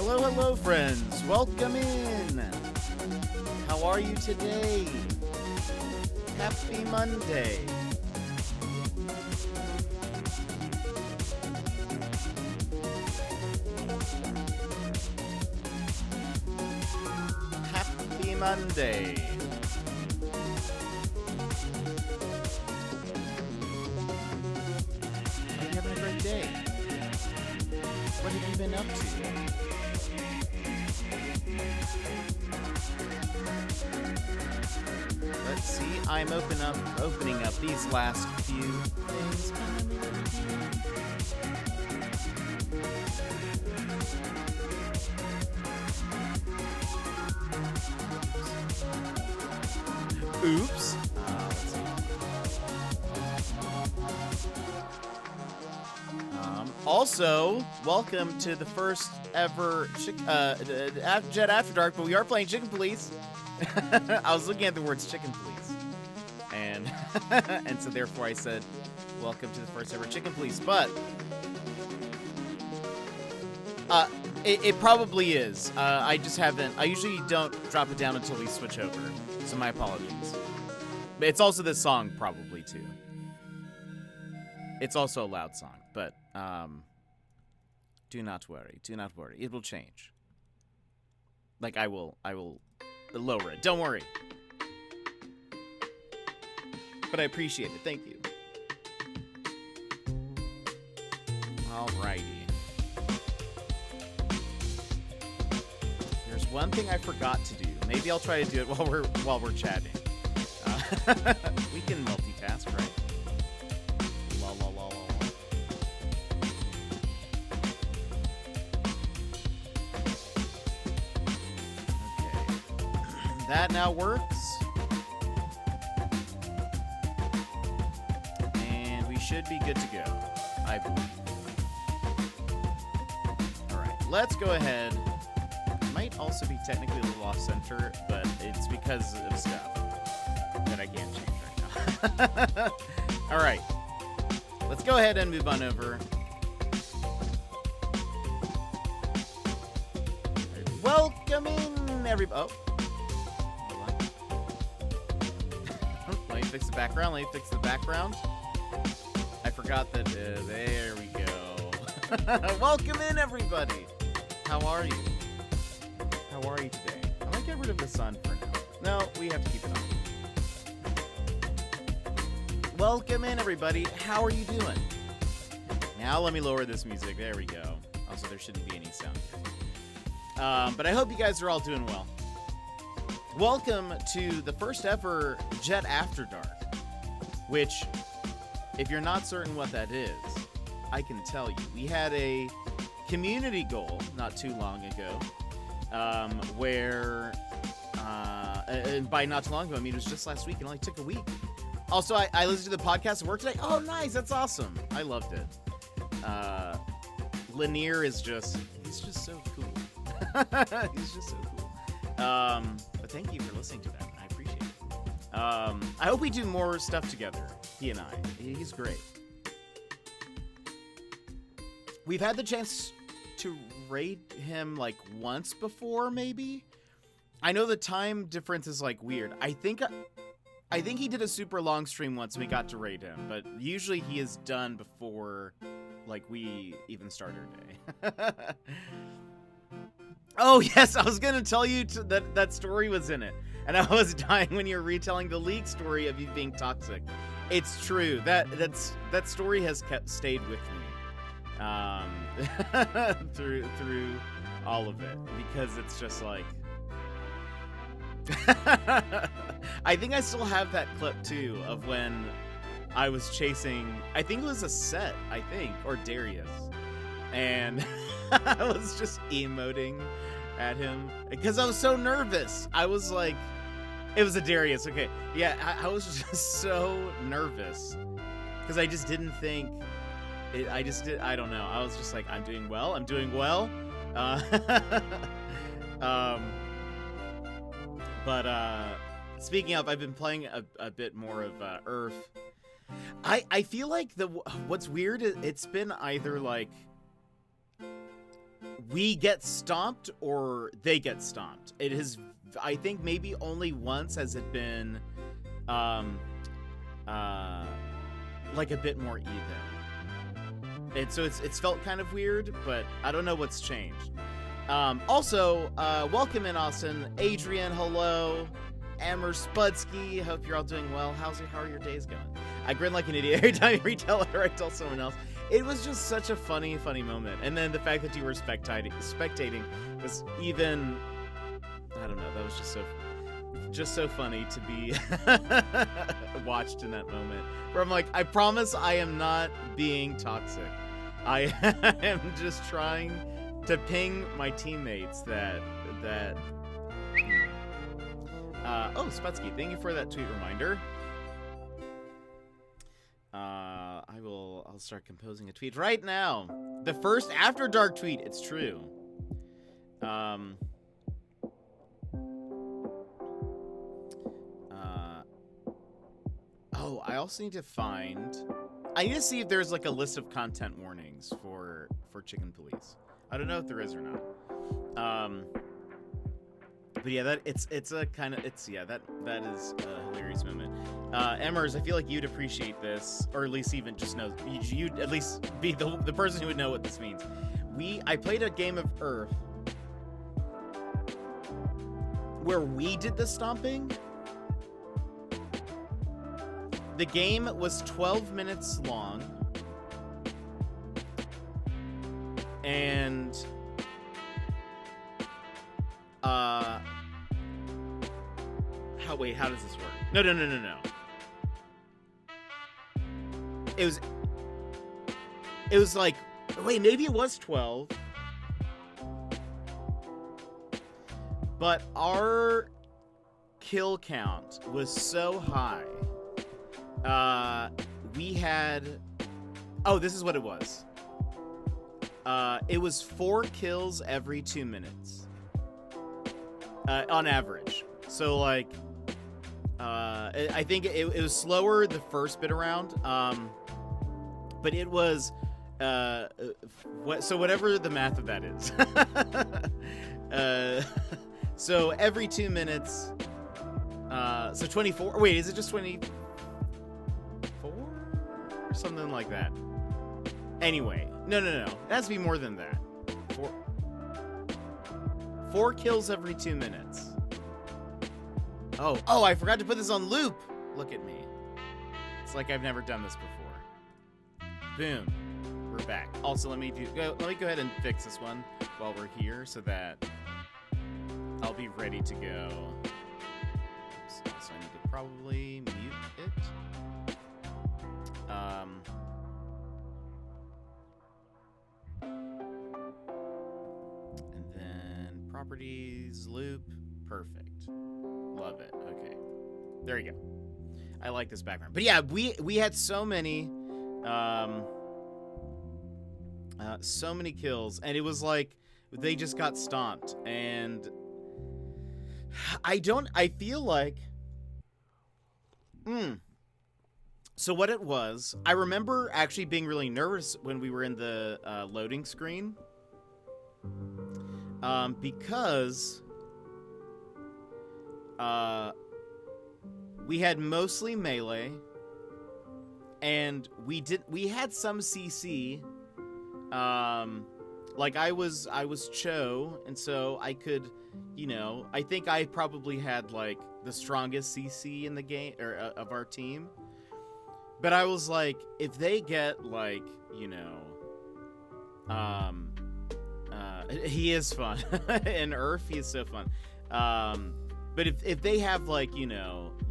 Hello, hello, friends. Welcome in. How are you today? Happy Monday. Happy Monday. Are you having a great day? What have you been up to? Let's see. I'm opening up these last few things. Oops. Let's see. Also, welcome to the first ever Jet After Dark, but we are playing Chicken Police. I was looking at the words Chicken Police, and and so therefore I said, welcome to the first ever Chicken Police, but it probably is. I just haven't. I usually don't drop it down until we switch over, so my apologies. But it's also this song probably too. It's also a loud song, but do not worry, it will change. Like I will lower it. Don't worry. But I appreciate it. Thank you. Alrighty. There's one thing I forgot to do. Maybe I'll try to do it while we're chatting. We can multitask, right? La la la la. That now works. And we should be good to go, I believe. Alright, let's go ahead. Might also be technically a little off center, but it's because of stuff that I can't change right now. Alright, let's go ahead and move on over. Welcome in, everybody. Oh. Let me fix the background. I forgot that. There we go. Welcome in, everybody. How are you? How are you today? I might get rid of the sun for now. No, we have to keep it on. Welcome in, everybody. How are you doing? Now let me lower this music. There we go. Also, there shouldn't be any sound here. But I hope you guys are all doing well. Welcome to the first ever Jet After Dark, which, if you're not certain what that is, I can tell you. We had a community goal not too long ago, where, and by not too long ago, I mean, it was just last week. It only took a week. Also, I listened to the podcast at work today. Oh, nice. That's awesome. I loved it. Lanier is he's just so cool. He's just so cool. But thank you for listening to that. I appreciate it. I hope we do more stuff together, he and I. He's great. We've had the chance to raid him like once before, maybe. I know the time difference is like weird. I think he did a super long stream once and we got to raid him, but usually he is done before like we even start our day. Oh, yes, I was going to tell you that story was in it. And I was dying when you were retelling the leak story of you being toxic. It's true. That story has stayed with me through all of it. Because it's just like... I think I still have that clip, too, of when I was chasing... I think it was a Set, or Darius. And I was just emoting at him because I was so nervous. I was like, it was a Darius. Okay. Yeah. I was just so nervous because I just didn't think it. I don't know. I was just like, I'm doing well. But speaking of, I've been playing a bit more of Earth. I feel like what's weird is it's been either like we get stomped or they get stomped. It has, I think maybe only once has it been like a bit more even. And so it's felt kind of weird, but I don't know what's changed. Also, welcome in Austin. Adrian, hello. Amber Spudsky, hope you're all doing well. How are your days going? I grin like an idiot every time you retell it or I tell someone else. It was just such a funny moment. And then the fact that you were spectating was even, I don't know, that was just so funny to be watched in that moment. Where I'm like, I promise I am not being toxic. I am just trying to ping my teammates that oh, Sputsky, thank you for that tweet reminder. I'll start composing a tweet right now. The first After Dark tweet, it's true. Oh, I also need to see if there's like a list of content warnings for Chicken Police. I don't know if there is or not. But yeah, that is a hilarious moment. Emmers, I feel like you'd appreciate this, or at least even just know, you'd at least be the person who would know what this means. I played a game of Earth where we did the stomping. The game was 12 minutes long, and how does this work? No. It was like, wait, maybe it was 12. But our kill count was so high. We had, this is what it was. It was 4 kills every 2 minutes. On average. So like, I think it was slower the first bit around, but it was so whatever the math of that is. So every 2 minutes, so 24. Wait, is it just 24 or something like that? Anyway, no. It has to be more than that. 4 kills every 2 minutes. Oh, I forgot to put this on loop. Look at me. It's like I've never done this before. Boom. We're back. Also, let me go ahead and fix this one while we're here so that I'll be ready to go. Oops. Also, I need to probably mute it. And then properties, loop, perfect. Love it. Okay. There you go. I like this background. But yeah, we had so many kills, and it was like they just got stomped, and I feel like so what it was, I remember actually being really nervous when we were in the loading screen, because we had mostly melee, and we had some CC. Like I was Cho, and so I could, I think I probably had like the strongest CC in the game or of our team. But I was like, if they get like, he is fun. In Earth, he is so fun. But if they have like,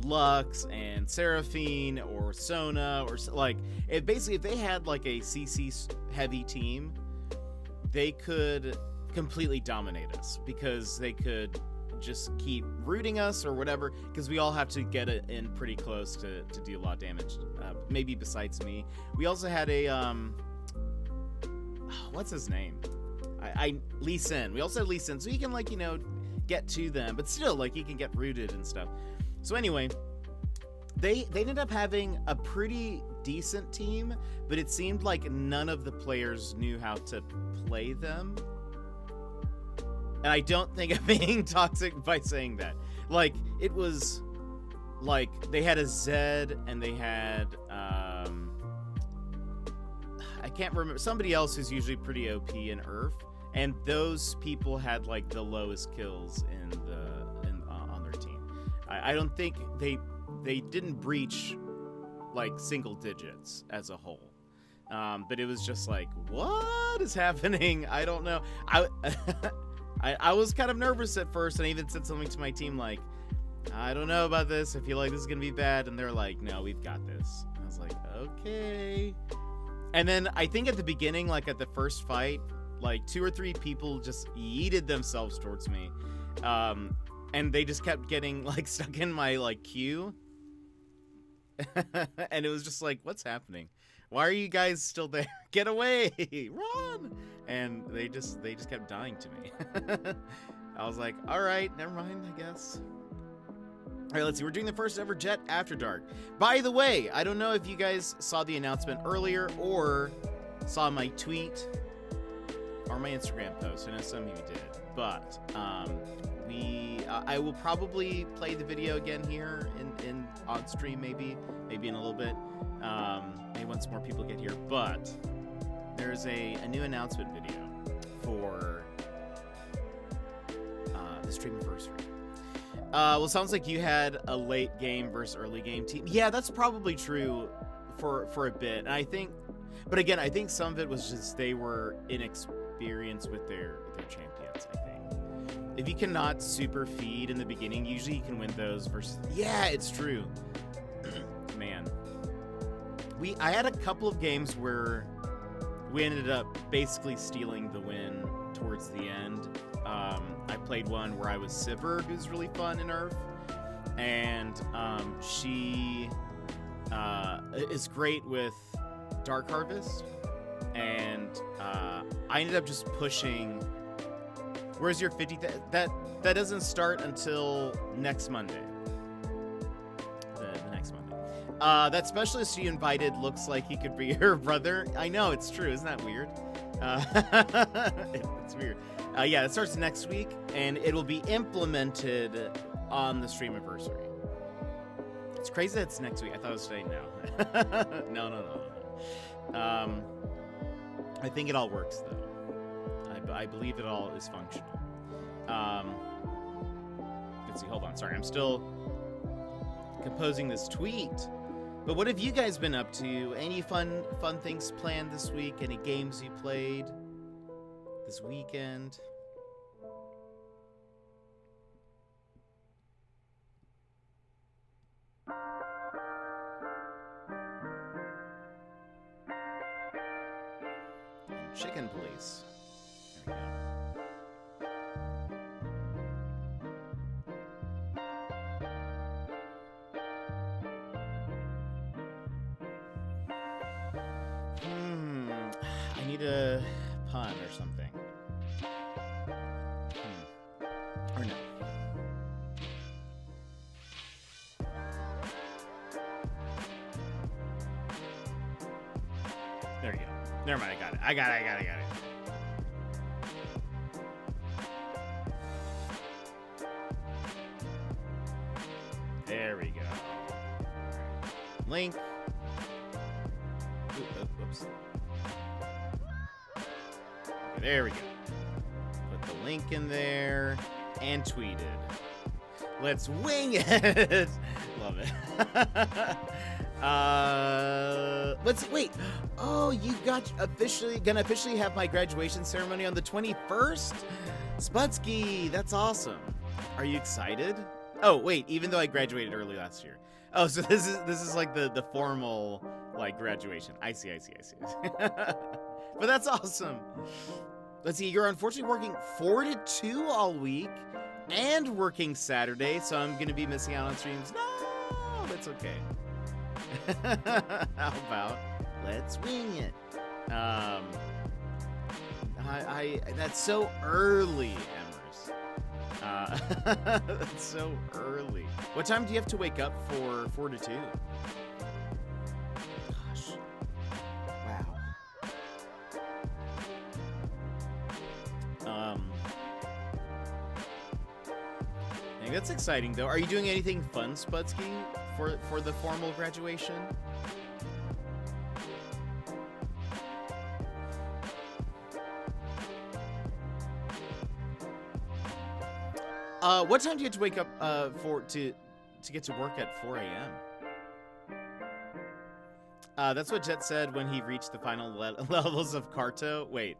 Lux and Seraphine or Sona or like, if they had like a CC heavy team, they could completely dominate us because they could just keep rooting us or whatever, because we all have to get it in pretty close to deal a lot of damage. Maybe besides me. We also had a, what's his name? Lee Sin. We also had Lee Sin, so he can like, get to them, but still like he can get rooted and stuff. So anyway, they ended up having a pretty decent team, but it seemed like none of the players knew how to play them. And I don't think I'm being toxic by saying that. Like, it was like they had a Zed and they had I can't remember, somebody else who's usually pretty OP in Earth, and those people had like the lowest kills on their team. I don't think they didn't breach like single digits as a whole. But it was just like, what is happening? I don't know. I was kind of nervous at first, and I even said something to my team like, I don't know about this. I feel like this is gonna be bad. And they're like, no, we've got this. I was like, okay. And then I think at the beginning, like at the first fight, like 2 or 3 people just yeeted themselves towards me. And they just kept getting like stuck in my like queue. And it was just like, what's happening? Why are you guys still there? Get away! Run! And they just kept dying to me. I was like, all right, never mind, I guess. All right, let's see. We're doing the first ever Jet After Dark. By the way, I don't know if you guys saw the announcement earlier or saw my tweet or my Instagram post. I know some of you did, but I will probably play the video again here in on stream, maybe in a little bit. Maybe once more people get here. But there's a new announcement video for the stream anniversary. Well, it sounds like you had a late game versus early game team. Yeah, that's probably true for a bit. And I think, but again, I think some of it was just they were inexperienced with their champions, I think. If you cannot super feed in the beginning, usually you can win those versus... Yeah, it's true. Man. I had a couple of games where we ended up basically stealing the win towards the end. I played one where I was Sivir, who's really fun in Earth, and she is great with Dark Harvest, and I ended up just pushing. Where's your 50? That doesn't start until next Monday. The next Monday. That specialist you invited looks like he could be your brother. I know, it's true. Isn't that weird? It's weird. Yeah, it starts next week, and it will be implemented on the stream anniversary. It's crazy that it's next week. I thought it was today. No. No. I think it all works, though. I believe it all is functional. Let's see. Hold on. Sorry, I'm still composing this tweet. But what have you guys been up to? Any fun things planned this week? Any games you played this weekend? Chicken police. There we go. I need a pun or something. Or no. There you go. Never mind, I got it. There we go. Link. Whoops. Okay, there we go. Put the link in there and tweeted. Let's wing it. Love it. Let's wait. Oh, you gonna officially have my graduation ceremony on the 21st? Sputsky, that's awesome. Are you excited? Oh, wait, even though I graduated early last year. Oh, so this is like the formal like graduation. I see. But that's awesome. Let's see, you're unfortunately working 4 to 2 all week and working Saturday, so I'm gonna be missing out on streams. No, that's okay. How about let's wing it? That's so early, Emrys. That's so early. What time do you have to wake up for 4 to 2? Gosh. Wow. That's exciting, though. Are you doing anything fun, Spudsky, for the formal graduation? What time do you have to wake up to get to work at 4 a.m.? That's what Jet said when he reached the final levels of Carto. Wait,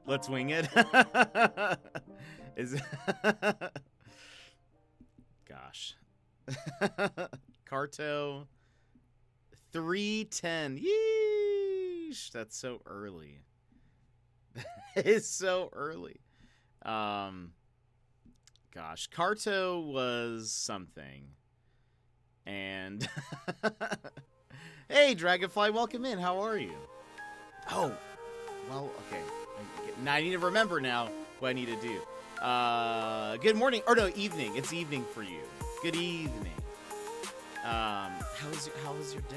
let's wing it. Is gosh, Carto 310. Yeesh, that's so early. That is so early. Gosh, Carto was something. And hey, Dragonfly, welcome in. How are you? Oh, well, okay. Now I need to remember now what I need to do. Good morning, or no, evening. It's evening for you. Good evening. How was your day?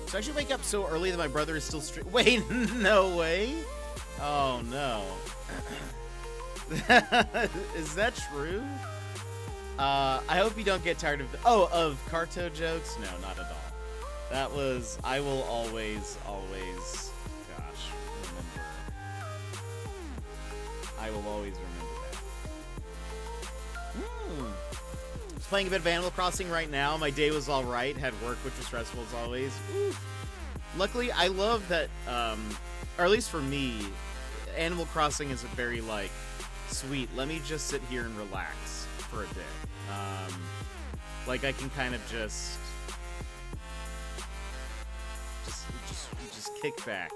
So I should wake up so early that my brother is still Wait, no way. Oh no. Is that true? I hope you don't get tired of of Carto jokes. No, not at all. That was I will always, gosh, remember. I will always remember that. Just playing a bit of Animal Crossing right now. My day was all right. Had work, which was stressful as always. Ooh. Luckily, I love that, or at least for me, Animal Crossing is a very, like, sweet, let me just sit here and relax for a bit. Like, I can kind of just kick back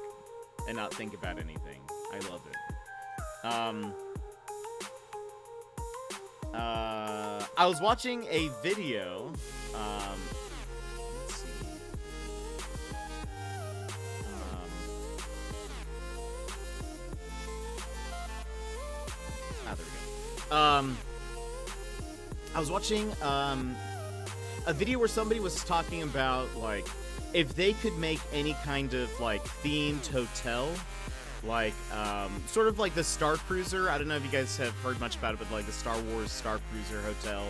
and not think about anything. I love it. I was watching a video, let's see. There we go. I was watching, a video where somebody was talking about, like, if they could make any kind of, like, themed hotel, like, sort of like the Star Cruiser. I don't know if you guys have heard much about it, but like the Star Wars Star Cruiser hotel.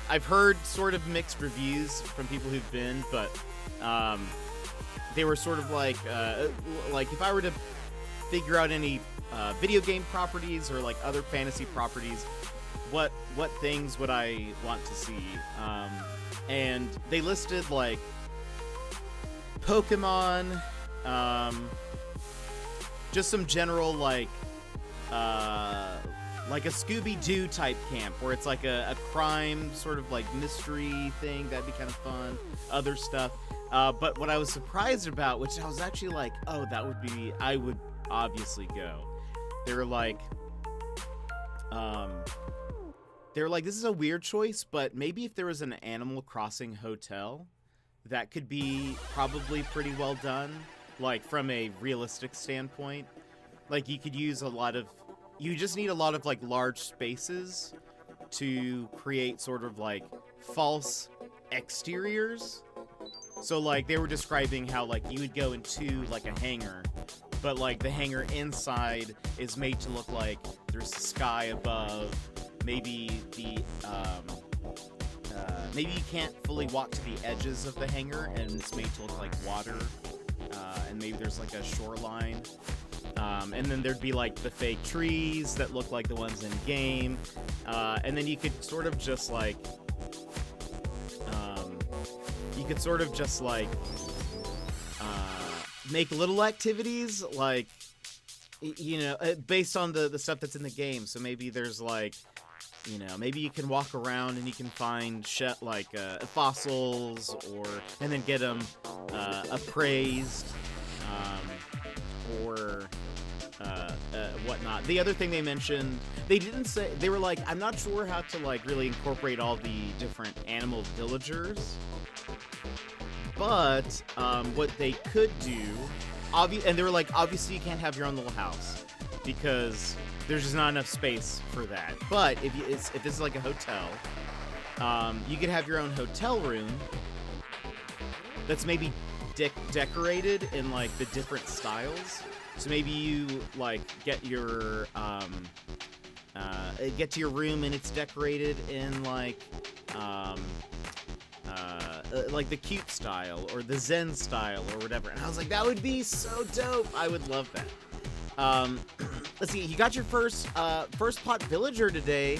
I've heard sort of mixed reviews from people who've been, but they were sort of like if I were to figure out any video game properties or like other fantasy properties, what things would I want to see? And they listed like Pokemon, just some general like a Scooby-Doo type camp where it's like a crime sort of like mystery thing. That'd be kind of fun. Other stuff. But what I was surprised about, which I was actually like, oh, that would be, I would obviously go. They were like, this is a weird choice, but maybe if there was an Animal Crossing hotel, that could be probably pretty well done. Like, from a realistic standpoint. Like, you could use you just need a lot of, like, large spaces to create sort of, like, false exteriors. So, like, they were describing how, like, you would go into, like, a hangar, but, like, the hangar inside is made to look like there's sky above. Maybe maybe you can't fully walk to the edges of the hangar, and it's made to look like water. And maybe there's like a shoreline, and then there'd be like the fake trees that look like the ones in game, and then you could sort of just like make little activities like, you know, based on the stuff that's in the game. So maybe there's like, you know, maybe you can walk around and you can find fossils, and then get them appraised, or whatnot. The other thing they mentioned, they were like, I'm not sure how to like really incorporate all the different animal villagers, but what they could do and they were like, obviously you can't have your own little house because there's just not enough space for that. But if this is like a hotel, you could have your own hotel room that's maybe decorated in like the different styles. So maybe you like get your get to your room and it's decorated in like the cute style or the Zen style or whatever. And I was like, that would be so dope. I would love that. Let's see. You got your first plot villager today.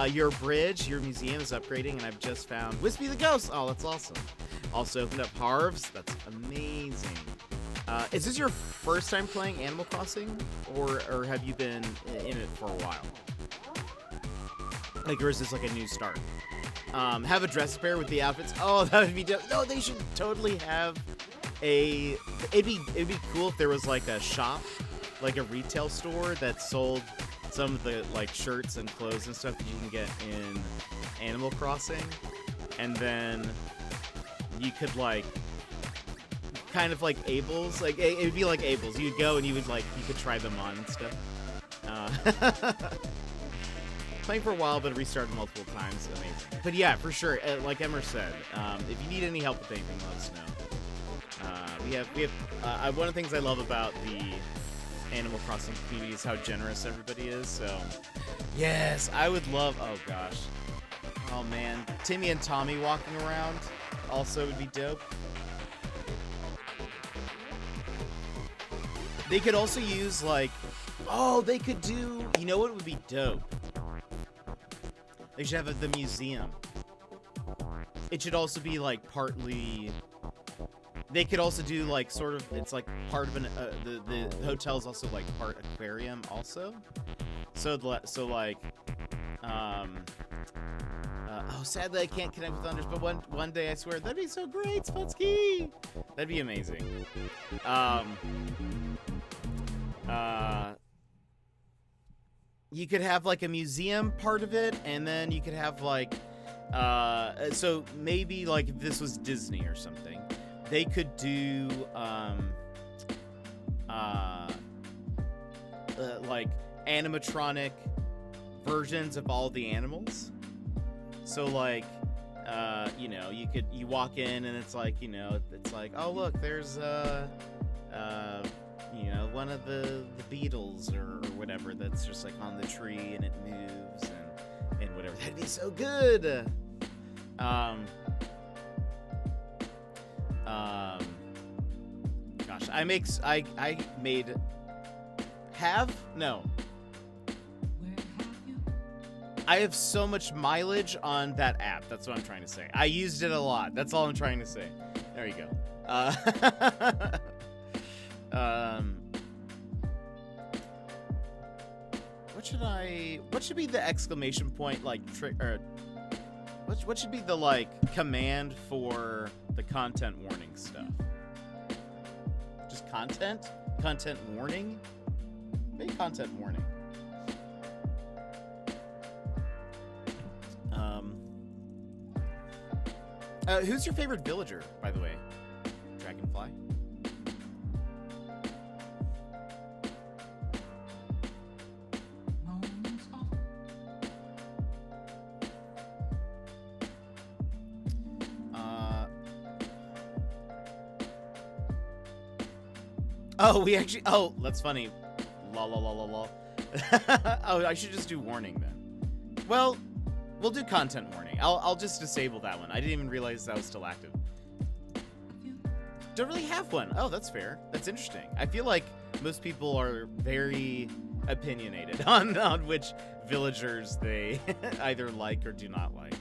Your bridge, your museum is upgrading, and I've just found Wispy the Ghost. Oh, that's awesome. Also opened up Harves. That's amazing. Is this your first time playing Animal Crossing, or have you been in it for a while? Like, or is this like a new start? Have a dress pair with the outfits. Oh, that would be dope. No, they should totally have it'd be cool if there was like a shop, like a retail store that sold some of the like shirts and clothes and stuff that you can get in Animal Crossing, and then you could like kind of like Abel's, like it would be like Abel's. You'd go and you could try them on and stuff. Playing for a while, but restarted multiple times. Amazing. But yeah, for sure. Like Emmer said, if you need any help with anything, let us know. We have one of the things I love about the Animal Crossing community is how generous everybody is. So yes, I would love. Oh gosh. Oh man, Timmy and Tommy walking around also would be dope. They could also use like, oh, they could do. You know what would be dope? They should have the museum. It should also be like partly. They could also do like sort of. It's like part of the hotel is also like part aquarium also. So like, oh, sadly I can't connect with others, but one day I swear that'd be so great, Sputsky. That'd be amazing. You could have like a museum part of it, and then you could have like, so maybe like if this was Disney or something, they could do like animatronic versions of all the animals. So like, you know, you walk in and it's like, you know, it's like, oh look, there's you know, one of the beetles or whatever that's just like on the tree and it moves and whatever. That'd be so good. Gosh, I made I have so much mileage on that app. That's what I'm trying to say. I used it a lot. That's all I'm trying to say. There you go. What should be the exclamation point, like, or what should be the, like, command for the content warning stuff? Just content? Content warning? Maybe content warning. Who's your favorite villager, by the way? Dragonfly? Oh, we actually... Oh, that's funny. Lol, lol, lol, lol, lol. Oh, I should just do warning then. Well, we'll do content warning. I'll just disable that one. I didn't even realize that was still active. Don't really have one. Oh, that's fair. That's interesting. I feel like most people are very opinionated on which villagers they either like or do not like.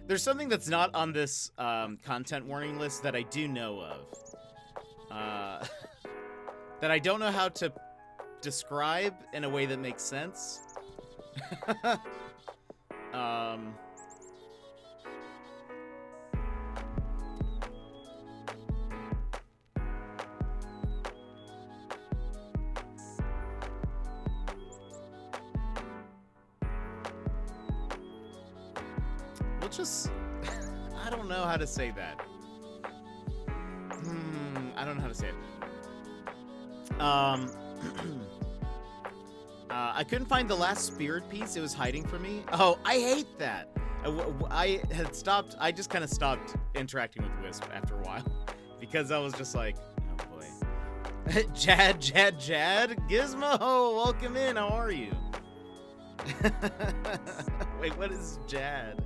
There's something that's not on this content warning list that I do know of. That I don't know how to describe in a way that makes sense. We'll just... I don't know how to say that. I don't know how to say it. I couldn't find the last spirit piece. It was hiding from me. Oh, I hate that. I just kind of stopped interacting with Wisp after a while. Because I was just like, oh boy. Jad. Gizmo, welcome in. How are you? Wait, what is Jad?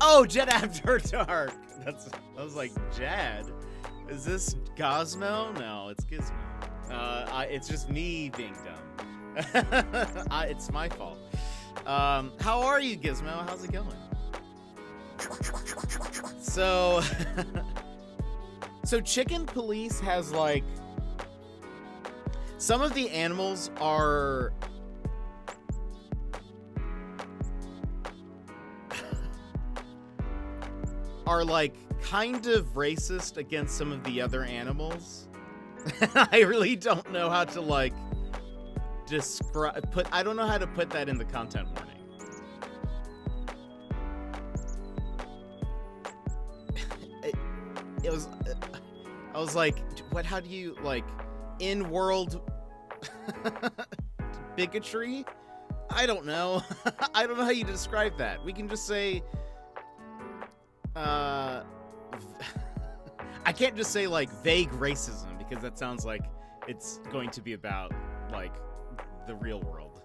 Oh, Jed After Dark. I was like, Jad? Is this Gosmo? No, it's Gizmo. It's just me being dumb. It's my fault. How are you, Gizmo? How's it going? So, so Chicken Police has like, some of the animals are like kind of racist against some of the other animals. I really don't know how to like I don't know how to put that in the content warning. I was like, what, how do you like in-world bigotry? I don't know. I don't know how you describe that. We can just say I can't just say like vague racism because that sounds like it's going to be about like the real world.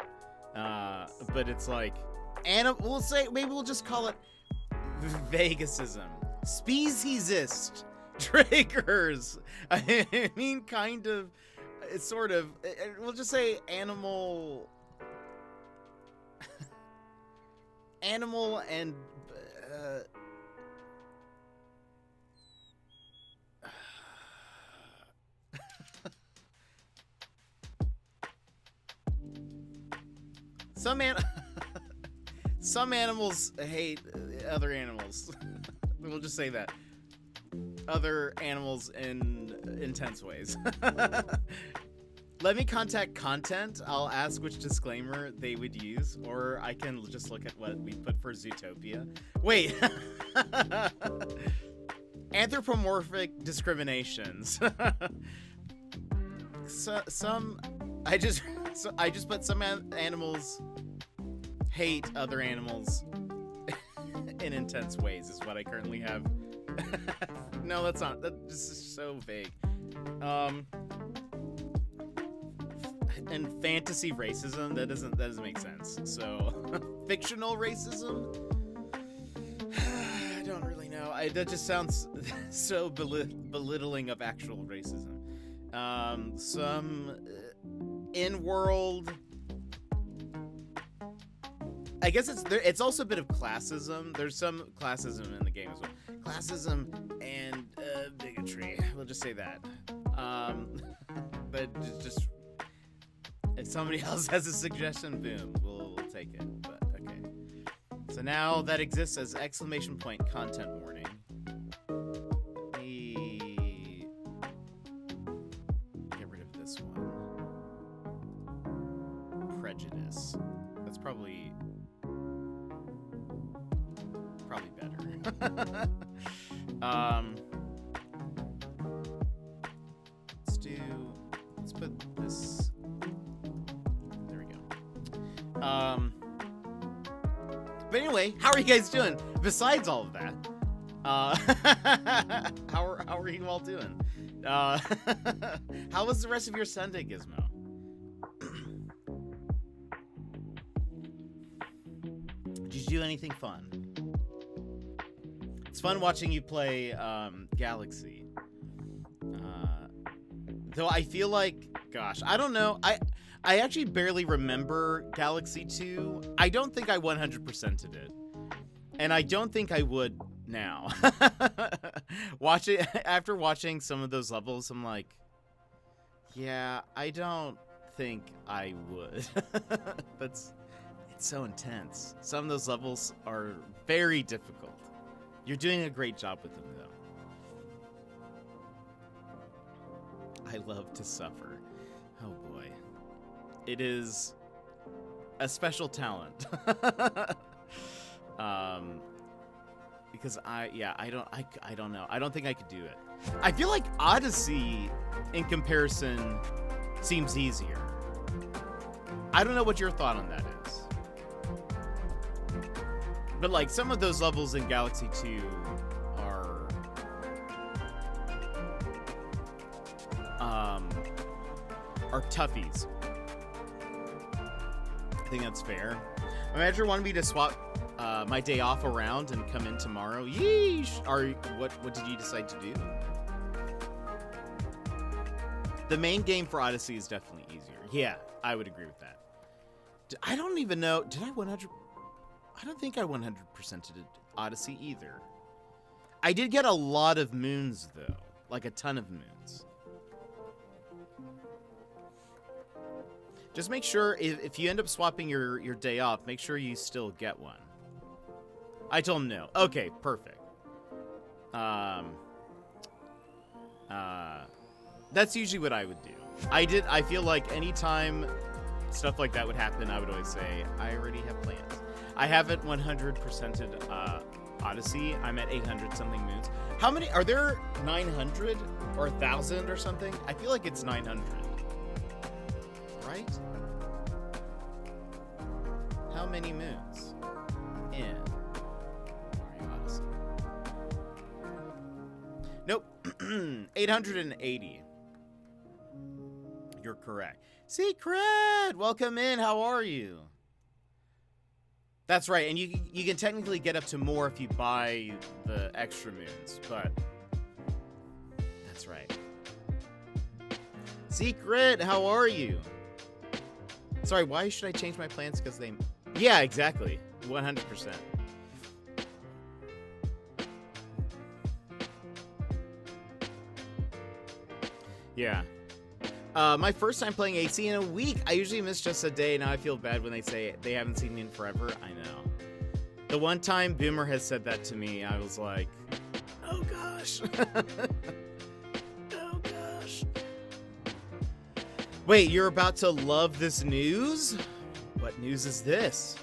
But it's like we'll say, maybe we'll just call it vaguism. Speciesist triggers. I mean, kind of, it's sort of, we'll just say animal and some animals hate other animals. We'll just say that. Other animals in intense ways. Let me contact content. I'll ask which disclaimer they would use, or I can just look at what we put for Zootopia. Wait. Anthropomorphic discriminations. I just put some animals hate other animals in intense ways is what I currently have. No, that's not. This is so vague. And fantasy racism, that doesn't make sense. So fictional racism, I don't really know. That just sounds so belittling of actual racism. Some in-world, I guess it's also a bit of classism. There's some classism in the game as well. Classism and bigotry. We'll just say that. But just if somebody else has a suggestion, boom, we'll take it. But okay. So now that exists as exclamation point content warning. Get rid of this one. Prejudice. That's probably better. Let's put this, there we go. But anyway, how are you guys doing besides all of that? How are you all doing? How was the rest of your Sunday, Gizmo? Did you do anything fun? It's fun watching you play Galaxy. Though I feel like, gosh, I don't know. I actually barely remember Galaxy 2. I don't think I 100%'ed it. And I don't think I would now. After watching some of those levels, I'm like, yeah, I don't think I would. It's so intense. Some of those levels are very difficult. You're doing a great job with them, though. I love to suffer. Oh boy. It is a special talent. Because I don't know. I don't think I could do it. I feel like Odyssey, in comparison, seems easier. I don't know what your thought on that is. But like some of those levels in Galaxy 2 are toughies. I think that's fair. My manager wanted me to swap my day off around and come in tomorrow. Yeesh! What did you decide to do? The main game for Odyssey is definitely easier. Yeah, I would agree with that. I don't even know. Did I 100? I don't think I 100%ed Odyssey either. I did get a lot of moons though, like a ton of moons. Just make sure if you end up swapping your day off, make sure you still get one. I told him no. Okay, perfect. That's usually what I would do. I feel like anytime stuff like that would happen, I would always say, I already have plans. I haven't 100%ed Odyssey. I'm at 800 something moons. How many are there? 900 or 1,000 or something? I feel like it's 900. Right? How many moons in Mario Odyssey? Nope. 880. You're correct. Secret! Welcome in. How are you? That's right. And you can technically get up to more if you buy the extra moons, but that's right. Secret, how are you? Sorry, why should I change my plans? Because they... Yeah, exactly. 100%. Yeah. My first time playing AC in a week. I usually miss just a day. Now I feel bad when they say they haven't seen me in forever. I know. The one time Boomer has said that to me, I was like, oh gosh. Oh gosh. Wait, you're about to love this news? What news is this?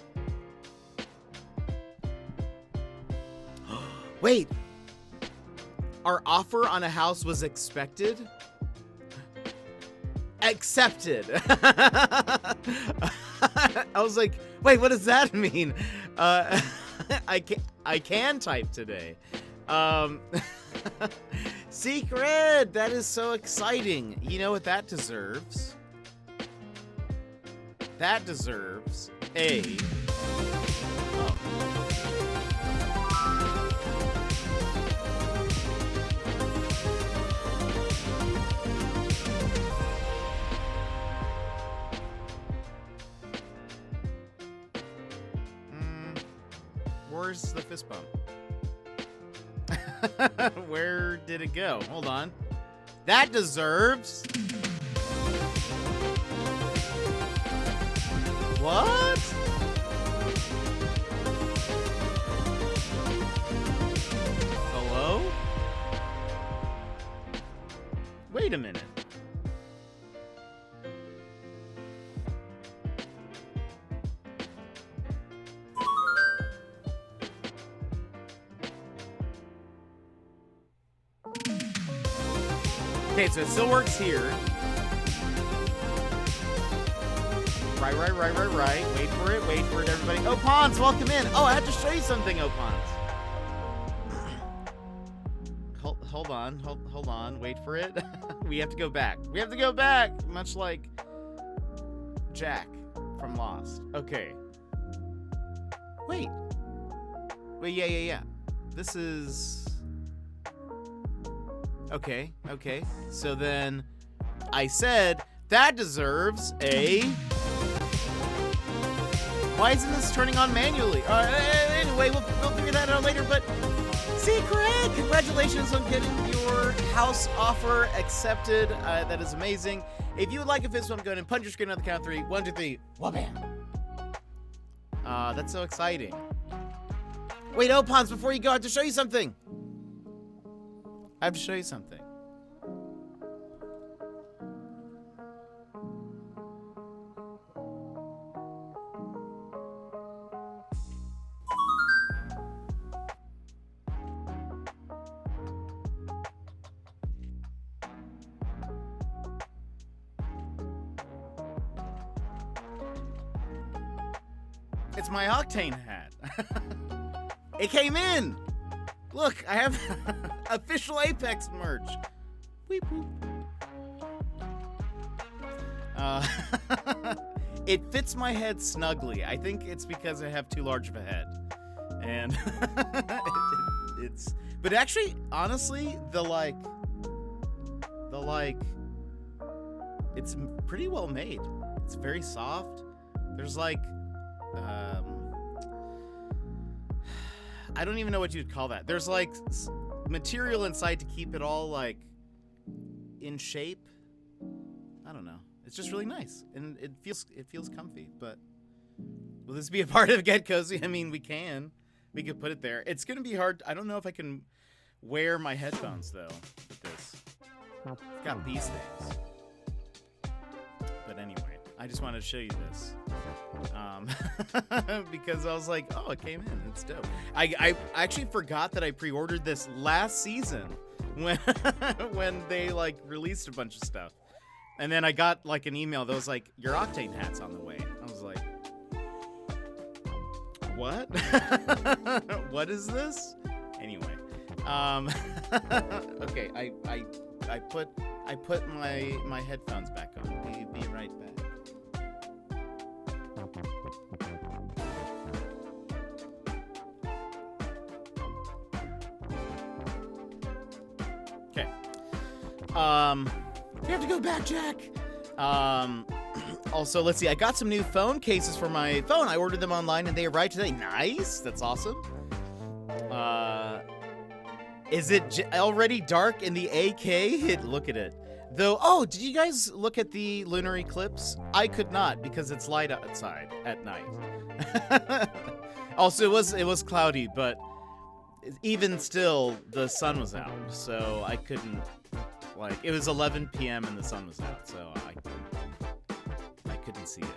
Wait. Our offer on a house was accepted? Accepted. I was like, wait, what does that mean? I can type today. Secret! That is so exciting. You know what that deserves? That deserves a... Oh. Where's the fist bump? Where did it go? Hold on. That deserves... What? Hello? Wait a minute. Okay, so it still works here. Right. Wait for it, everybody. Oh, Pons, welcome in. Oh, I have to show you something, oh, Pons. Hold on. Wait for it. We have to go back. Much like Jack from Lost. Okay. Wait, yeah. This is... Okay. So then I said that deserves a... Why isn't this turning on manually? Anyway, we'll figure that out later, but see, Craig, congratulations on getting your house offer accepted. That is amazing. If you would like a fist bump, go ahead and punch your screen on the count of 3. 1, 2, 3. Wha-bam. That's so exciting. Wait, Opons, before you go, I have to show you something. It's my Octane hat. It came in. Look, I have official Apex merch. Weep, whoop. It fits my head snugly. I think it's because I have too large of a head. And it's... But actually, honestly, it's pretty well made. It's very soft. There's I don't even know what you'd call that. There's material inside to keep it all in shape. I don't know. It's just really nice, and it feels comfy. But will this be a part of Get Cozy? I mean, we could put it there. It's gonna be hard. I don't know if I can wear my headphones though with this. It's got these things. But anyway, I just wanted to show you this. Because I was like, oh, it came in. It's dope. I actually forgot that I pre-ordered this last season when they released a bunch of stuff. And then I got an email that was like, your Octane hat's on the way. I was like, what? What is this? Anyway. Okay, I put my headphones back on. Be right back. Okay. We have to go back, Jack. Also, let's see. I got some new phone cases for my phone. I ordered them online and they arrived today. Nice. That's awesome. Is it already dark in the AK? Look at it. Though, oh, did you guys look at the lunar eclipse? I could not because it's light outside at night. Also, it was cloudy, but even still, the sun was out, so I couldn't, it was 11 p.m. and the sun was out, so I couldn't see it.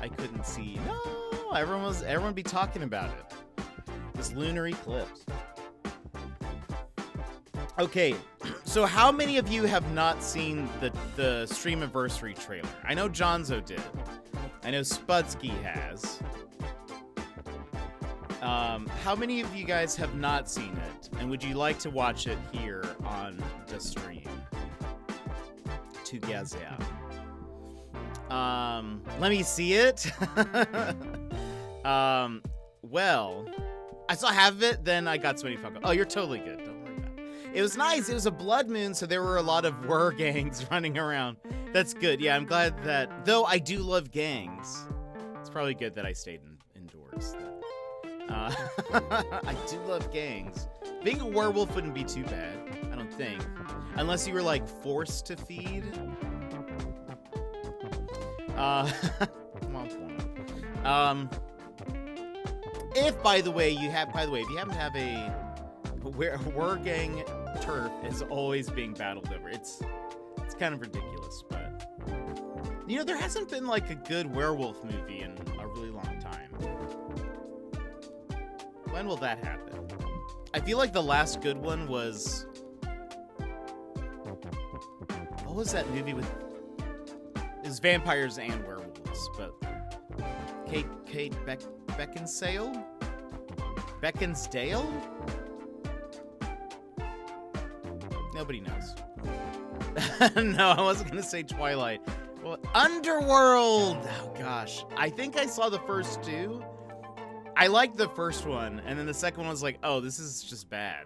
I couldn't see. No, everyone be talking about it. This lunar eclipse. Okay, so how many of you have not seen the Streamiversary trailer? I know Jonzo did. I know Spudsky has. How many of you guys have not seen it? And would you like to watch it here on the stream? Together. Let me see it. Well, I saw half of it, then I got so many fuck. Oh, you're totally good. Don't worry about it. It was nice. It was a blood moon, so there were a lot of gangs running around. That's good. Yeah, I'm glad that. Though I do love gangs, it's probably good that I stayed indoors. I do love gangs. Being a werewolf wouldn't be too bad, I don't think, unless you were forced to feed. If by the way if you happen to have a Wergang turf is always being battled over. It's kind of ridiculous, but there hasn't been a good werewolf movie in a really long time. When will that happen? I feel like the last good one was, what was that movie with? It was vampires and werewolves, but Kate Beckinsale? Beckinsdale? Nobody knows. No, I wasn't gonna say Twilight. Well, Underworld! Oh gosh. I think I saw the first two. I liked the first one, and then the second one was like, oh, this is just bad.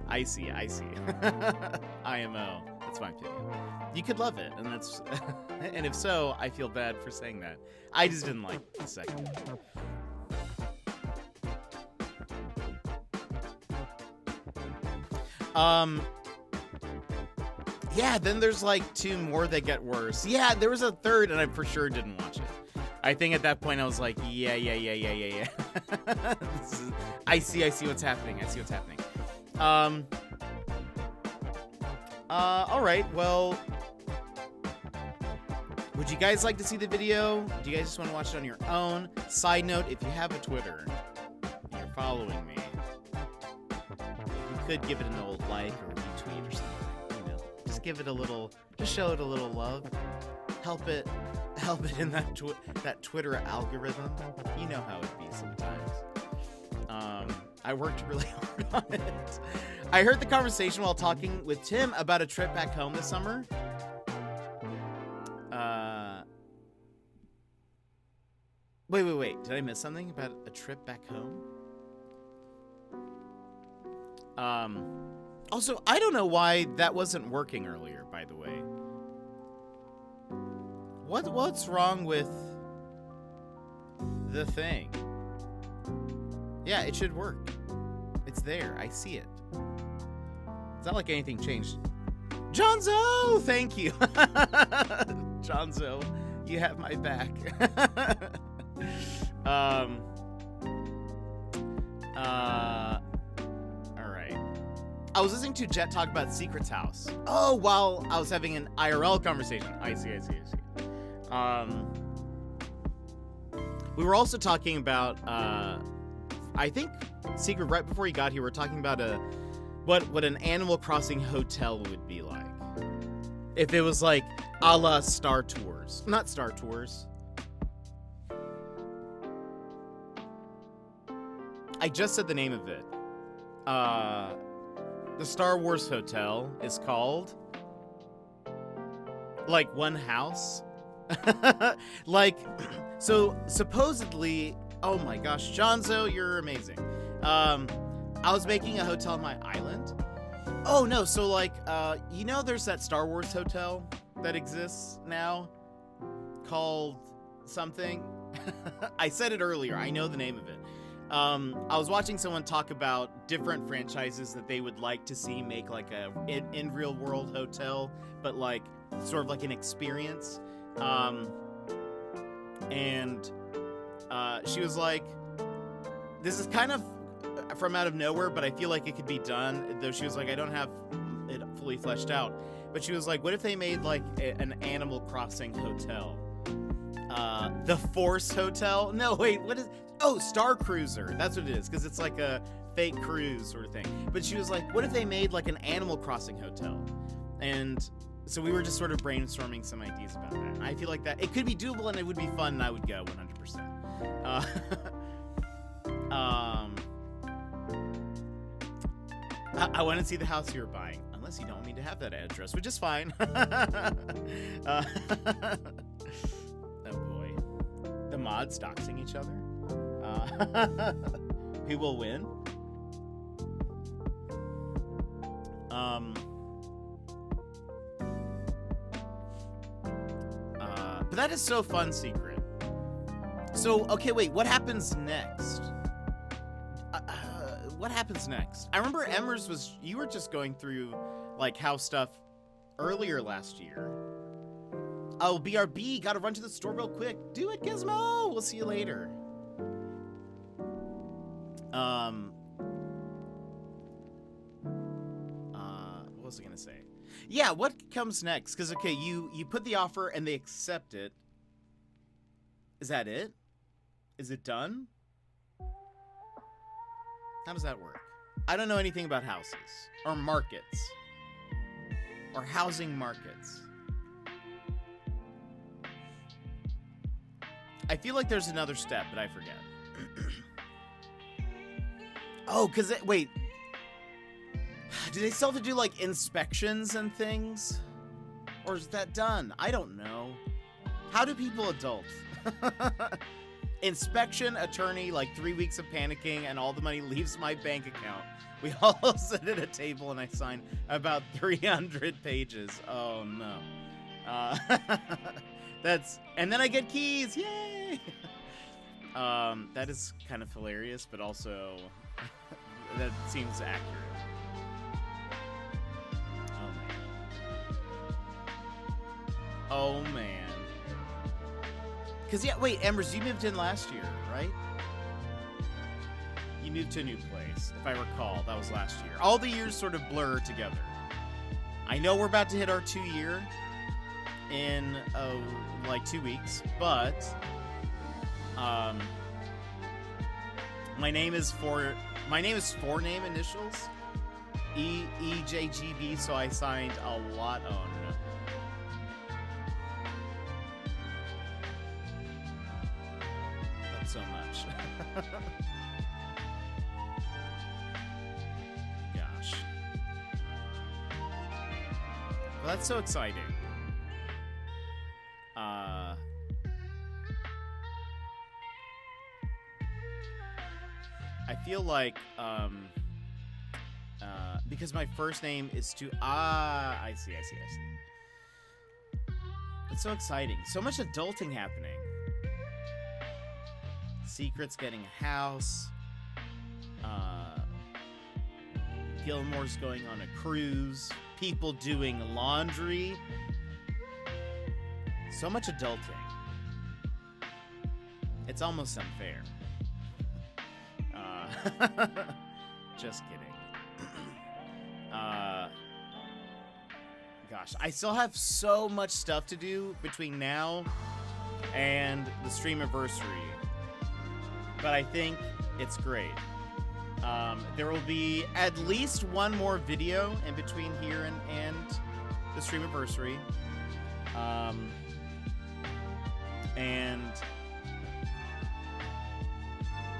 I see. IMO. That's my opinion. You could love it, and that's and if so, I feel bad for saying that. I just didn't like the second one. Yeah, then there's like 2 more that get worse. Yeah, there was a third, and I for sure didn't watch it. I think at that point I was like, yeah. I see what's happening. All right, well, would you guys like to see the video? Do you guys just want to watch it on your own? Side note, if you have a Twitter and you're following me, you could give it an old like or retweet or something, you know. Just give it a little, just show it a little love. Help it in that Twitter algorithm. You know how it be sometimes. I worked really hard on it. I heard the conversation while talking with Tim about a trip back home this summer. Wait. Did I miss something about a trip back home? Also, I don't know why that wasn't working earlier, by the way. What's wrong with the thing? Yeah, it should work. It's there. I see it. It's not like anything changed. Johnzo! Thank you. Johnzo, you have my back. Alright. I was listening to Jet talk about Secret's house. Oh, while I was having an IRL conversation. I see. We were also talking about, I think, Secret, right before you got here, we were talking about what an Animal Crossing hotel would be like. If it was like a la Star Tours. Not Star Tours. I just said the name of it. The Star Wars hotel is called, like, one house. Like, so supposedly, oh my gosh, Johnzo, you're amazing. I was making a hotel on my island. Oh no, so like, you know, there's that Star Wars hotel that exists now called something. I said it earlier. I know the name of it. I was watching someone talk about different franchises that they would like to see make like a in real world hotel, but like sort of like an experience. And she was like, this is kind of from out of nowhere, but I feel like it could be done. Though she was like, I don't have it fully fleshed out. But she was like, what if they made like an Animal Crossing hotel? The Force Hotel? No, wait, what is... Oh, Star Cruiser. That's what it is, because it's like a fake cruise sort of thing. But she was like, what if they made like an Animal Crossing hotel? And so we were just sort of brainstorming some ideas about that. And I feel like that it could be doable and it would be fun and I would go 100%. I want to see the house you're buying, unless you don't want me to have that address, which is fine. Oh boy. The mods doxing each other. Who will win? But that is so fun, Secret. So, okay, wait, what happens next? What happens next? I remember Emmers you were just going through, like, house stuff earlier last year. Oh, BRB, gotta run to the store real quick. Do it, Gizmo! We'll see you later. What was I gonna say? Yeah, what comes next? Because, okay, you put the offer and they accept it. Is that it? Is it done? How does that work? I don't know anything about houses or markets or housing markets. I feel like there's another step, but I forget. Oh, because wait. Do they still have to do like inspections and things? Or is that done? I don't know. How do people adult? inspection, attorney, like 3 weeks of panicking, and all the money leaves my bank account. We all sit at a table and I sign about 300 pages. Oh no. And then I get keys. Yay! That is kind of hilarious, but also that seems accurate. Oh man. Cause yeah, wait, Embers, you moved in last year, right? You moved to a new place, if I recall. That was last year. All the years sort of blur together. I know we're about to hit our 2-year in like 2 weeks, but my name is four name initials, EJGB, so I signed a lot on. That's so much. Gosh. Well, that's so exciting. I feel like, because my first name is I see. It's so exciting. So much adulting happening. Secret's getting a house. Gilmore's going on a cruise. People doing laundry. So much adulting. It's almost unfair. Just kidding. Gosh, I still have so much stuff to do between now and the streamiversary, but I think it's great. There will be at least one more video in between here and the streamiversary. And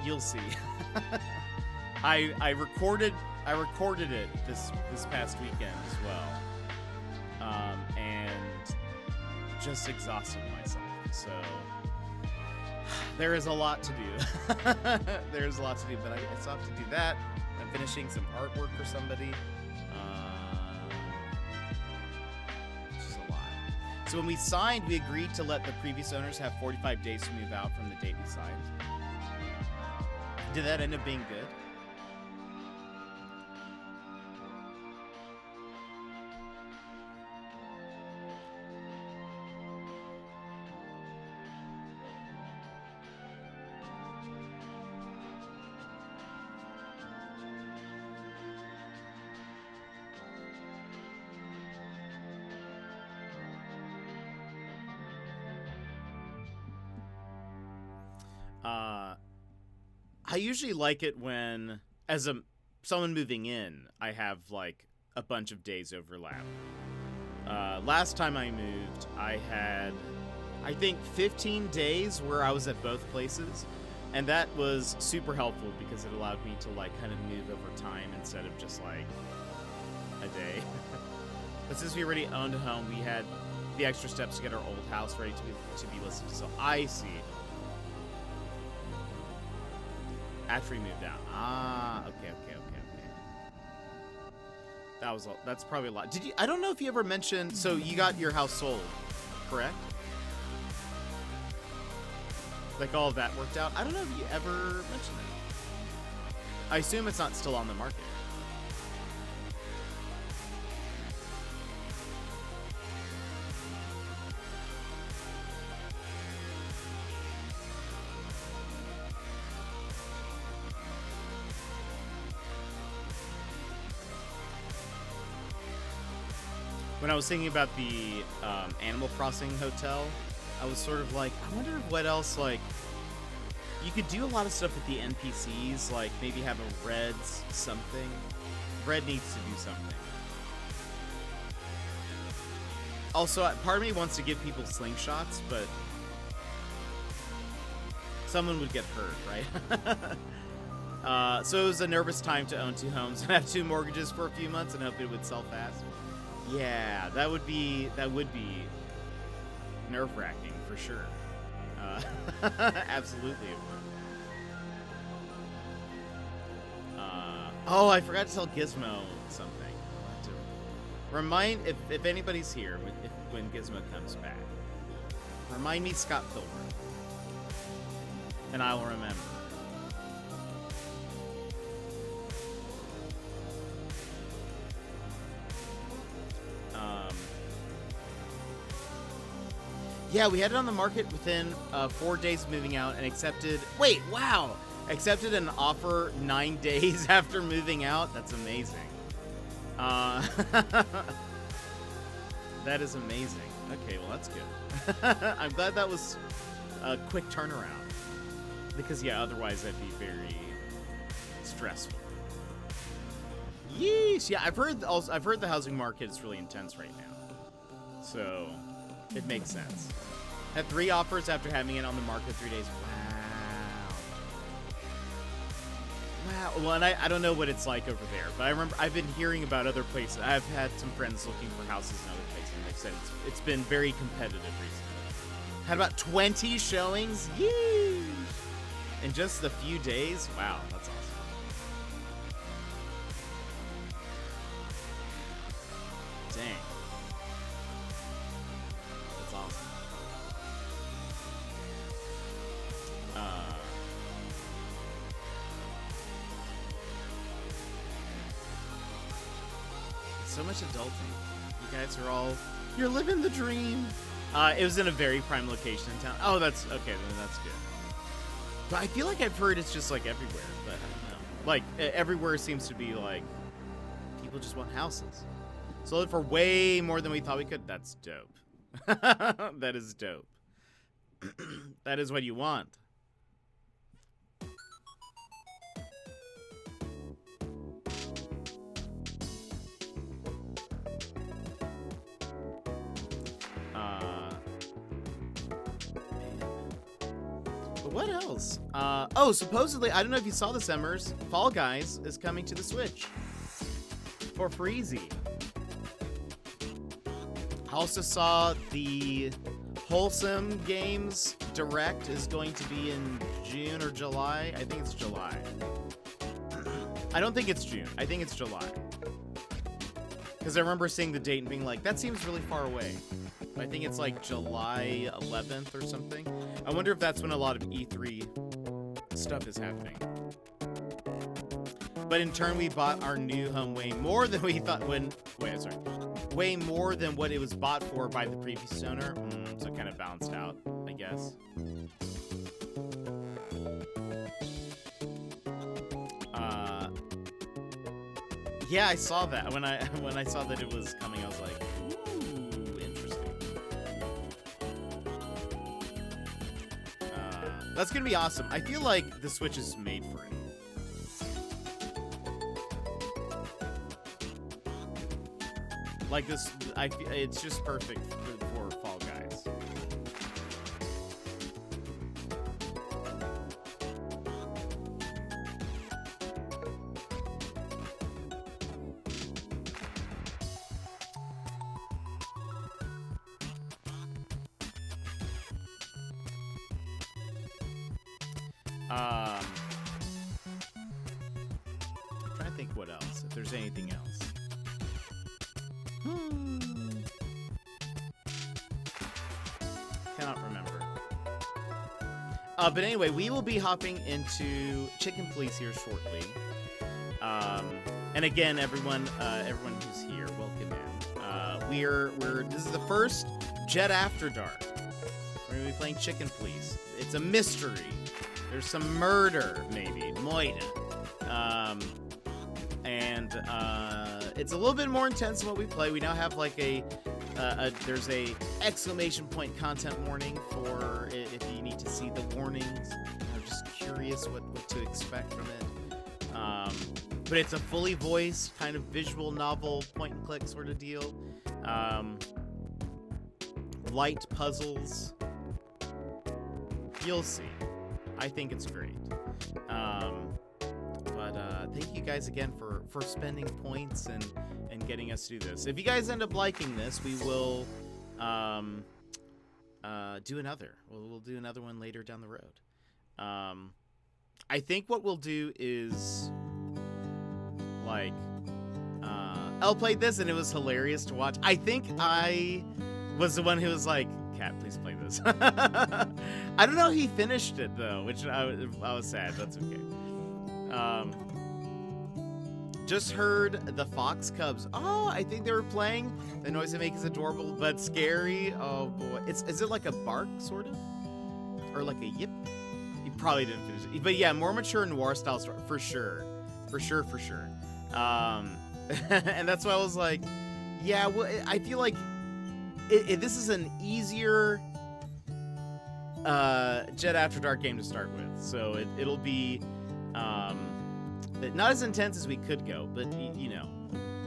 you'll see. I recorded it this past weekend as well, and just exhausted myself. So there is a lot to do. There's a lot to do, but I still have to do that. I'm finishing some artwork for somebody. Which is a lot. So when we signed, we agreed to let the previous owners have 45 days to move out from the date we signed. Did that end up being good? I usually like it when, as someone moving in, I have like a bunch of days overlap. Last time I moved, I had, I think, 15 days where I was at both places, and that was super helpful because it allowed me to like kind of move over time instead of just like a day. But since we already owned a home, we had the extra steps to get our old house ready to be listed. So I see. After we moved out. Okay. That's probably a lot. Did you? I don't know if you ever mentioned. So you got your house sold, correct? Like all of that worked out. I don't know if you ever mentioned it. I assume it's not still on the market. When I was thinking about the Animal Crossing hotel, I was sort of like, I wonder what else, like, you could do a lot of stuff with the NPCs, like maybe have a Red something. Red needs to do something. Also, part of me wants to give people slingshots, but someone would get hurt, right? So it was a nervous time to own 2 homes and have 2 mortgages for a few months and hope it would sell fast. Yeah, that would be nerve-wracking for sure. Absolutely it would. Oh, I forgot to tell Gizmo something. I'll have to remind, if anybody's here, when Gizmo comes back, remind me Scott Pilgrim, and I will remember. Yeah, we had it on the market within 4 days of moving out and accepted... Wait, wow! Accepted an offer 9 days after moving out? That's amazing. That is amazing. Okay, well, that's good. I'm glad that was a quick turnaround. Because, yeah, otherwise that'd be very stressful. Yeesh! Yeah, I've heard the housing market is really intense right now. So... it makes sense. Had 3 offers after having it on the market 3 days. Wow. Well, and I don't know what it's like over there, but I remember I've been hearing about other places. I've had some friends looking for houses in other places, and they've said it's been very competitive recently. Had about 20 showings. Yee! In just a few days. Wow, that's awesome. Dang. So much adulting. You guys are all, you're living the dream. It was in a very prime location in town. Oh, that's okay. Then that's good. But I feel like I've heard it's just like everywhere, but I don't know. Like everywhere seems to be like people just want houses. Sold it for way more than we thought we could. That's dope. That is dope. That is what you want. What else? Oh, supposedly, I don't know if you saw this, Emmers. Fall Guys is coming to the Switch for Freezy. I also saw the Wholesome Games Direct is going to be in June or July. I think it's July. I don't think it's June. I think it's July. Because I remember seeing the date and being like, that seems really far away. I think it's like July 11th or something. I wonder if that's when a lot of E3 stuff is happening. But in turn, we bought our new home way more than we thought way more than what it was bought for by the previous owner. So it kind of balanced out, I guess. Yeah, I saw that. When I saw that it was coming, I was like, ooh, interesting. That's gonna be awesome. I feel like the Switch is made for it. Like this, it's just perfect for Fall Guys. I'm trying to think what else, if there's anything else. Cannot remember. But anyway, we will be hopping into Chicken Police here shortly. And again, everyone who's here, welcome in. This is the first Jet After Dark. We're gonna be playing Chicken Police. It's a mystery. There's some murder, maybe. Moida. It's a little bit more intense than what we play. We now have like there's a exclamation point content warning for if you need to see the warnings. I'm just curious what to expect from it. But it's a fully voiced kind of visual novel point and click sort of deal. Light puzzles. You'll see. I think it's great. Thank you guys again for spending points and getting us to do this. If you guys end up liking this, we will do another. We'll do another one later down the road. I think what we'll do is like Elle played this and it was hilarious to watch. I think I was the one who was like, Cat, please play this. I don't know. He finished it though, which I was sad. That's okay. Just heard the fox cubs. Oh, I think they were playing. The noise they make is adorable but scary. Oh boy, is it like a bark sort of, or like a yip? You probably didn't finish it, but yeah, more mature noir style story for sure, for sure. And that's why I was like, yeah. Well, I feel like this is an easier Jet After Dark game to start with, so it'll be not as intense as we could go, but you know,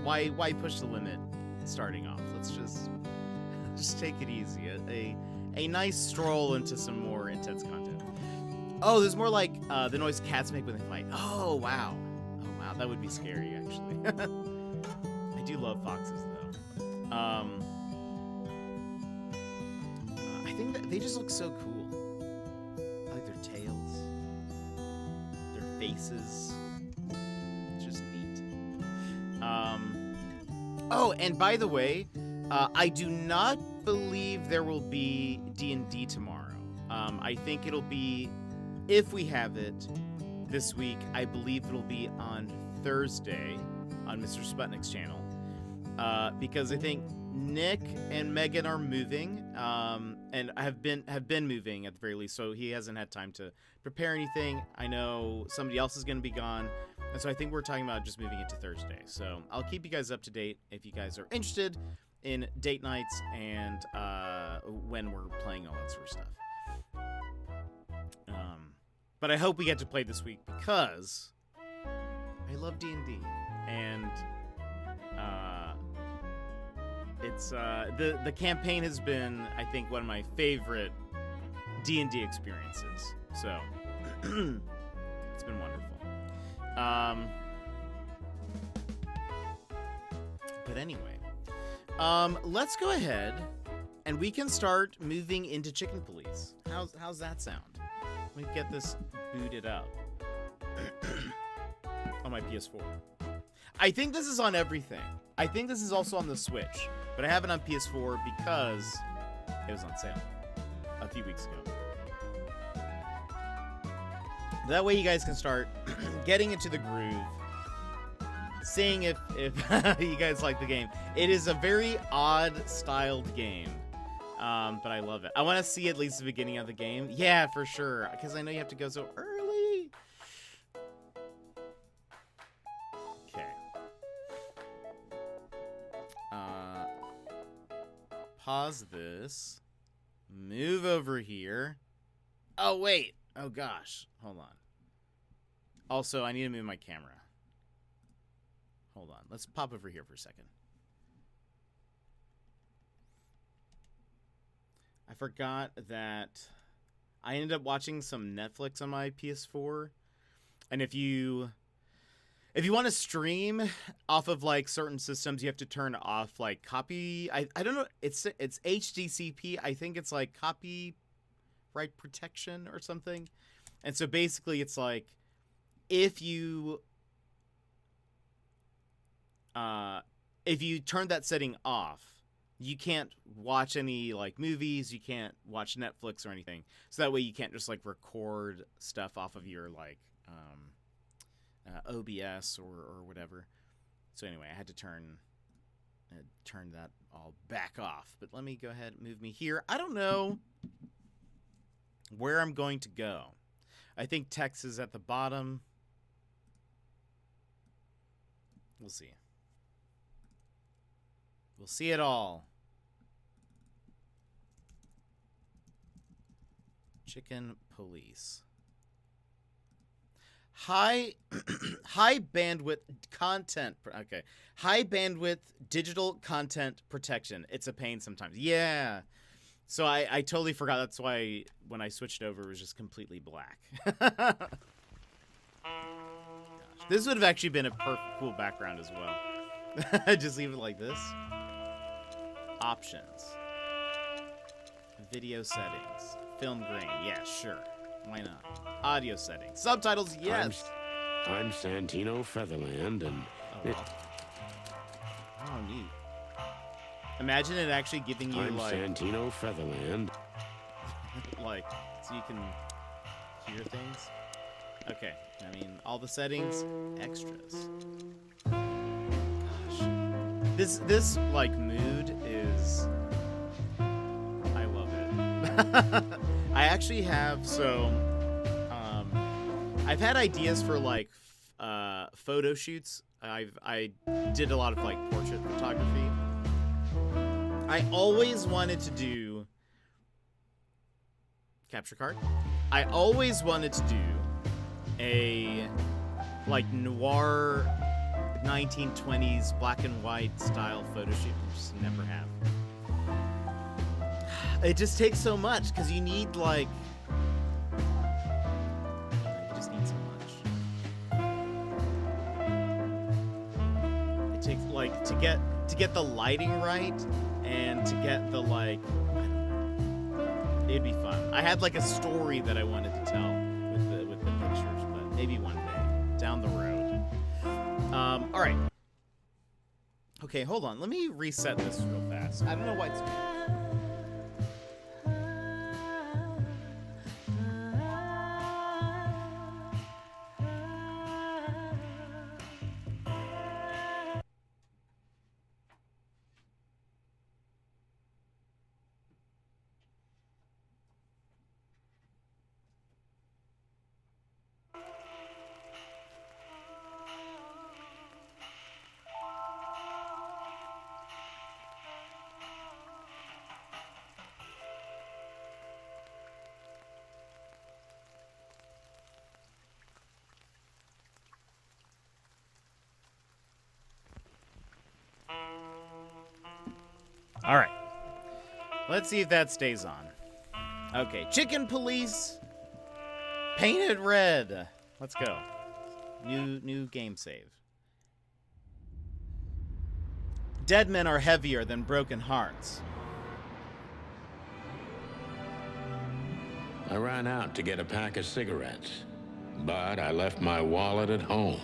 why push the limit starting off? Let's just take it easy. A nice stroll into some more intense content. Oh, there's more like the noise cats make when they fight. Oh wow, that would be scary actually. I do love foxes though. I think that they just look so cool. I like their tails, their faces. It's just neat. Oh, and by the way, I do not believe there will be D&D tomorrow. I think it'll be, if we have it this week, I believe it'll be on Thursday on Mr. Sputnik's channel. Because I think Nick and Megan are moving, and have been moving at the very least, so he hasn't had time to prepare anything. I know somebody else is going to be gone, and so I think we're talking about just moving it to Thursday. So I'll keep you guys up to date if you guys are interested in date nights and when we're playing all that sort of stuff. But I hope we get to play this week because I love D&D, and it's the campaign has been, I think, one of my favorite D&D experiences. So it's been wonderful. But anyway, let's go ahead and we can start moving into Chicken Police. How's that sound? Let me get this booted up on my PS4. I think this is on everything. I think this is also on the Switch, but I have it on PS4 because it was on sale a few weeks ago. That way you guys can start getting into the groove, seeing if you guys like the game. It is a very odd styled game, but I love it. I want to see at least the beginning of the game. Yeah, for sure, because I know you have to go so early. Okay. Pause this. Move over here. Oh, wait. Oh, gosh. Hold on. Also, I need to move my camera. Hold on. Let's pop over here for a second. I forgot that I ended up watching some Netflix on my PS4. And if you want to stream off of like certain systems, you have to turn off like copy. I don't know. It's HDCP. I think it's like copyright protection or something. And so basically it's like if you turn that setting off, you can't watch any like movies, you can't watch Netflix or anything. So that way you can't just like record stuff off of your like OBS or whatever. So anyway, I had to turn that all back off. But let me go ahead and move me here. I don't know where I'm going to go. I think text is at the bottom. We'll see. We'll see it all. Chicken Police. High bandwidth content. Okay. High bandwidth digital content protection. It's a pain sometimes. Yeah. So I totally forgot. That's why when I switched over, it was just completely black. This would have actually been a cool background as well. Just leave it like this. Options. Video settings. Film grain. Yeah, sure. Why not? Audio settings. Subtitles, yes. I'm Santino Featherland, and... Oh, wow. Oh, neat. Imagine it actually giving you, I'm like... Santino Featherland. like, so you can hear things. Okay, I mean, all the settings, extras. Gosh. This like, mood is... I love it. I actually have, so... I've had ideas for, like, photo shoots. I did a lot of, like, portrait photography. I always wanted to do... Capture card? I always wanted to do a, like, noir 1920s black and white style photo shoot. I just never have. It just takes so much, because you need, like... You just need so much. It takes, like, to get the lighting right, and to get the, like... It'd be fun. I had, like, a story that I wanted to tell with the pictures, but maybe one day down the road. All right. Okay, hold on. Let me reset this real fast. I don't know why it's... All right. Let's see if that stays on. Okay, Chicken Police. Painted red. Let's go. New game save. Dead men are heavier than broken hearts. I ran out to get a pack of cigarettes, but I left my wallet at home.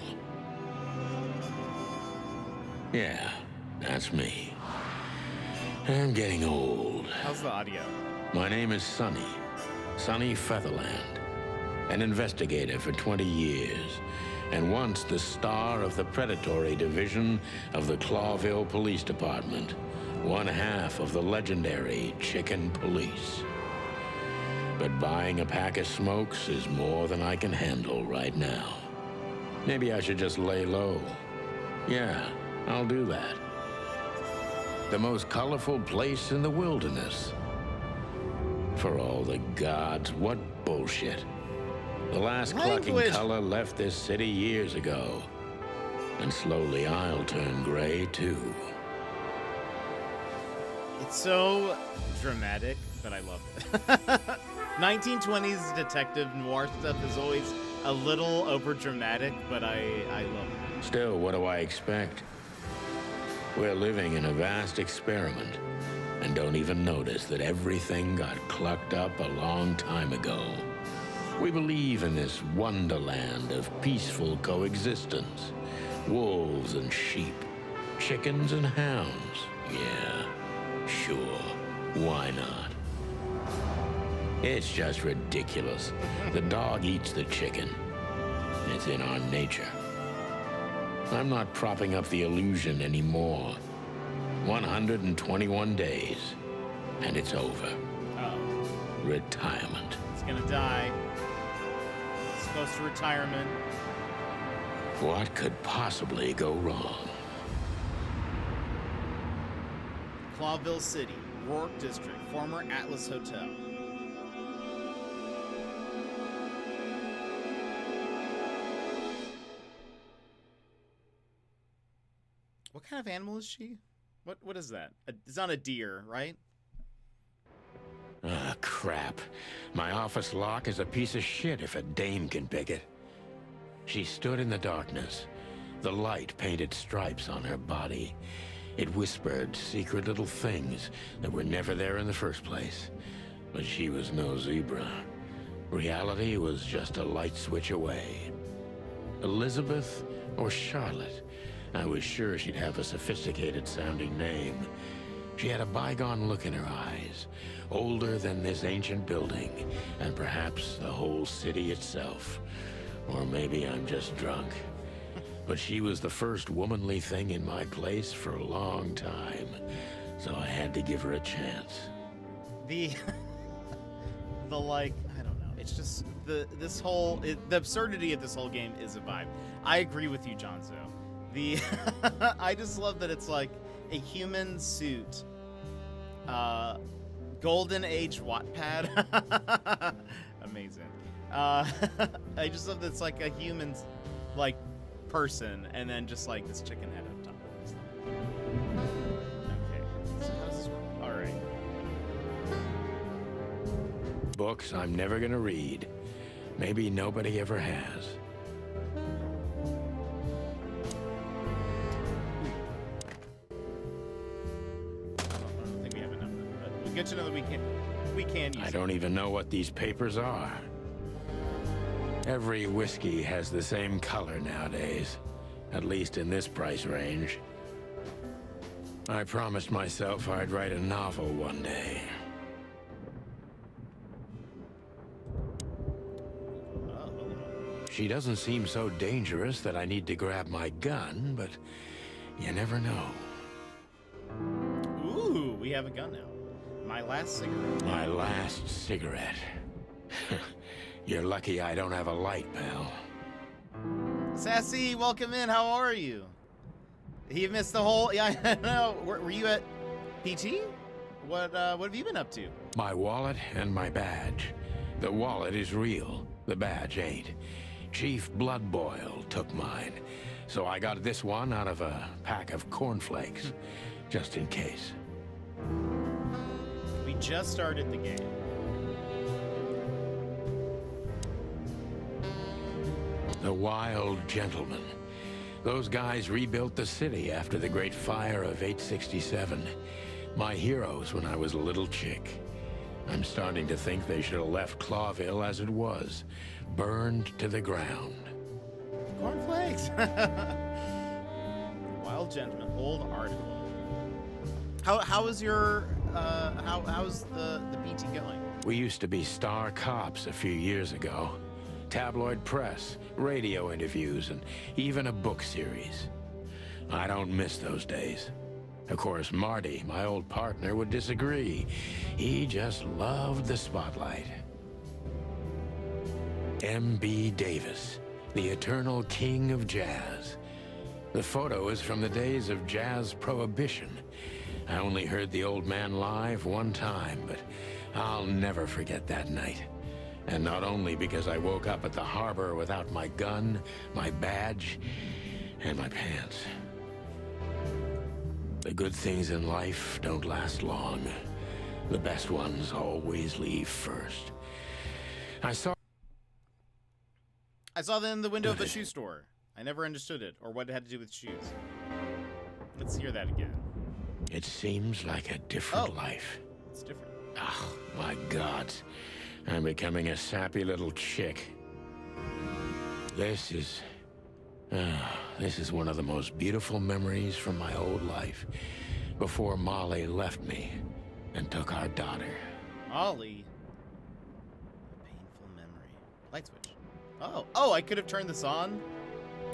Yeah, that's me. I'm getting old. How's the audio? My name is Sonny Featherland, an investigator for 20 years, and once the star of the predatory division of the Clawville Police Department, one half of the legendary Chicken Police. But buying a pack of smokes is more than I can handle right now. Maybe I should just lay low. Yeah, I'll do that. The most colorful place in the wilderness. For all the gods, what bullshit. The last clucking color left this city years ago. And slowly I'll turn gray too. It's so dramatic, but I love it. 1920s detective noir stuff is always a little over dramatic, but I love it. Still, what do I expect? We're living in a vast experiment, and don't even notice that everything got clucked up a long time ago. We believe in this wonderland of peaceful coexistence. Wolves and sheep, chickens and hounds. Yeah, sure, why not? It's just ridiculous. The dog eats the chicken. It's in our nature. I'm not propping up the illusion anymore. 121 days, and it's over. Uh-oh. Retirement. It's gonna die. It's close to retirement. What could possibly go wrong? Clawville City, Rourke District, former Atlas Hotel. What kind of animal is she? What is that? It's not a deer, right? Ah, crap. My office lock is a piece of shit if a dame can pick it. She stood in the darkness. The light painted stripes on her body. It whispered secret little things that were never there in the first place. But she was no zebra. Reality was just a light switch away. Elizabeth or Charlotte? I was sure she'd have a sophisticated-sounding name. She had a bygone look in her eyes, older than this ancient building, and perhaps the whole city itself. Or maybe I'm just drunk. But she was the first womanly thing in my place for a long time, so I had to give her a chance. The like, I don't know. It's just the absurdity of this whole game is a vibe. I agree with you, Jonzo. I just love that it's like a human suit, golden age Wattpad. Amazing. I just love that it's like a human, like, person, and then just like this chicken head up top. Okay, so how does this work? All right. Books I'm never gonna read. Maybe nobody ever has. I don't think we have enough, but good to know that we can use I don't even know what these papers are. Every whiskey has the same color nowadays, at least in this price range. I promised myself I'd write a novel one day. She doesn't seem so dangerous that I need to grab my gun, but you never know. Ooh, we have a gun now. My last cigarette. My last cigarette. You're lucky I don't have a light, pal. Sassy, welcome in. How are you? He missed the whole. Yeah, I know. Were you at PT? What have you been up to? My wallet and my badge. The wallet is real. The badge ain't. Chief Bloodboil took mine, so I got this one out of a pack of cornflakes, just in case. We just started the game. The Wild Gentlemen. Those guys rebuilt the city after the Great Fire of 867. My heroes when I was a little chick. I'm starting to think they should have left Clawville as it was, burned to the ground. Cornflakes. Wild Gentleman, old article. How is your how's the PT going? We used to be star cops a few years ago. Tabloid press, radio interviews, and even a book series. I don't miss those days. Of course, Marty, my old partner, would disagree. He just loved the spotlight. M.B. Davis, the eternal king of jazz. The photo is from the days of jazz prohibition. I only heard the old man live one time, but I'll never forget that night. And not only because I woke up at the harbor without my gun, my badge, and my pants. The good things in life don't last long. The best ones always leave first. I saw them in the window of the shoe store. I never understood it, or what it had to do with shoes. Let's hear that again. It seems like a different life. It's different. Oh, my God. I'm becoming a sappy little chick. This is one of the most beautiful memories from my old life, before Molly left me and took our daughter. Molly? A painful memory. Light switch. Oh, I could have turned this on?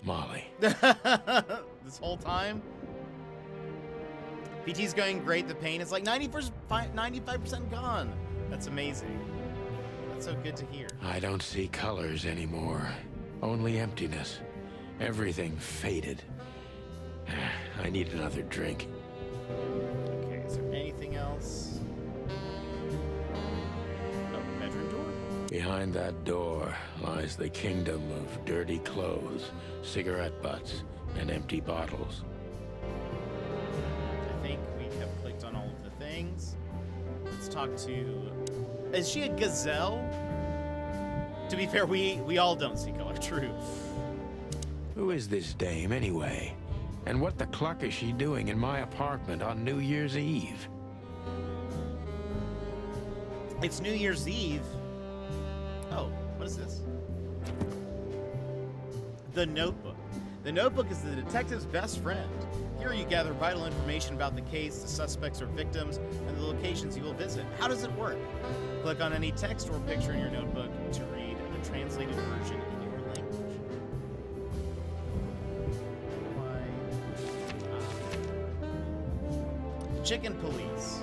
Molly. This whole time? PT's going great. The pain is like 95% gone. That's amazing. That's so good to hear. I don't see colors anymore. Only emptiness. Everything faded. I need another drink. Okay, is there anything else? Oh, bedroom door? Behind that door lies the kingdom of dirty clothes, cigarette butts, and empty bottles. I think we have clicked on all of the things. Let's talk to... Is she a gazelle? To be fair, we all don't see color. True. Who is this dame, anyway? And what the cluck is she doing in my apartment on New Year's Eve? It's New Year's Eve. Oh, what is this? The Notebook. The Notebook is the detective's best friend. Here you gather vital information about the case, the suspects or victims, and the locations you will visit. How does it work? Click on any text or picture in your notebook to read the translated version in your language. The Chicken Police.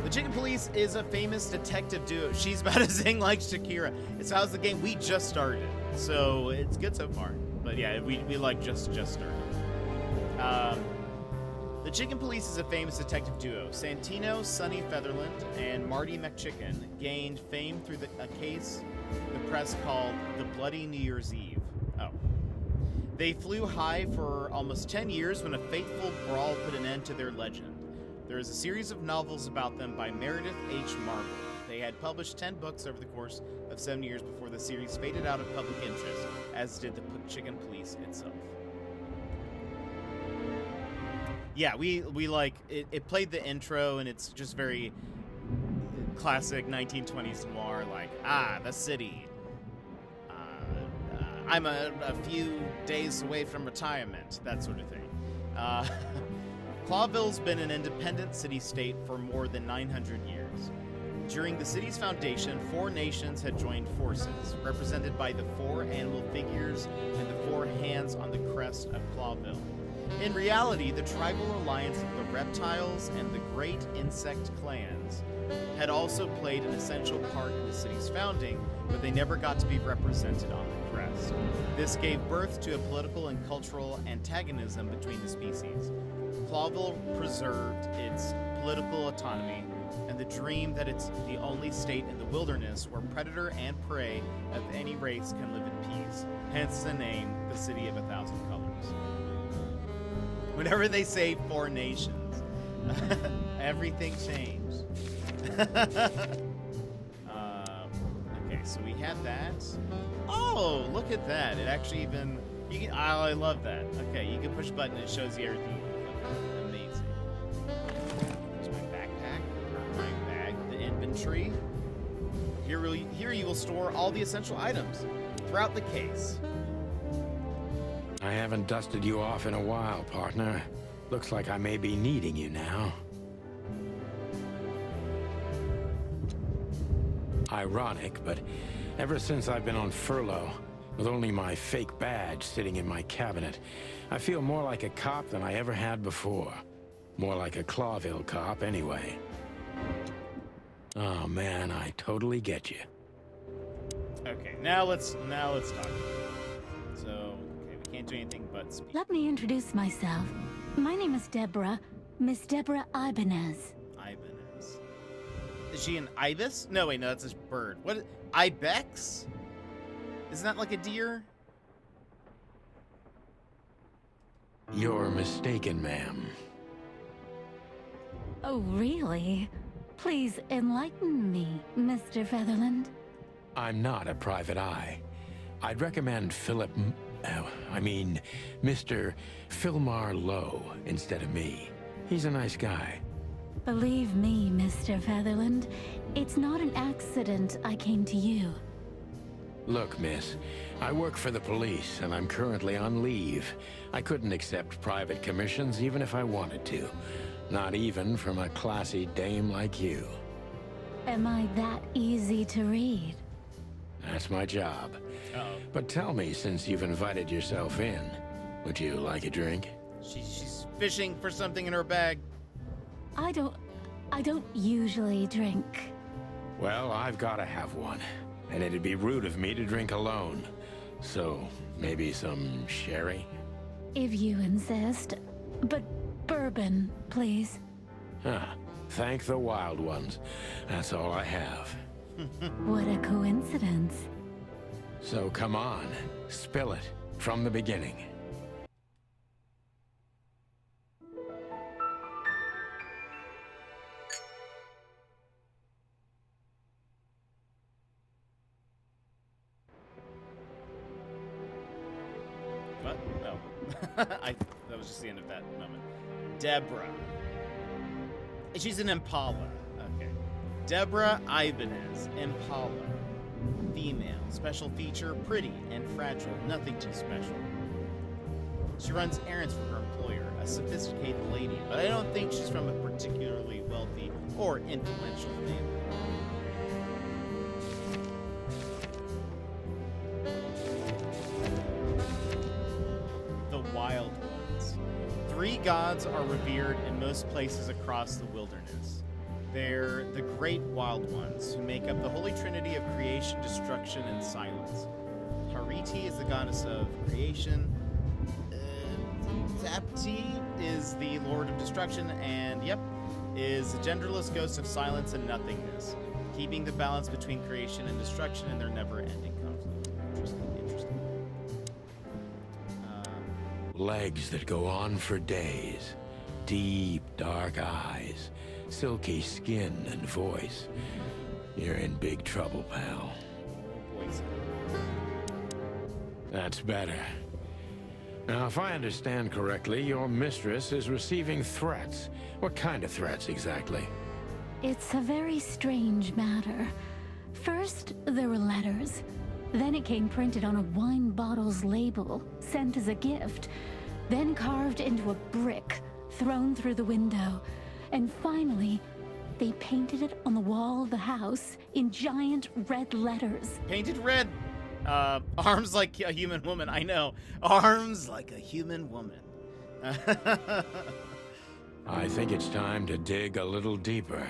The Chicken Police is a famous detective duo. She's about to sing like Shakira. It's how's the game? We just started, so it's good so far. But yeah, we like just started. The Chicken Police is a famous detective duo. Santino, Sonny Featherland, and Marty McChicken gained fame through a case the press called the Bloody New Year's Eve. Oh. They flew high for almost 10 years when a fateful brawl put an end to their legend. There is a series of novels about them by Meredith H. Marble. They had published 10 books over the course of 7 years before the series faded out of public interest, as did the Chicken Police itself. Yeah, we like it. It played the intro, and it's just very classic 1920s noir, like the city. I'm a few days away from retirement, that sort of thing. Clawville's been an independent city-state for more than 900 years. During the city's foundation, 4 nations had joined forces, represented by the 4 animal figures and the 4 hands on the crest of Clawville. In reality, the tribal alliance of the reptiles and the great insect clans had also played an essential part in the city's founding, but they never got to be represented on the crest. This gave birth to a political and cultural antagonism between the species. Clawville preserved its political autonomy and the dream that it's the only state in the wilderness where predator and prey of any race can live in peace. Hence the name, the City of a Thousand Colors. Whenever they say 4 nations, everything changed. Okay, so we had that. Oh, look at that. It actually even... You can, I love that. Okay, you can push a button and it shows you everything. Amazing. Here's my backpack, or my bag, the inventory. Here you will store all the essential items throughout the case. I haven't dusted you off in a while, partner. Looks like I may be needing you now. Ironic, but ever since I've been on furlough, with only my fake badge sitting in my cabinet, I feel more like a cop than I ever had before. More like a Clawville cop, anyway. Oh man, I totally get you. Okay, now let's talk. So, okay, we can't do anything but speak. Let me introduce myself. My name is Deborah, Miss Deborah Ibanez. Ibanez. Is she an ibis? No, wait, no, that's a bird. What? Ibex? Isn't that like a deer? You're mistaken, ma'am. Oh, really? Please enlighten me, Mr. Featherland. I'm not a private eye. I'd recommend Mr. Philmar Lowe instead of me. He's a nice guy. Believe me, Mr. Featherland, it's not an accident I came to you. Look, miss, I work for the police, and I'm currently on leave. I couldn't accept private commissions even if I wanted to. Not even from a classy dame like you. Am I that easy to read? That's my job. Uh-oh. But tell me, since you've invited yourself in, would you like a drink? She's fishing for something in her bag. I don't usually drink. Well, I've got to have one. And it'd be rude of me to drink alone. So, maybe some sherry? If you insist. But bourbon, please. Thank the wild ones. That's all I have. What a coincidence. So come on, spill it from the beginning. What? No. That was just the end of that moment. Deborah. She's an Impala. Okay. Deborah Ibanez, Impala. Female. Special feature, pretty and fragile. Nothing too special. She runs errands for her employer, a sophisticated lady, but I don't think she's from a particularly wealthy or influential family. The Wild Ones. 3 gods are revered in most places across the wilderness. They're the great wild ones who make up the holy trinity of creation, destruction, and silence. Hariti is the goddess of creation. Zapti is the lord of destruction, and is the genderless ghost of silence and nothingness, keeping the balance between creation and destruction in their never-ending conflict. Interesting. Legs that go on for days. Deep, dark eyes. Silky skin and voice. You're in big trouble, pal. Voice. That's better. Now, if I understand correctly, your mistress is receiving threats. What kind of threats, exactly? It's a very strange matter. First, there were letters. Then it came printed on a wine bottle's label, sent as a gift. Then carved into a brick, thrown through the window. And finally, they painted it on the wall of the house in giant red letters. Painted red. Arms like a human woman. I know. Arms like a human woman. I think it's time to dig a little deeper.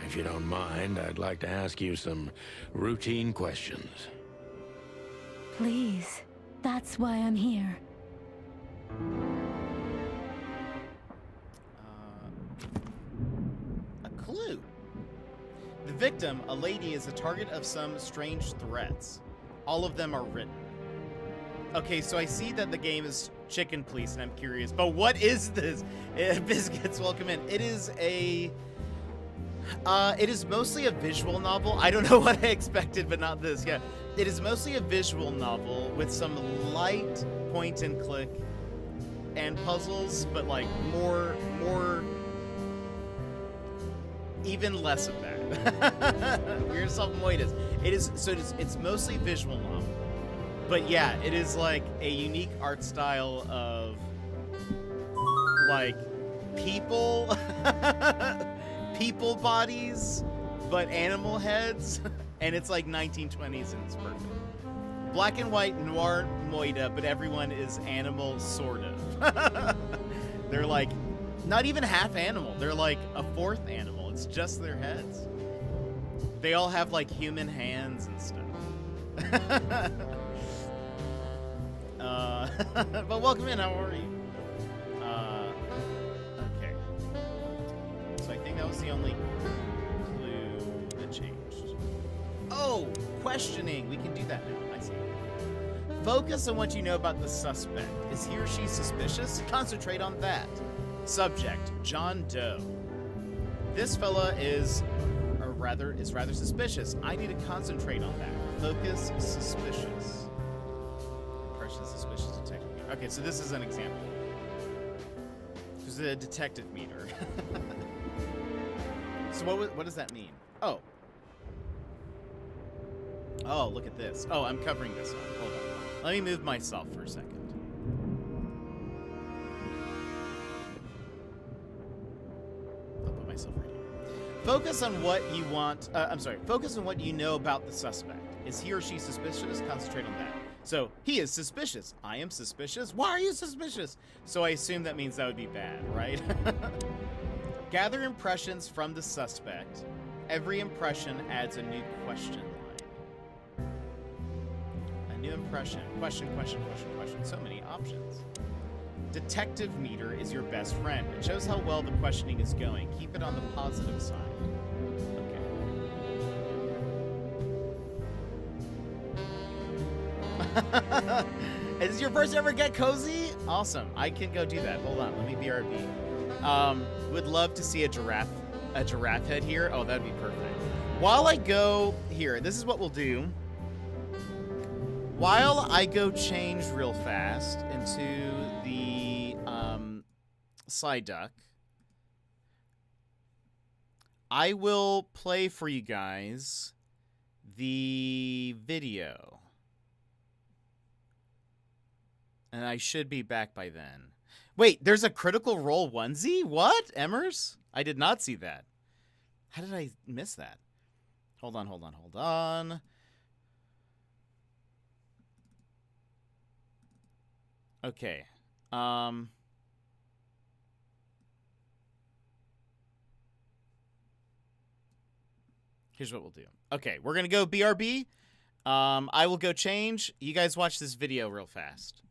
If you don't mind, I'd like to ask you some routine questions. Please, that's why I'm here. A clue. The victim, a lady, is the target of some strange threats. All of them are written. Okay, so I see that the game is Chicken Police, and I'm curious, but what is this? Biscuits, welcome in. It is mostly a visual novel. I don't know what I expected, but not this. Yeah, it is mostly a visual novel with some light point and click and puzzles, but like more, even less of that. Weird self-moitas. It's mostly visual novel. But yeah, it is like a unique art style of like people bodies, but animal heads, and it's like 1920s and it's perfect. Black and white noir moida, but everyone is animal sort of. They're like not even half animal. They're like a fourth animal. It's just their heads. They all have like human hands and stuff. But welcome in, how are you? Okay. So I think that was the only clue that changed. Oh, questioning. We can do that now. I see. Focus on what you know about the suspect. Is he or she suspicious? Concentrate on that. Subject, John Doe. This fella is rather suspicious. I need to concentrate on that. Focus, suspicious. Impression, suspicious, detective. Okay, so this is an example. There's a detective meter. So what does that mean? Oh. Oh, look at this. Oh, I'm covering this up. Hold on. Let me move myself for a second. I'll put myself right here. Focus on what you want. Focus on what you know about the suspect. Is he or she suspicious? Concentrate on that. So, he is suspicious. I am suspicious. Why are you suspicious? So I assume that means that would be bad, right? Gather impressions from the suspect. Every impression adds a new question line. A new impression. Question. So many options. Detective meter is your best friend. It shows how well the questioning is going. Keep it on the positive side. Okay. Is this your first ever Get Cozy? Awesome. I can go do that. Hold on. Let me BRB. Would love to see a giraffe head here. Oh, that'd be perfect. While I go here, this is what we'll do. While I go change real fast into the Psyduck, I will play for you guys the video. And I should be back by then. Wait, there's a Critical Role onesie? What? Emmers? I did not see that. How did I miss that? Hold on. Okay. Here's what we'll do. Okay, we're gonna go BRB. I will go change. You guys watch this video real fast.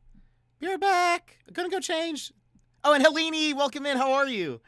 Be right back. I'm gonna go change. Oh, and Helene, welcome in. How are you?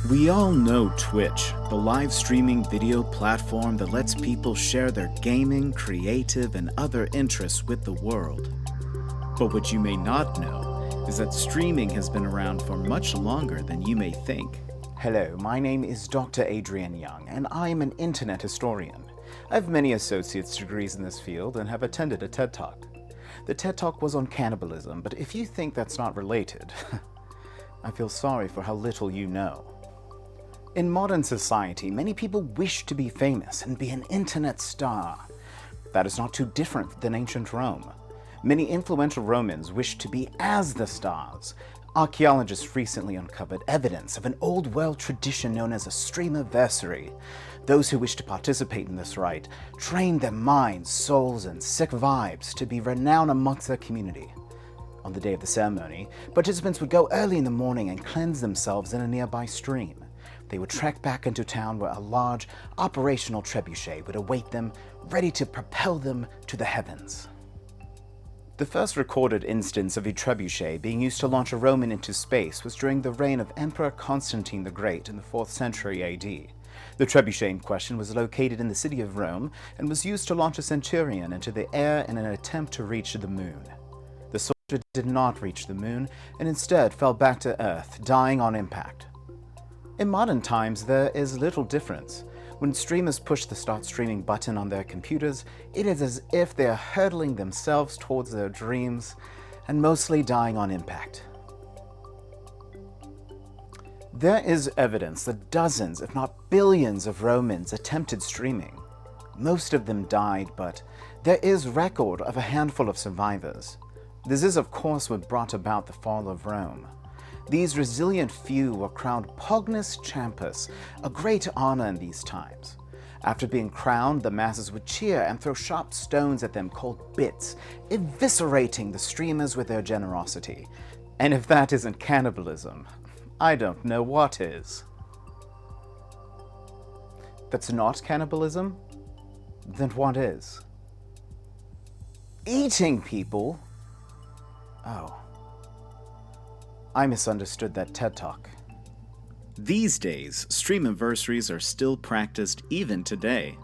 We all know Twitch, the live streaming video platform that lets people share their gaming, creative, and other interests with the world. But what you may not know is that streaming has been around for much longer than you may think. Hello, my name is Dr. Adrian Young, and I am an internet historian. I have many associate's degrees in this field and have attended a TED Talk. The TED Talk was on cannibalism, but if you think that's not related, I feel sorry for how little you know. In modern society, many people wish to be famous and be an internet star. That is not too different than ancient Rome. Many influential Romans wished to be as the stars. Archaeologists recently uncovered evidence of an old world tradition known as a streamiversary. Those who wish to participate in this rite train their minds, souls, and sick vibes to be renowned amongst their community. On the day of the ceremony, participants would go early in the morning and cleanse themselves in a nearby stream. They would trek back into town where a large, operational trebuchet would await them, ready to propel them to the heavens. The first recorded instance of a trebuchet being used to launch a Roman into space was during the reign of Emperor Constantine the Great in the 4th century AD. The trebuchet in question was located in the city of Rome and was used to launch a centurion into the air in an attempt to reach the moon. The soldier did not reach the moon and instead fell back to Earth, dying on impact. In modern times, there is little difference. When streamers push the start streaming button on their computers, it is as if they are hurtling themselves towards their dreams and mostly dying on impact. There is evidence that dozens, if not billions, of Romans attempted streaming. Most of them died, but there is record of a handful of survivors. This is, of course, what brought about the fall of Rome. These resilient few were crowned Pognus Champus, a great honor in these times. After being crowned, the masses would cheer and throw sharp stones at them called bits, eviscerating the streamers with their generosity. And if that isn't cannibalism, I don't know what is. That's not cannibalism? Then what is? Eating people? Oh. I misunderstood that TED Talk. These days, streamiversaries are still practiced even today.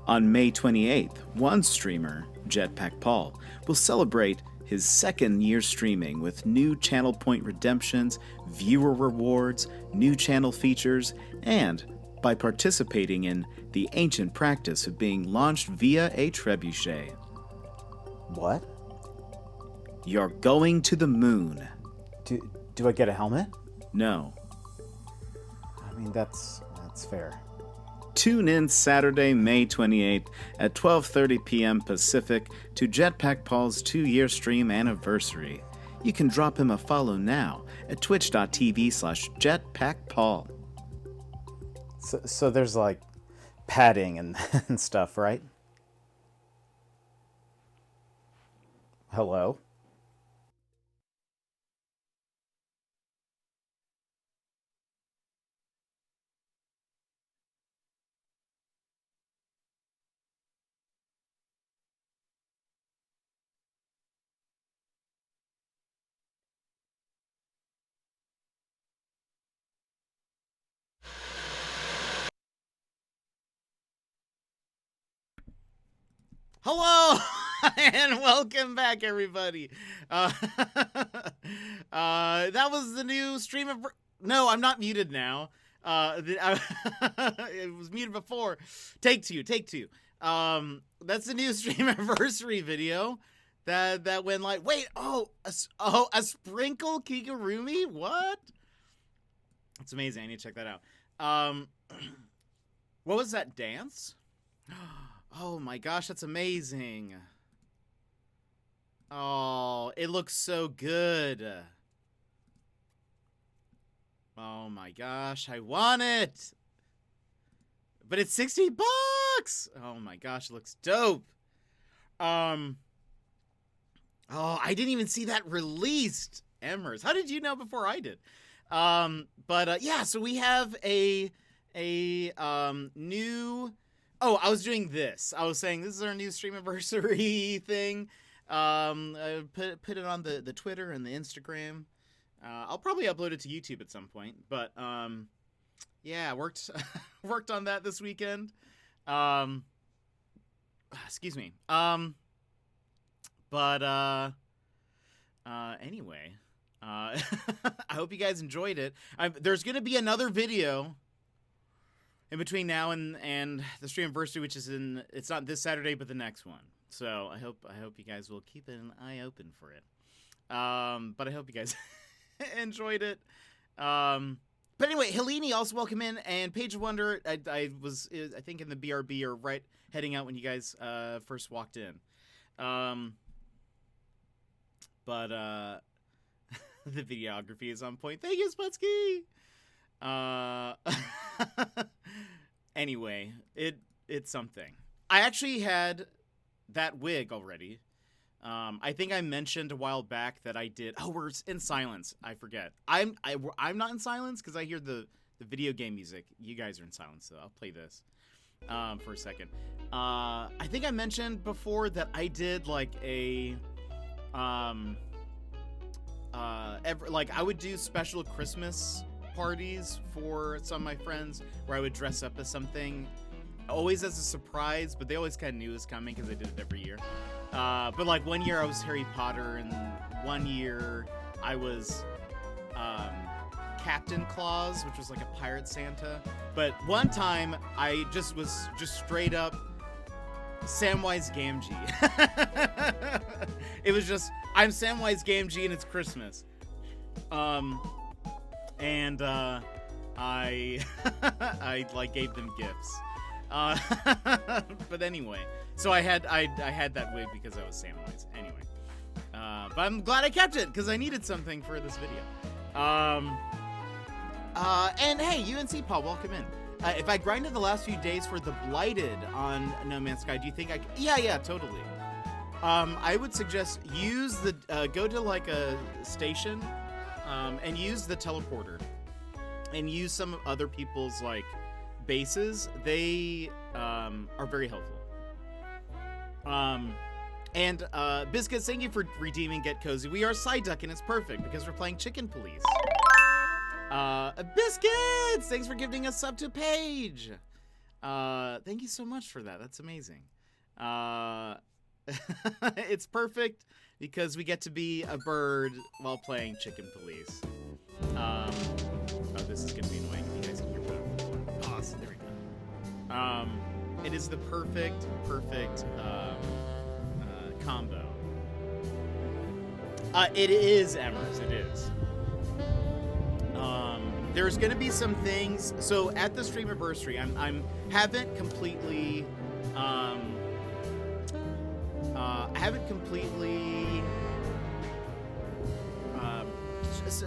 On May 28th, one streamer, Jetpack Paul, will celebrate his second year streaming with new channel point redemptions, viewer rewards, new channel features, and by participating in the ancient practice of being launched via a trebuchet. What? You're going to the moon. Do I get a helmet? No. I mean, that's fair. Tune in Saturday, May 28th at 12:30 p.m. Pacific to Jetpack Paul's 2-year stream anniversary. You can drop him a follow now at twitch.tv/jetpackpaul. So there's like padding and, and stuff, right? Hello? Hello! And welcome back, everybody. That was the new stream of... No, I'm not muted now. It was muted before. Take two. That's the new stream anniversary video that went like, wait, a sprinkle Kigurumi? What? It's amazing. I need to check that out. What was that dance? Oh my gosh, that's amazing. Oh, it looks so good. Oh my gosh, I want it. But it's $60. Oh my gosh, it looks dope. Oh, I didn't even see that released. Emmers, how did you know before I did? Yeah, so we have a new... Oh, I was doing this. I was saying this is our new stream anniversary thing. I put it on the Twitter and the Instagram. I'll probably upload it to YouTube at some point. But yeah, worked on that this weekend. Excuse me. Anyway, I hope you guys enjoyed it. There's gonna be another video in between now and the stream anniversary, which is it's not this Saturday, but the next one. So I hope you guys will keep an eye open for it. But I hope you guys enjoyed it. But anyway, Helene, also welcome in, and Page of Wonder. I think in the BRB or right heading out when you guys first walked in. But the videography is on point. Thank you, Sputsky. Anyway, it's something. I actually had that wig already. I think I mentioned a while back that I did. Oh, we're in silence. I forget. I'm not in silence because I hear the video game music. You guys are in silence, so I'll play this for a second. I think I mentioned before that I did like a I would do special Christmas parties for some of my friends where I would dress up as something, always as a surprise, but they always kind of knew it was coming because I did it every year. But like one year I was Harry Potter, and one year I was Captain Claus, which was like a pirate Santa. But one time I was straight up Samwise Gamgee. It was just, I'm Samwise Gamgee and it's Christmas. And I like gave them gifts. But anyway, so I had that wig because I was Samwise. Anyway, but I'm glad I kept it because I needed something for this video. And hey, UNC Paul, welcome in. If I grinded the last few days for the Blighted on No Man's Sky, do you think I could? Yeah, totally. I would suggest use the go to like a station, and use the teleporter, and use some of other people's like bases. They are very helpful. And Biscuits, thank you for redeeming Get Cozy. We are Side Duck, and it's perfect because we're playing Chicken Police. Biscuits, thanks for giving us sub to Paige. Thank you so much for that. That's amazing. It's perfect because we get to be a bird while playing Chicken Police. Oh, this is gonna be annoying if you guys can hear what. Pause. There we go. It is the perfect combo. It is, Emmers. It is. There's gonna be some things. So at the stream anniversary, I haven't completely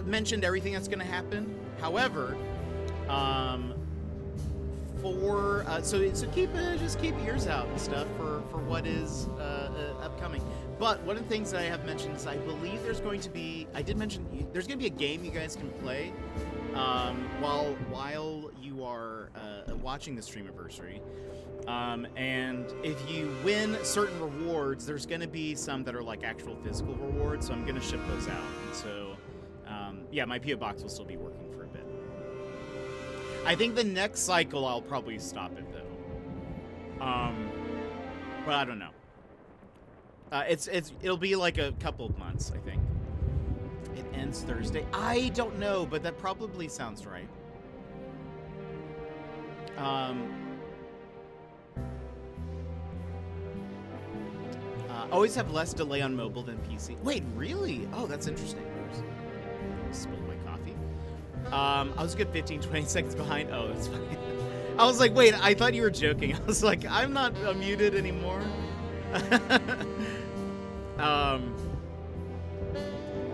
mentioned everything that's gonna happen. However, so keep just keep ears out and stuff for what is upcoming. But one of the things that I have mentioned is I believe there's going to be. I did mention there's going to be a game you guys can play while you are watching the stream anniversary. And if you win certain rewards, there's going to be some that are like actual physical rewards. So I'm going to ship those out. And so yeah, my PO box will still be working for a bit. I think the next cycle I'll probably stop it though. But I don't know. It'll be like a couple of months, I think. It ends Thursday. I don't know, but that probably sounds right. Always have less delay on mobile than PC. Wait, really? Oh, that's interesting. Oops. Spilled my coffee. I was a good 15, 20 seconds behind. Oh, that's funny. I was like, wait, I thought you were joking. I was like, I'm not muted anymore.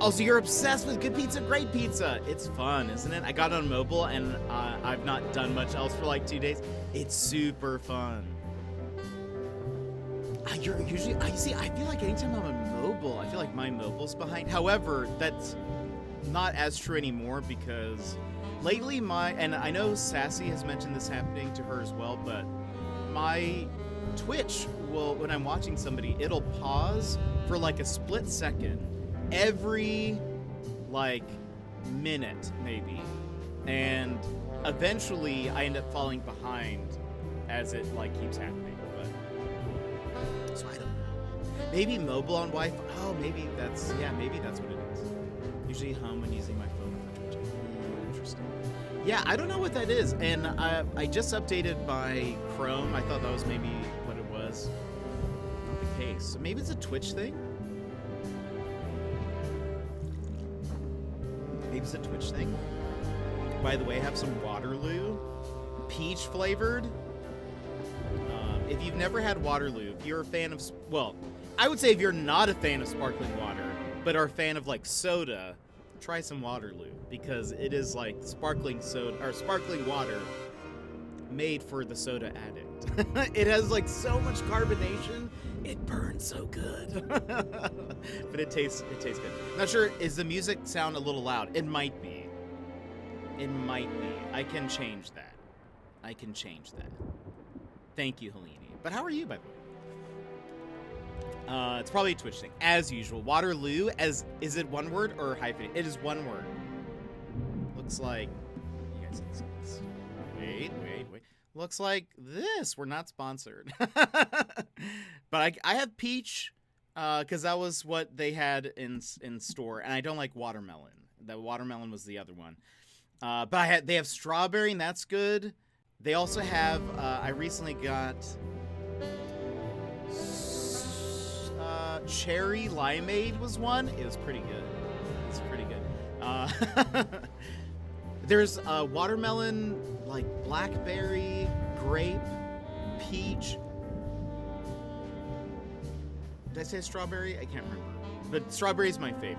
Also, you're obsessed with good pizza, great pizza. It's fun, isn't it? I got it on mobile, and I've not done much else for like 2 days. It's super fun. You're usually, I feel like anytime I'm on mobile, I feel like my mobile's behind. However, that's not as true anymore because lately and I know Sassy has mentioned this happening to her as well, but my Twitch when I'm watching somebody, it'll pause for like a split second every like minute maybe, and eventually I end up falling behind as it like keeps happening. But so I don't know. Maybe mobile on Wi-Fi. Oh, maybe that's what it is. Usually home when using my phone for Twitch. Interesting. Yeah, I don't know what that is, and I just updated my Chrome. I thought that was maybe what it was. Not the case. So maybe it's a Twitch thing. Maybe it's a Twitch thing. By the way, I have some Waterloo, peach flavored. If you've never had Waterloo, if you're a fan of, well, I would say if you're not a fan of sparkling water, but are a fan of like soda, try some Waterloo, because it is like sparkling soda or sparkling water made for the soda addict. It has like so much carbonation, it burns so good. But it tastes good. Not sure, is the music sound a little loud? It might be. I can change that. Thank you, Helene. But how are you, by the way? It's probably a Twitch thing, as usual. Waterloo, is it one word or hyphenated? It is one word. Looks like, you guys can see this. Wait. Looks like this. We're not sponsored. But I have peach, because that was what they had in store, and I don't like watermelon. The watermelon was the other one. But they have strawberry, and that's good. They also have, I recently got cherry limeade was one. It was pretty good. It's pretty good. There's watermelon, like blackberry, grape, peach. Did I say strawberry? I can't remember. But strawberry is my favorite.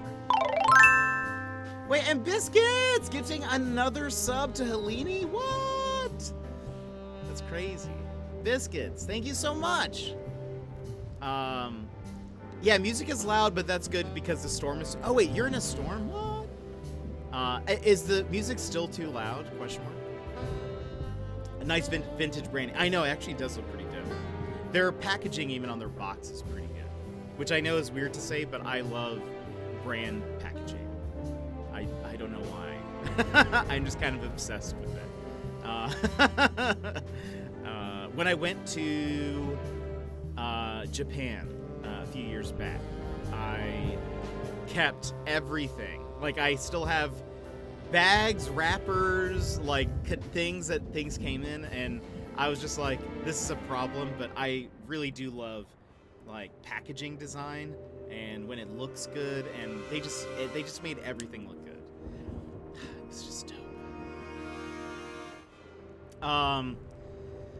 Wait, and biscuits! Gifting another sub to Helene? What? That's crazy. Biscuits, thank you so much. Yeah, music is loud, but that's good because the storm is... Oh, wait, you're in a storm? What? Is the music still too loud? Question mark. A nice vintage branding. I know, it actually does look pretty dope. Their packaging, even on their box, is pretty good. Which I know is weird to say, but I love brand packaging. I don't know why. I'm just kind of obsessed with it. When I went to Japan a few years back, I kept everything. Like, I still have bags, wrappers, like things came in, and I was just like, this is a problem, but I really do love like packaging design and when it looks good, and they just made everything look good. It's just dope.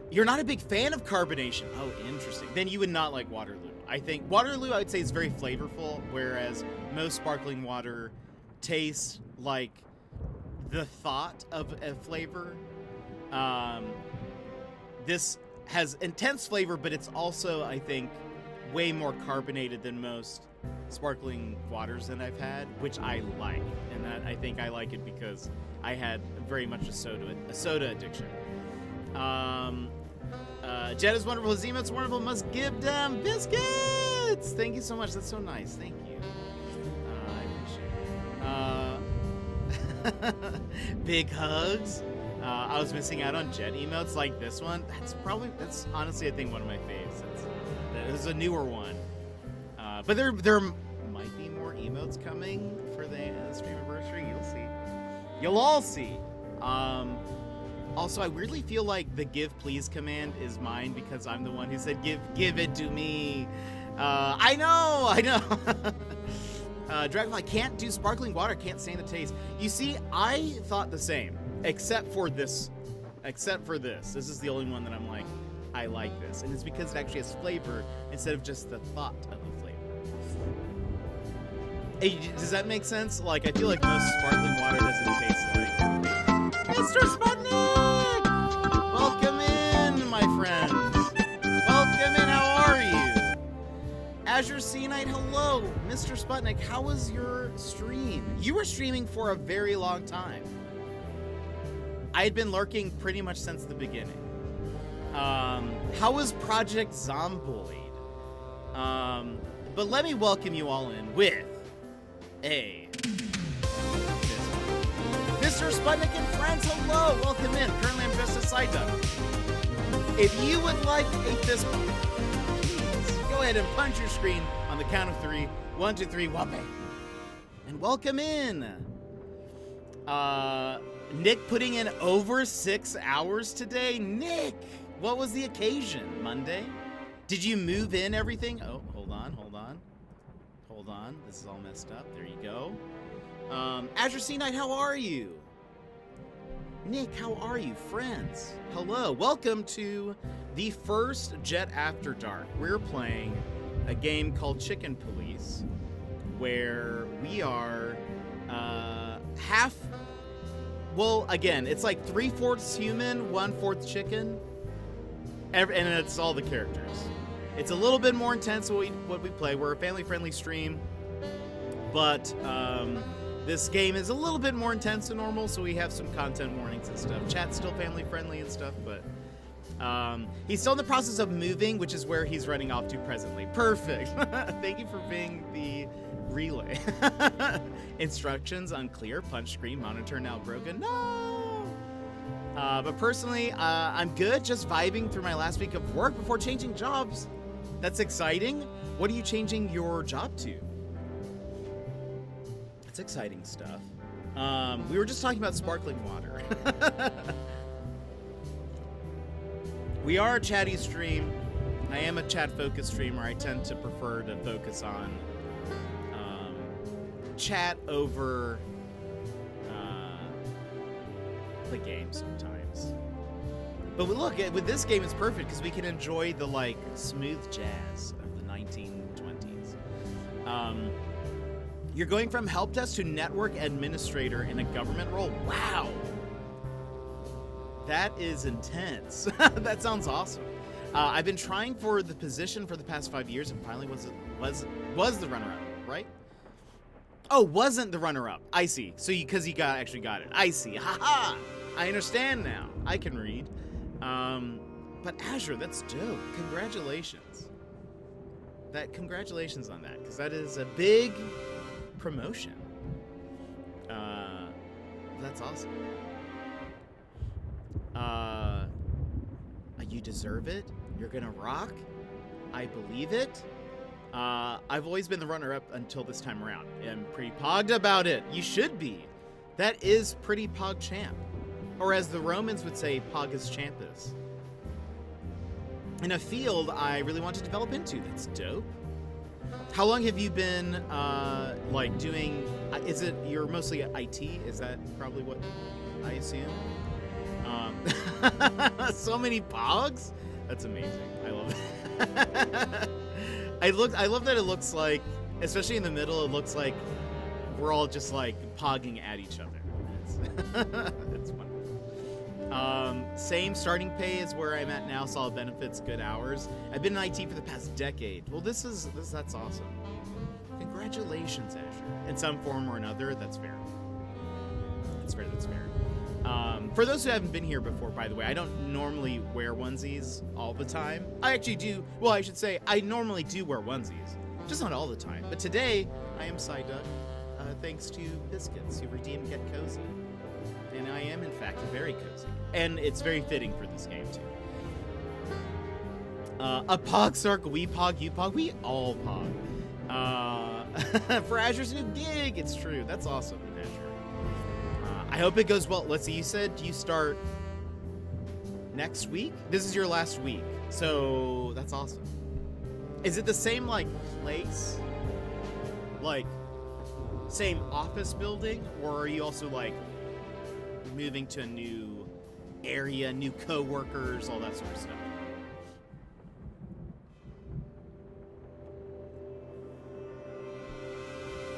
You're not a big fan of carbonation. Oh, interesting. Then you would not like Waterloo. I think Waterloo, I would say, is very flavorful, whereas most sparkling water tastes like the thought of a flavor. This has intense flavor, but it's also, I think, way more carbonated than most sparkling waters that I've had, which I like. And I think I like it because I had very much a soda addiction. Jed is wonderful. Zima, it's wonderful. Must give them biscuits. Thank you so much. That's so nice. Thank you. I appreciate it. Big hugs. I was missing out on Jet emotes like this one. That's honestly, I think, one of my faves. It was a newer one. But there might be more emotes coming for the stream anniversary. You'll see. You'll all see. Also, I weirdly feel like the give please command is mine because I'm the one who said give it to me. I know. Dragonfly can't do sparkling water, can't stand the taste. You see, I thought the same, except for this. This is the only one that I'm like, I like this. And it's because it actually has flavor instead of just the thought of the flavor. Hey, does that make sense? Like, I feel like most sparkling water doesn't taste like Mr. Sputnik! Welcome in, my friends. Welcome in, how are you? Azure Sea Knight, hello. Mr. Sputnik, how was your stream? You were streaming for a very long time. I had been lurking pretty much since the beginning. How was Project Zomboid? But let me welcome you all in with a... Mr. Sputnik and friends, hello! Welcome in. Currently I'm dressed as Side Duck. If you would like a fist bump, please go ahead and punch your screen on the count of 3. 1, 2, 3, whopping. And welcome in. Nick putting in over 6 hours today. Nick, what was the occasion? Monday? Did you move in everything? Oh, hold on. This is all messed up. There you go. Azure Sea Knight, how are you? Nick, how are you? Friends, hello. Welcome to the first Jet After Dark. We're playing a game called Chicken Police, where we are half... Well, again, it's like 3/4 human, 1/4 chicken, and it's all the characters. It's a little bit more intense what we play. We're a family-friendly stream, but this game is a little bit more intense than normal, so we have some content warnings and stuff. Chat's still family-friendly and stuff, but he's still in the process of moving, which is where he's running off to presently. Perfect. Thank you for being the relay. Instructions unclear. Punch screen. Monitor now broken. No! But personally, I'm good. Just vibing through my last week of work before changing jobs. That's exciting. What are you changing your job to? It's exciting stuff. We were just talking about sparkling water. We are a chatty stream. I am a chat-focused streamer. I tend to prefer to focus on chat over the game sometimes. But look, with this game, it's perfect because we can enjoy the like smooth jazz of the 1920s. You're going from help desk to network administrator in a government role. Wow, that is intense. That sounds awesome. I've been trying for the position for the past 5 years, and finally was the runner-up, right? Oh, wasn't the runner-up. I see. So because you actually got it. I see. Haha. I understand now. I can read. But Azure, that's dope. Congratulations. Congratulations on that, because that is a big promotion. That's awesome. You deserve it. You're gonna rock. I believe it. I've always been the runner-up until this time around. I'm pretty pogged about it. You should be. That is pretty pog champ. Or as the Romans would say, pogus champus. In a field I really want to develop into. That's dope. How long have you been, like, doing... is it... You're mostly IT? Is that probably what I assume? So many pogs? That's amazing. I love it. I love that it looks like, especially in the middle, it looks like we're all just like pogging at each other. It's wonderful. Same starting pay as where I'm at now. Solid benefits, good hours. I've been in IT for the past decade. Well, that's awesome. Congratulations, Azure. In some form or another, that's fair. That's fair. For those who haven't been here before, by the way, I don't normally wear onesies all the time. I actually do. Well, I should say I normally do wear onesies, just not all the time. But today, I am Side Duck, thanks to Biscuits, who redeemed Get Cozy. And I am, in fact, very cozy. And it's very fitting for this game, too. A pog circle, we pog, you pog, we all pog. For Azure's new gig. It's true. That's awesome, Azure. I hope it goes well. Let's see. You said you start next week. This is your last week, so that's awesome. Is it the same like place, like same office building, or are you also like moving to a new area, new co-workers, all that sort of stuff?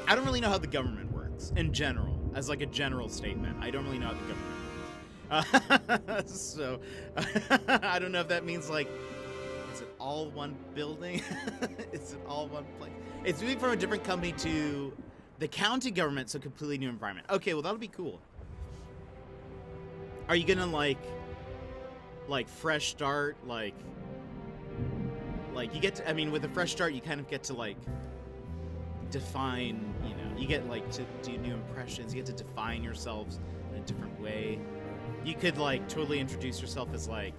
I don't really know how the government works in general, as like a general statement. I don't really know how the government works. So I don't know if that means like, is it all one building? Is it all one place? It's moving from a different company to the county government, so completely new environment. Okay, well that'll be cool. Are you gonna like fresh start, like you get to, I mean, with a fresh start you kind of get to like define, you know, you get like to do new impressions, you get to define yourselves in a different way. You could like totally introduce yourself as like,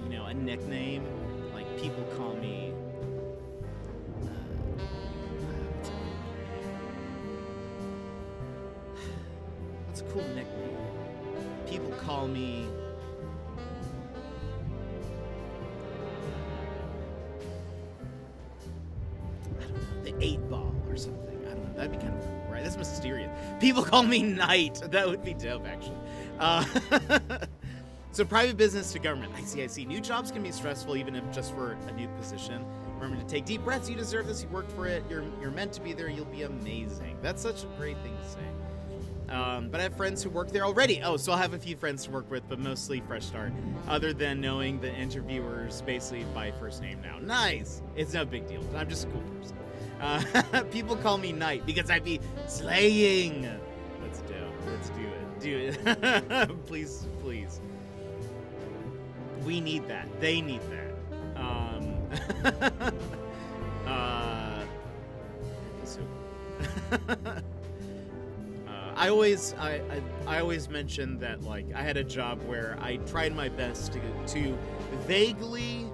you know, a nickname, like people call me what's a cool nickname? People call me the 8 Ball or something. I don't know. That'd be kind of cool, right? That's mysterious. People call me Knight. That would be dope, actually. So private business to government. I see. New jobs can be stressful, even if just for a new position. Remember to take deep breaths. You deserve this. You worked for it. You're meant to be there. You'll be amazing. That's such a great thing to say. But I have friends who work there already. Oh, so I'll have a few friends to work with, but mostly fresh start. Other than knowing the interviewers basically by first name now. Nice. It's no big deal. I'm just a cool person. People call me Knight because I be slaying. Let's do it. Let's do it. Do it. Please. We need that. They need that. So I always mention that like I had a job where I tried my best to vaguely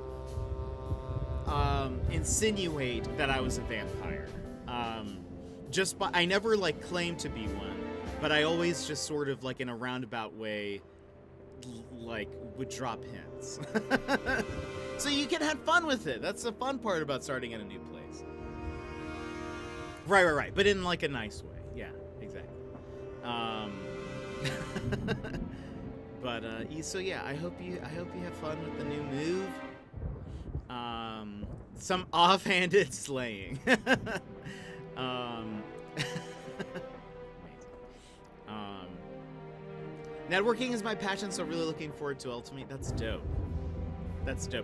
insinuate that I was a vampire. I never like claimed to be one, but I always just sort of like in a roundabout way like would drop hints. So you can have fun with it. That's the fun part about starting in a new place. Right. But in like a nice way. Yeah, exactly. But so yeah, I hope you have fun with the new move. Some offhanded slaying. Networking is my passion, so really looking forward to Ultimate. That's dope.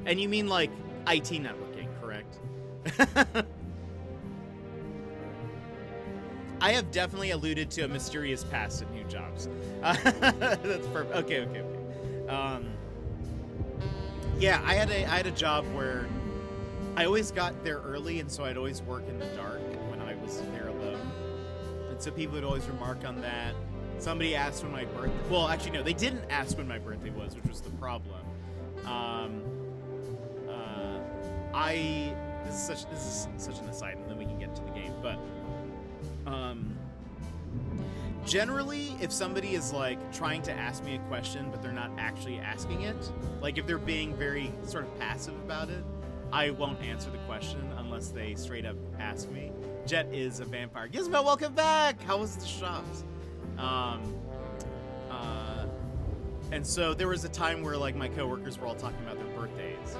And you mean like IT networking, correct? I have definitely alluded to a mysterious past in new jobs. That's perfect. Okay. Yeah, I had a job where I always got there early, and so I'd always work in the dark when I was there alone. And so people would always remark on that. Somebody asked when my birthday... Well, actually, no, they didn't ask when my birthday was, which was the problem. This is such an aside, and then we can get to the game, but... Generally, if somebody is, like, trying to ask me a question, but they're not actually asking it, like, if they're being very sort of passive about it, I won't answer the question unless they straight up ask me. Jet is a vampire. Gizmo, welcome back! How was the shops? And so there was a time where like my coworkers were all talking about their birthdays,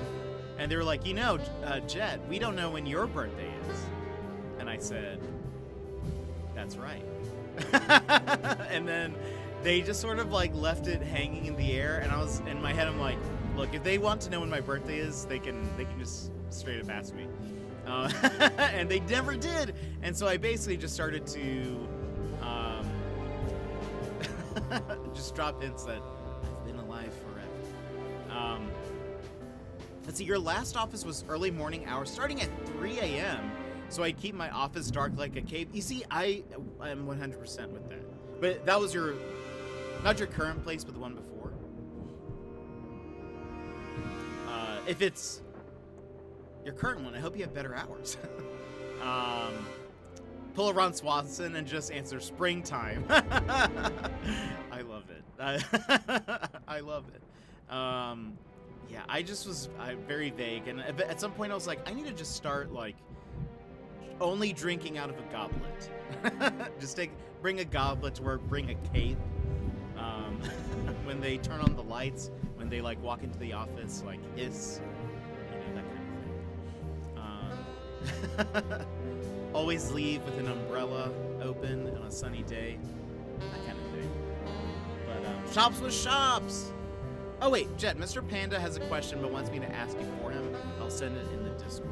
and they were like, Jet, we don't know when your birthday is. And I said, that's right. And then they just sort of like left it hanging in the air, and I was in my head, I'm like, look, if they want to know when my birthday is, they can just straight up ask me. And they never did, and so I basically just started to just drop hints that I've been alive forever. Let's see, your last office was early morning hours, starting at 3 a.m., so I keep my office dark like a cave. You see, I am 100% with that. But that was not your current place, but the one before. If it's your current one, I hope you have better hours. pull a Ron Swanson and just answer springtime. I love it. I love it. Yeah, I just was very vague, and at some point I was like, I need to just start like only drinking out of a goblet. Just bring a goblet or bring a cape. When they turn on the lights, when they like walk into the office, like that kind of thing. Always leave with an umbrella open on a sunny day, that kind of thing. But shops with shops. Oh wait, Jet, Mr. Panda has a question but wants me to ask you for him. I'll send it in the Discord.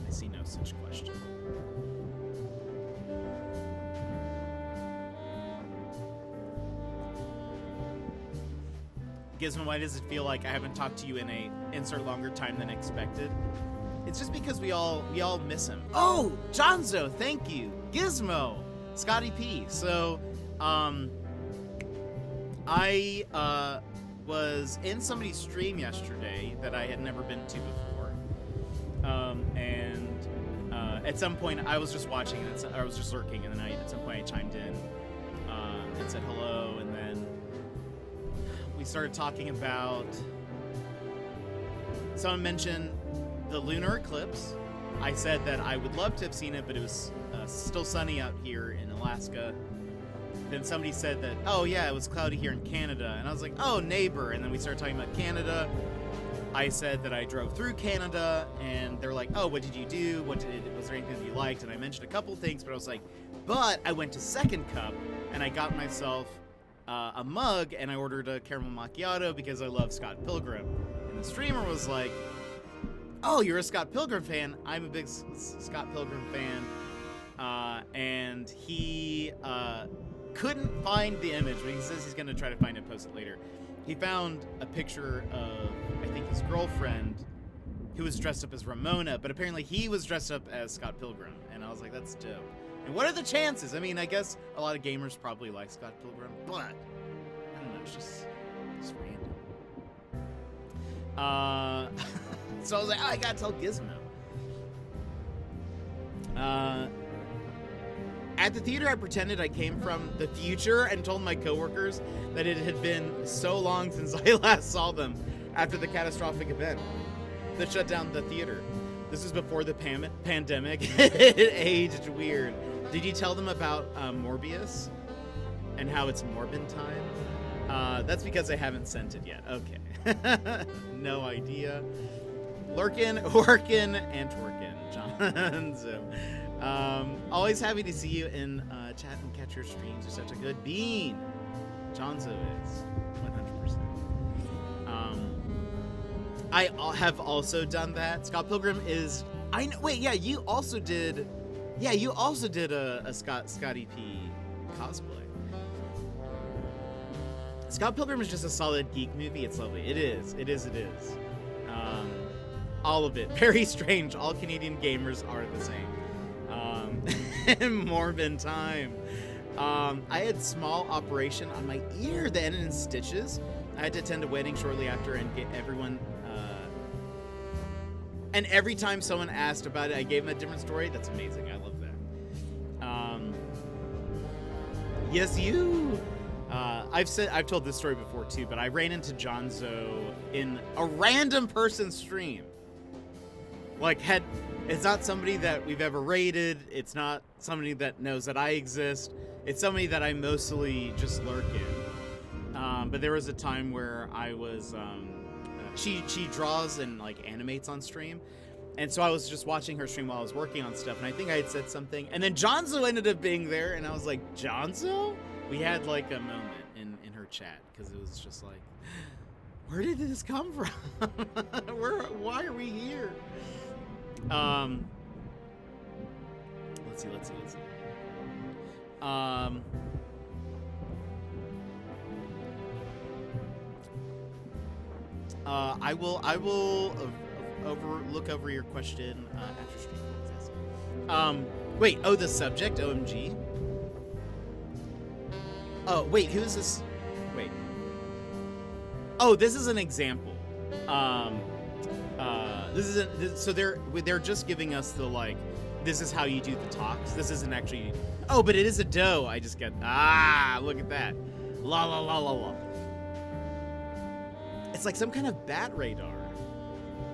I see no such question. Gizmo, why does it feel like I haven't talked to you in a insert longer time than expected? It's just because we all miss him. Oh, Jonzo, thank you. Gizmo, Scotty P. So, I was in somebody's stream yesterday that I had never been to before, and at some point I was just watching, and I was just lurking, and then at some point I chimed in and said hello, and then we started talking about. Someone mentioned the lunar eclipse. I said that I would love to have seen it, but it was still sunny out here in Alaska. Then somebody said that, oh yeah, it was cloudy here in Canada. And I was like, oh, neighbor. And then we started talking about Canada. I said that I drove through Canada, and they're like, oh, what did you do? Was there anything that you liked? And I mentioned a couple things, but I was like, but I went to Second Cup, and I got myself a mug, and I ordered a caramel macchiato because I love Scott Pilgrim. And the streamer was like, oh, you're a Scott Pilgrim fan? I'm a big Scott Pilgrim fan. And he couldn't find the image, but he says he's going to try to find it and post it later. He found a picture of, I think, his girlfriend who was dressed up as Ramona, but apparently he was dressed up as Scott Pilgrim. And I was like, that's dope. And what are the chances? I mean, I guess a lot of gamers probably like Scott Pilgrim, but I don't know, it's just random. So I was like, oh, I gotta tell Gizmo. At the theater, I pretended I came from the future and told my coworkers that it had been so long since I last saw them after the catastrophic event that shut down the theater. This is before the pandemic. It aged weird. Did you tell them about Morbius and how it's Morbin time? That's because I haven't sent it yet. Okay. No idea. Lurkin, workin, and twerkin, John. So, always happy to see you in chat and catch your streams. You're such a good bean. Jonzo is 100%. I have also done that. Scott Pilgrim is. I know. Wait, yeah, you also did. Yeah, you also did a Scotty P cosplay. Scott Pilgrim is just a solid geek movie. It's lovely. It is. It is. It is. All of it. Very strange. All Canadian gamers are the same. Morbin time. I had small operation on my ear that ended in stitches. I had to attend a wedding shortly after and get everyone. And every time someone asked about it, I gave them a different story. That's amazing. I love that. Yes, you. I've told this story before too, but I ran into Jonzo in a random person's stream. It's not somebody that we've ever raided. It's not somebody that knows that I exist. It's somebody that I mostly just lurk in. But there was a time where I was, she draws and animates on stream. And so I was just watching her stream while I was working on stuff. And I think I had said something. And then Jonzo ended up being there. And I was like, Jonzo? We had a moment in her chat. Because it was just like, where did this come from? Why are we here? Let's see. I will look over your question after stream. Wait, the subject, OMG. Oh, wait, who is this? Wait. Oh, this is an example. So they're just giving us the like, this is how you do the talks. This isn't actually. Oh, but it is a doe. I just get look at that. La la la la la. It's like some kind of bat radar.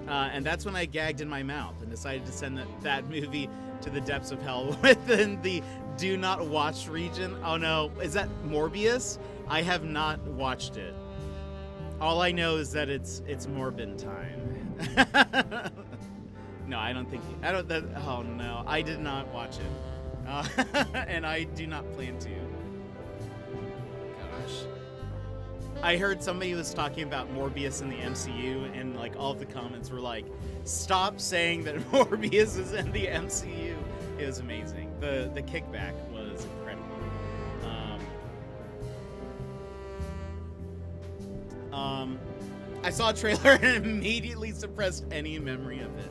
And that's when I gagged in my mouth and decided to send that movie to the depths of hell within the do not watch region. Oh no, is that Morbius? I have not watched it. All I know is that it's Morbin time. No, I don't think. Oh no, I did not watch it, and I do not plan to. Gosh, I heard somebody was talking about Morbius in the MCU, and like all of the comments were like, "Stop saying that Morbius is in the MCU." It was amazing. The kickback was incredible. I saw a trailer and immediately suppressed any memory of it.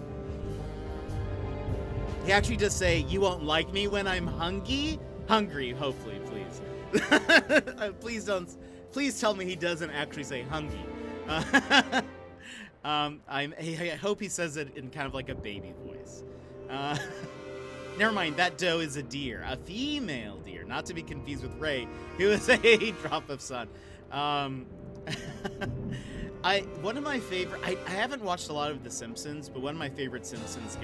He actually does say, "You won't like me when I'm hungry." Hungry, hopefully, please. Please tell me he doesn't actually say hungry. I hope he says it in kind of like a baby voice. Never mind, that doe is a deer, a female deer, not to be confused with Ray, who is a drop of sun. One of my favorite, I haven't watched a lot of The Simpsons, but one of my favorite Simpsons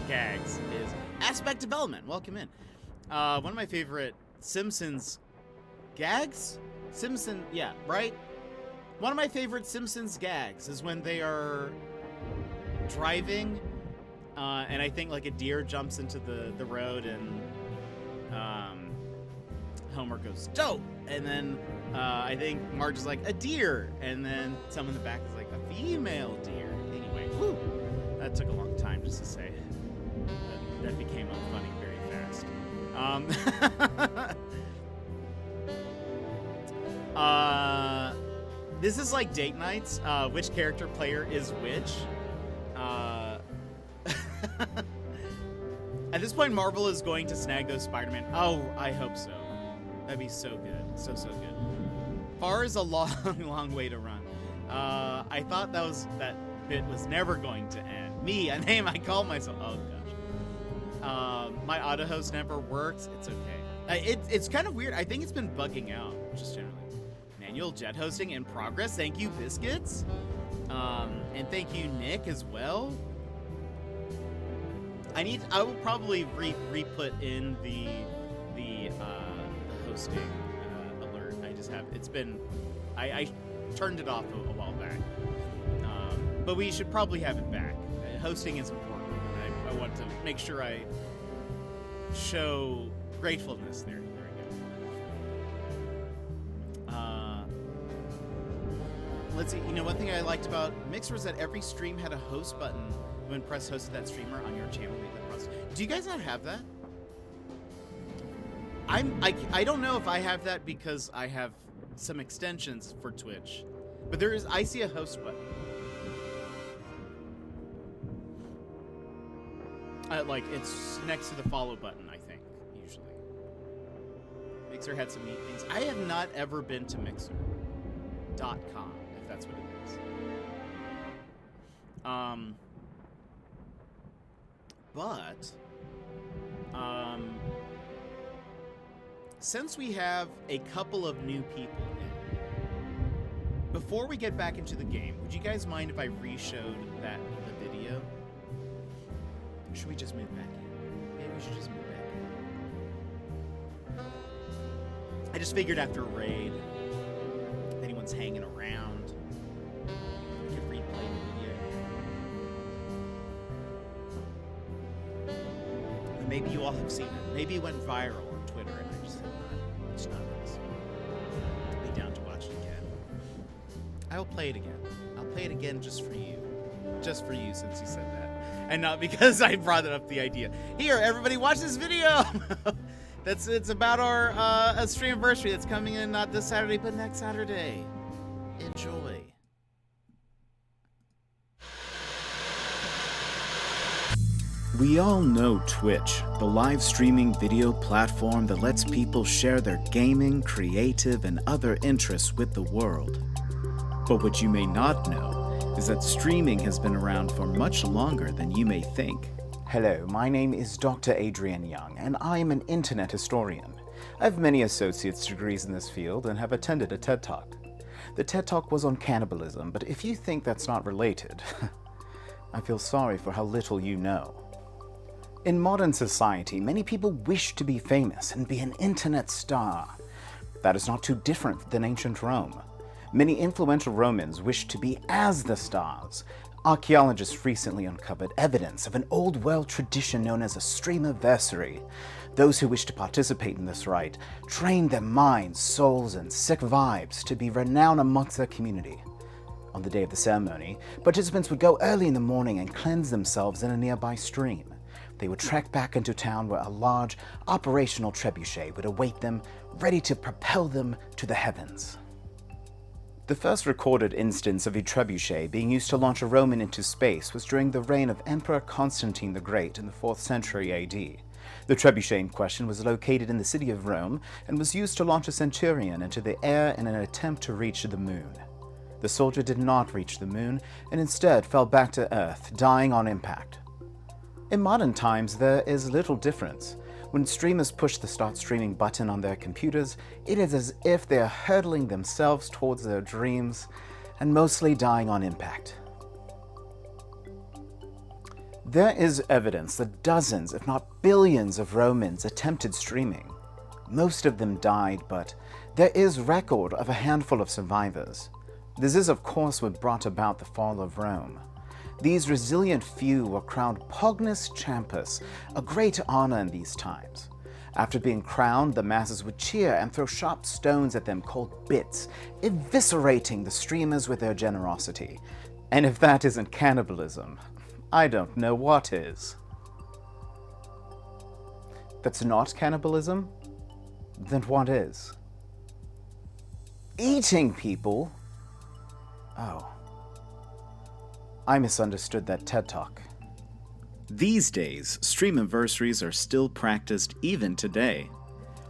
gags is aspect development. Welcome in. One of my favorite Simpsons gags? Yeah, right? One of my favorite Simpsons gags is when they are driving, and I think like a deer jumps into the road, and Homer goes, "Dope!" And then I think Marge is like, "A deer!" And then someone in the back is like, "A female deer." Anyway, whew, that took a long time just to say. That became unfunny very fast. This is like date nights. Which character player is which? At this point, Marvel is going to snag those Spider-Man. Oh, I hope so. That'd be so good. So good. Far is a long way to run. I thought that bit was never going to end. Me, a name I call myself. Oh, gosh. My auto host never works. It's okay. It's kind of weird. I think it's been bugging out, just generally. Manual jet hosting in progress. Thank you, Biscuits. And thank you, Nick, as well. I will probably re-put in the hosting alert. I turned it off a while back. But we should probably have it back. Hosting is important. And I want to make sure I show gratefulness there. There we go. Let's see. You know, one thing I liked about Mixer was that every stream had a host button. When press hosted that streamer on your channel, make that process. Do you guys not have that? I don't know if I have that because I have some extensions for Twitch, but I see a host button. Like it's next to the follow button, I think, usually. Mixer had some neat things. I have not ever been to Mixer.com, if that's what it is. But since we have a couple of new people in, before we get back into the game, would you guys mind if I re-showed the video? Or should we just move back in? Maybe we should just move back in. I just figured after a raid, if anyone's hanging around, we could replay the video. Maybe you all have seen it. Maybe it went viral on Twitter, and I just said, it's not nice. I'll be down to watch it again. I will play it again. I'll play it again just for you. Just for you, since you said that. And not because I brought up the idea. Here, everybody watch this video! It's about our stream anniversary that's coming in not this Saturday, but next Saturday. Enjoy. We all know Twitch, the live streaming video platform that lets people share their gaming, creative, and other interests with the world. But what you may not know is that streaming has been around for much longer than you may think. Hello, my name is Dr. Adrian Young, and I am an internet historian. I have many associate's degrees in this field and have attended a TED Talk. The TED Talk was on cannibalism, but if you think that's not related, I feel sorry for how little you know. In modern society, many people wish to be famous and be an internet star. That is not too different than ancient Rome. Many influential Romans wished to be as the stars. Archaeologists recently uncovered evidence of an old world tradition known as a streamiversary. Those who wish to participate in this rite train their minds, souls, and sick vibes to be renowned amongst their community. On the day of the ceremony, participants would go early in the morning and cleanse themselves in a nearby stream. They would trek back into town where a large, operational trebuchet would await them, ready to propel them to the heavens. The first recorded instance of a trebuchet being used to launch a Roman into space was during the reign of Emperor Constantine the Great in the 4th century AD. The trebuchet in question was located in the city of Rome and was used to launch a centurion into the air in an attempt to reach the moon. The soldier did not reach the moon and instead fell back to Earth, dying on impact. In modern times, there is little difference. When streamers push the start streaming button on their computers, it is as if they are hurtling themselves towards their dreams and mostly dying on impact. There is evidence that dozens, if not billions, of Romans attempted streaming. Most of them died, but there is record of a handful of survivors. This is, of course, what brought about the fall of Rome. These resilient few were crowned Pognus Champus, a great honor in these times. After being crowned, the masses would cheer and throw sharp stones at them called bits, eviscerating the streamers with their generosity. And if that isn't cannibalism, I don't know what is. That's not cannibalism? Then what is? Eating people? Oh. I misunderstood that TED Talk. These days, streamiversaries are still practiced even today.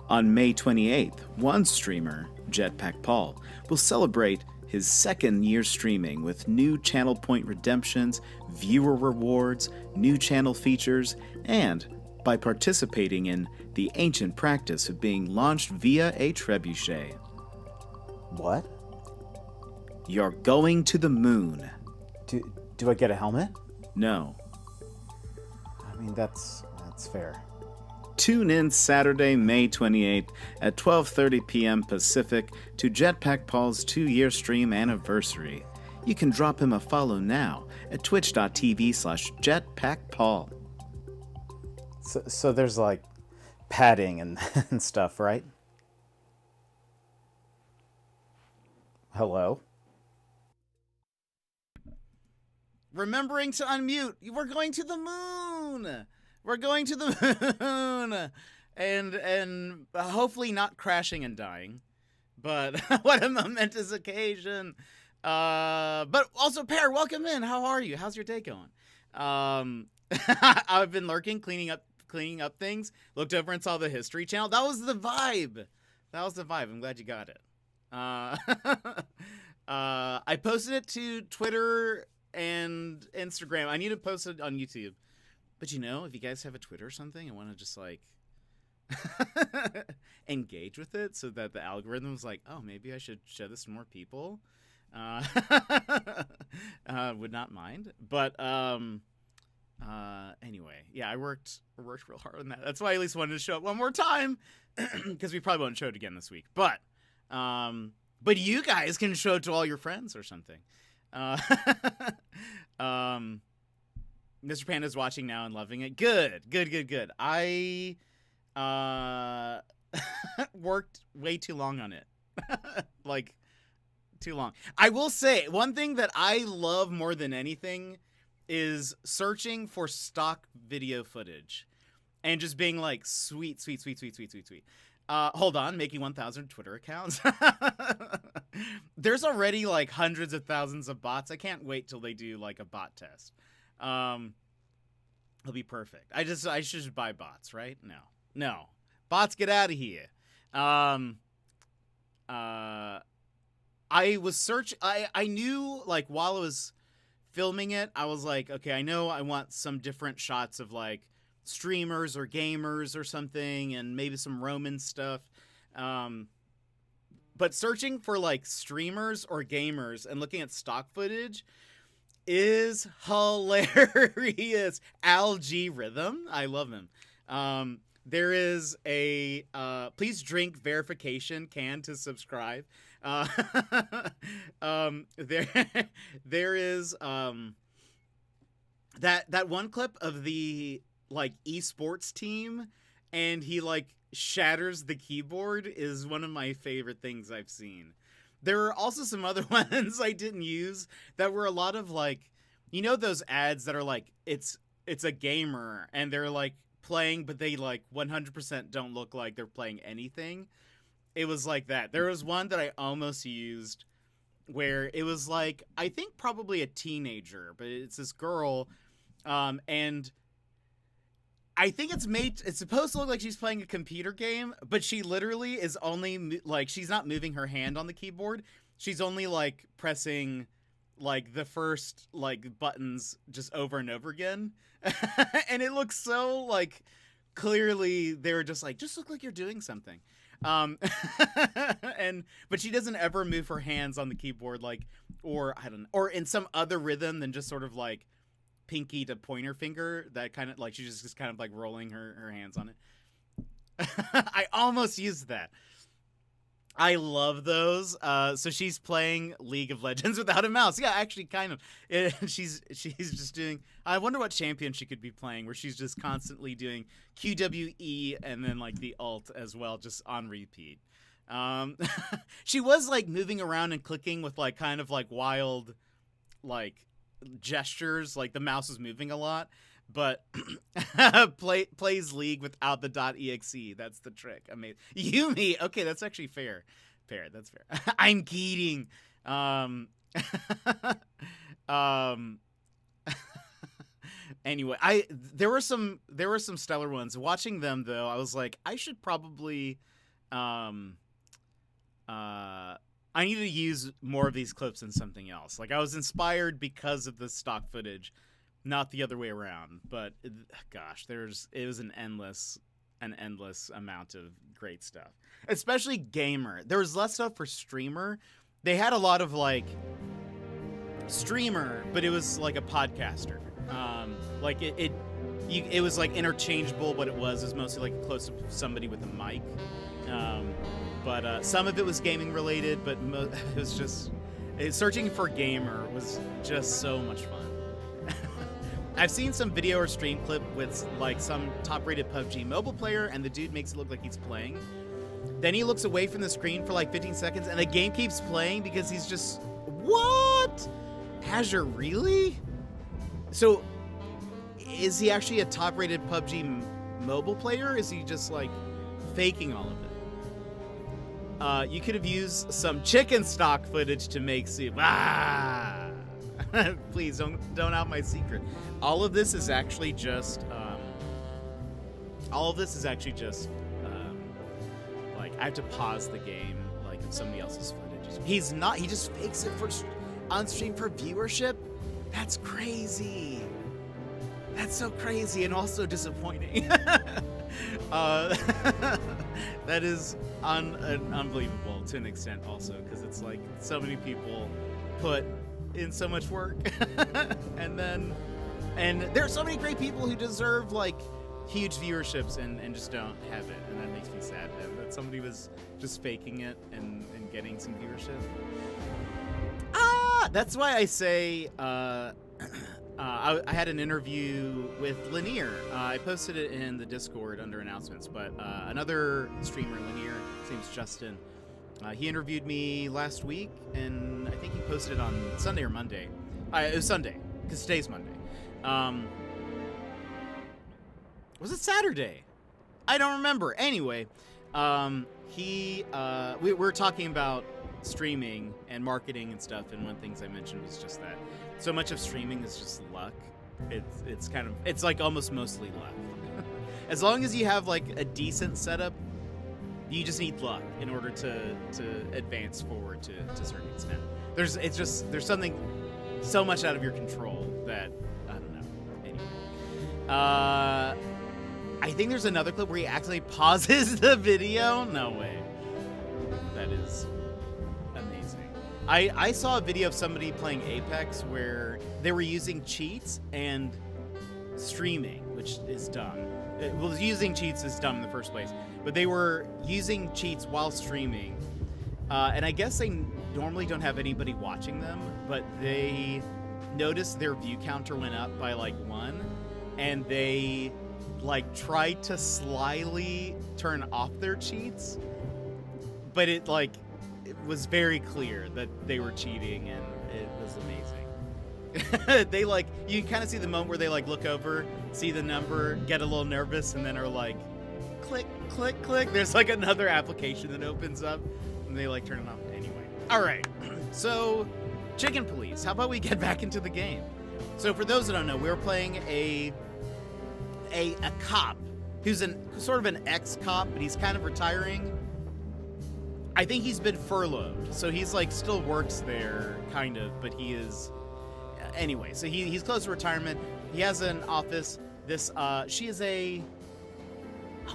On May 28th, one streamer, Jetpack Paul, will celebrate his second year streaming with new channel point redemptions, viewer rewards, new channel features, and by participating in the ancient practice of being launched via a trebuchet. What? You're going to the moon. Do I get a helmet? No. I mean, that's fair. Tune in Saturday, May 28th at 12:30 p.m. Pacific to Jetpack Paul's 2-year stream anniversary. You can drop him a follow now at twitch.tv/jetpackpaul. So there's like padding and, and stuff, right? Hello? Remembering to unmute. We're going to the moon. We're going to the moon. And hopefully not crashing and dying. But what a momentous occasion. But also, Pear, welcome in. How are you? How's your day going? I've been lurking, cleaning up things. Looked over and saw the History Channel. That was the vibe. I'm glad you got it. I posted it to Twitter and Instagram. I need to post it on YouTube. But if you guys have a Twitter or something and want to just like engage with it so that the algorithm's like, oh, maybe I should show this to more people. Would not mind. But anyway, yeah, I worked real hard on that. That's why I at least wanted to show it one more time, because we probably won't show it again this week. But you guys can show it to all your friends or something. Mr. Panda's watching now and loving it. Good. I worked way too long on it. Like, too long. I will say, one thing that I love more than anything is searching for stock video footage and just being like, sweet. Hold on, making 1,000 Twitter accounts. There's already like hundreds of thousands of bots. I can't wait till they do like a bot test. It'll be perfect. I should just buy bots, right? No. Bots, get out of here. I was I knew, like, while I was filming it, I was like, okay, I know I want some different shots of like streamers or gamers or something, and maybe some Roman stuff. But searching for like streamers or gamers and looking at stock footage is hilarious. Algae Rhythm, I love him. There is a please drink verification can to subscribe. There is that one clip of the like esports team, and he like shatters the keyboard is one of my favorite things I've seen. There are also some other ones I didn't use that were a lot of like, you know, those ads that are like it's a gamer and they're like playing, but they like 100% don't look like they're playing anything. It was like that. There was one that I almost used where it was like, I think probably a teenager, but it's this girl, and I think it's supposed to look like she's playing a computer game, but she literally is only like, she's not moving her hand on the keyboard. She's only like pressing like the first like buttons just over and over again. And it looks so like clearly they were just like, just look like you're doing something. But she doesn't ever move her hands on the keyboard, like, or I don't know, or in some other rhythm than just sort of like pinky to pointer finger, that kind of like she's just kind of like rolling her hands on it. I almost used that. I love those. So she's playing League of Legends without a mouse. Yeah, actually, kind of. She's just doing. I wonder what champion she could be playing, where she's just constantly doing QWE and then like the ult as well, just on repeat. She was like moving around and clicking with like kind of like wild, like gestures, like the mouse is moving a lot. But plays League without the .exe. That's the trick. Amazing. Yumi. Okay, that's actually fair. That's fair. I'm kidding. Anyway, there were some stellar ones. Watching them though, I was like, I should probably I need to use more of these clips in something else. Like I was inspired because of the stock footage. Not the other way around, but gosh, it was an endless amount of great stuff. Especially gamer. There was less stuff for streamer. They had a lot of like streamer, but it was like a podcaster. Like it was like interchangeable. What it was mostly like close to somebody with a mic. But some of it was gaming related, but it was just searching for gamer was just so much fun. I've seen some video or stream clip with like some top-rated PUBG mobile player, and the dude makes it look like he's playing. Then he looks away from the screen for like 15 seconds, and the game keeps playing because he's just, what? Azure, really? So, is he actually a top-rated PUBG mobile player? Or is he just like faking all of it? You could have used some chicken stock footage to make soup. Please don't out my secret. All of this is actually just like I have to pause the game like if somebody else's footage. He just fakes it for on stream for viewership. That's crazy. That's so crazy and also disappointing. That is unbelievable to an extent also, because it's like so many people put in so much work and there are so many great people who deserve like huge viewerships and just don't have it, and that makes me sad that somebody was just faking it and getting some viewership. That's why I say I had an interview with Lanier. I posted it in the Discord under announcements, but another streamer, Lanier, his name's Justin. He interviewed me last week, and I think he posted it on Sunday or Monday. It was Sunday, because today's Monday. Was it Saturday? I don't remember. Anyway, we were talking about streaming and marketing and stuff, and one of the things I mentioned was just that so much of streaming is just luck. It's like almost mostly luck. As long as you have like a decent setup, you just need luck in order to advance forward to a certain extent. There's something so much out of your control that I don't know. Anyway, I think there's another clip where he actually pauses the video. No way. That is amazing. I saw a video of somebody playing Apex where they were using cheats and streaming, which is dumb. Well, using cheats is dumb in the first place, but they were using cheats while streaming. And I guess they normally don't have anybody watching them, but they noticed their view counter went up by like 1, and they like tried to slyly turn off their cheats, but it was very clear that they were cheating, and it was amazing. They like, you kind of see the moment where they like look over, see the number, get a little nervous, and then are like, click, click, click. There's like another application that opens up, and they like turn it off. Anyway, all right. So, Chicken Police. How about we get back into the game? So, for those that don't know, we were playing a cop who's sort of an ex-cop, but he's kind of retiring. I think he's been furloughed, so he's like still works there, kind of, but he is. Anyway, so he's close to retirement. He has an office. She is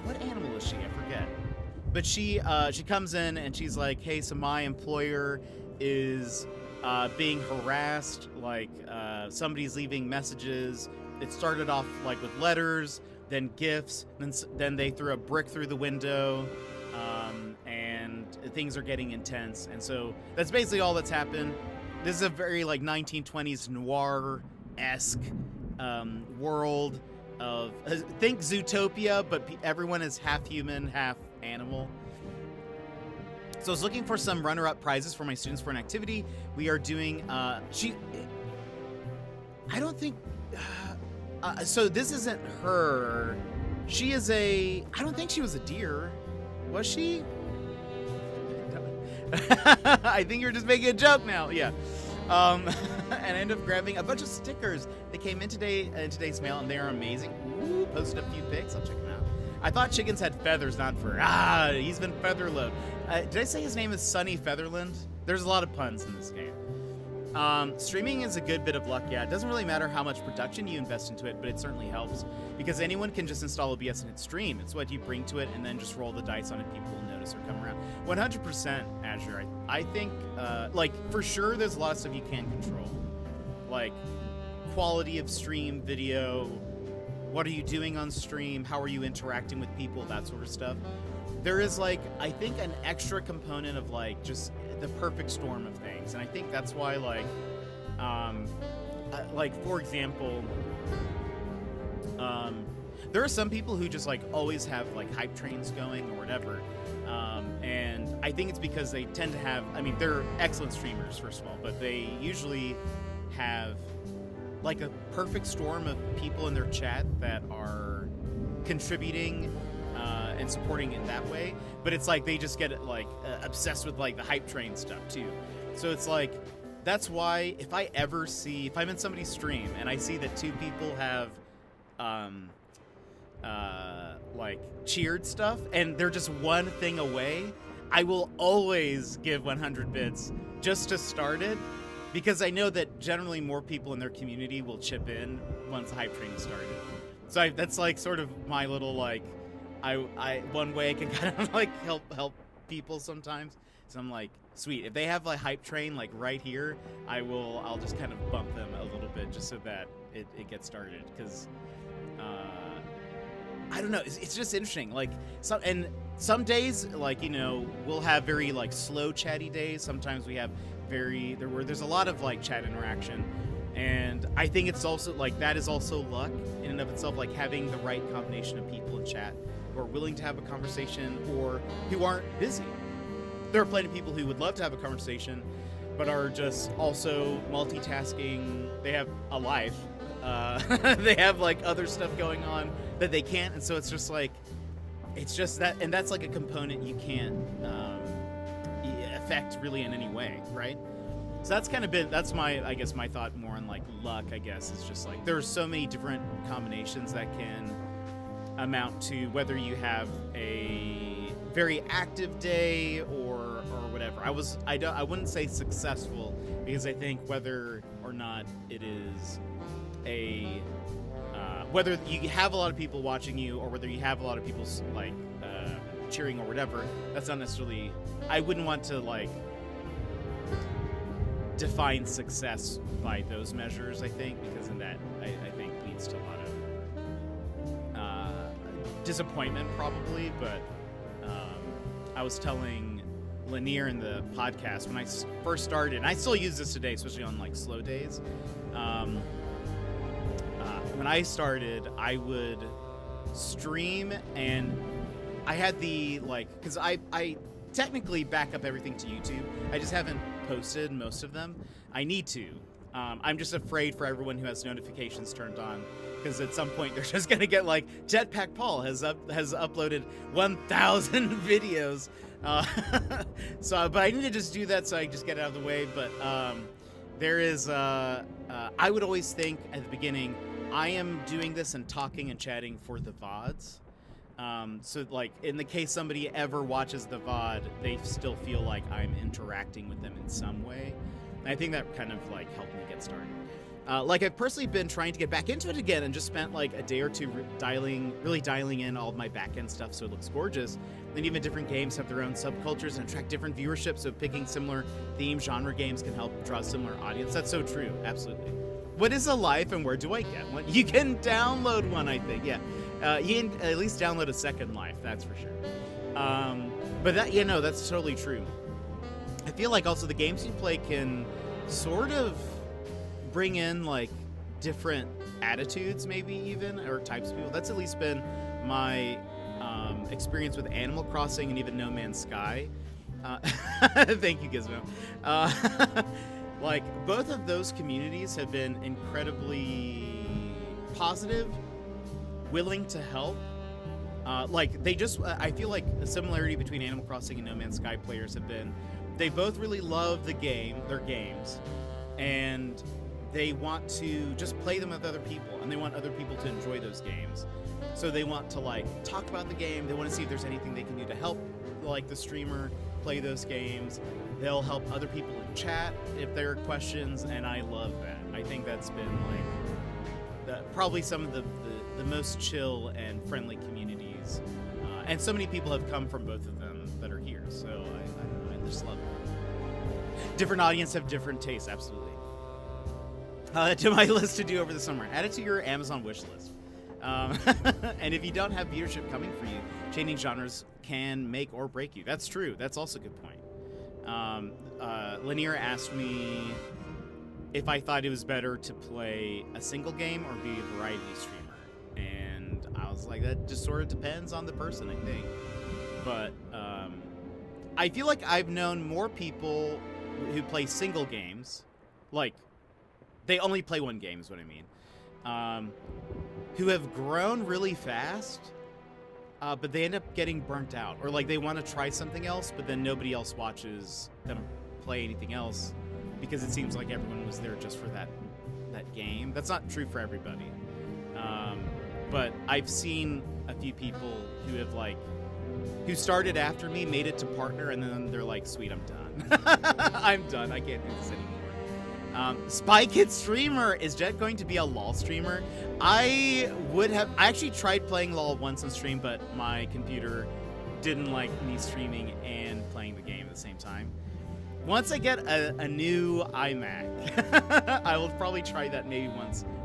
what animal is she? I forget. But she comes in and she's like, hey, so my employer is being harassed. Like somebody's leaving messages. It started off like with letters, then gifts, then they threw a brick through the window, and things are getting intense. And so that's basically all that's happened. This is a very like 1920s noir-esque world of, think Zootopia, but everyone is half human, half animal. So I was looking for some runner-up prizes for my students for an activity. We are doing, I don't think, so this isn't her. She is I don't think she was a deer. Was she? I think you're just making a joke now. Yeah. And I ended up grabbing a bunch of stickers that came in today's mail, and they are amazing. Ooh, posted a few pics. I'll check them out. I thought chickens had feathers, not fur. He's been featherload. Did I say his name is Sunny Featherland? There's a lot of puns in this game. Streaming is a good bit of luck, yeah. It doesn't really matter how much production you invest into it, but it certainly helps, because anyone can just install OBS and hit stream. It's what you bring to it and then just roll the dice on it. People will notice or come around. 100% Azure. I think, like, for sure there's a lot of stuff you can't control. Like, quality of stream, video, what are you doing on stream, how are you interacting with people, that sort of stuff. There is, like, I think an extra component of, like, just the perfect storm of things, and I think that's why, like for example, there are some people who just like always have like hype trains going or whatever, and I think it's because they tend to have, I mean, they're excellent streamers first of all, but they usually have like a perfect storm of people in their chat that are contributing and supporting it that way, but it's like they just get like obsessed with like the hype train stuff too. So it's like, that's why if I'm in somebody's stream and I see that two people have like cheered stuff and they're just one thing away, I will always give 100 bits just to start it, because I know that generally more people in their community will chip in once the hype train is started. So that's like sort of my little like, I one way I can kind of like help people sometimes. So I'm like, sweet, if they have like hype train like right here, I'll just kind of bump them a little bit just so that it gets started, because I don't know, it's just interesting. Like some days, like, you know, we'll have very like slow chatty days. Sometimes we have there's a lot of like chat interaction. And I think it's also like, that is also luck in and of itself, like having the right combination of people in chat who are willing to have a conversation or who aren't busy. There are plenty of people who would love to have a conversation, but are just also multitasking. They have a life. They have like other stuff going on that they can't. And so it's just like, it's just that, and that's like a component you can't affect really in any way, right? So that's kind of that's my, I guess, my thought more on like luck, I guess. It's just like, there's so many different combinations that can amount to whether you have a very active day or whatever. whatever. I wouldn't say successful, because I think whether or not it is a whether you have a lot of people watching you or whether you have a lot of people like cheering or whatever, that's not necessarily. I wouldn't want to like define success by those measures. I think because in that I think leads to a lot of disappointment probably. But I was telling Lanier in the podcast when I first started, and I still use this today, especially on like slow days. When I started, I would stream, and I had the like, because I technically back up everything to YouTube. I just haven't posted most of them. I need to. I'm just afraid for everyone who has notifications turned on, because at some point they're just gonna get like Jetpack Paul has uploaded 1,000 videos. But I need to just do that so I just get it out of the way. But there is I would always think at the beginning, I am doing this and talking and chatting for the VODs. So like in the case somebody ever watches the VOD, they still feel like I'm interacting with them in some way. And I think that kind of like helped me get started. Like I've personally been trying to get back into it again and just spent like a day or two really dialing in all of my back-end stuff so it looks gorgeous. Then even different games have their own subcultures and attract different viewership, so picking similar theme genre games can help draw a similar audience. That's so true, absolutely. What is a life and where do I get one? You can download one, I think, yeah. You can at least download a second life, that's for sure. But that, that's totally true. I feel like also the games you play can sort of bring in like different attitudes, maybe even, or types of people. That's at least been my experience with Animal Crossing and even No Man's Sky. Thank you, Gizmo. Like both of those communities have been incredibly positive, willing to help. Like they just, I feel like the similarity between Animal Crossing and No Man's Sky players have been, they both really love their games, and they want to just play them with other people, and they want other people to enjoy those games. So they want to like talk about the game. They want to see if there's anything they can do to help like the streamer play those games. They'll help other people in chat if there are questions, and I love that. I think that's been like probably some of the most chill and friendly communities, and so many people have come from both of them that are here. So I just love it. Different audience have different tastes, absolutely. To my list to do over the summer, add it to your Amazon wish list. And if you don't have viewership coming for you, changing genres can make or break you. That's true. That's also a good point. Lanier asked me if I thought it was better to play a single game or be a variety streamer. And I was like, that just sort of depends on the person, I think. But I feel like I've known more people who play single games, like they only play one game is what I mean, who have grown really fast, but they end up getting burnt out, or like they want to try something else, but then nobody else watches them play anything else because it seems like everyone was there just for that game. That's not true for everybody, but I've seen a few people who started after me, made it to partner, and then they're like, sweet, I'm done. I'm done, I can't do this anymore. Spy Kid Streamer, is Jet going to be a LOL streamer? I actually tried playing LOL once on stream, but my computer didn't like me streaming and playing the game at the same time. Once I get a new iMac, I will probably try that maybe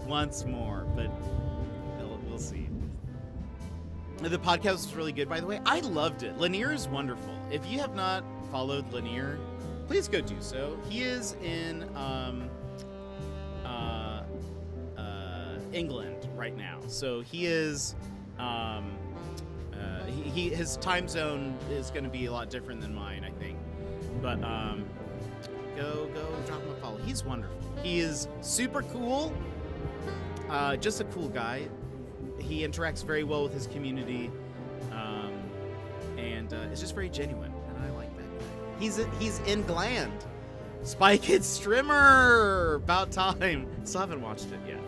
once more, but we'll see. The podcast was really good, by the way. I loved it. Lanier is wonderful. If you have not followed Lanier, please go do so. He is in England right now, so he is his time zone is going to be a lot different than mine, I think. But go drop him a follow. He's wonderful. He is super cool. Just a cool guy. He interacts very well with his community, and it's just very genuine, and I like that guy. He's in Gland. Spy Kid Streamer! About time. Still haven't watched it yet.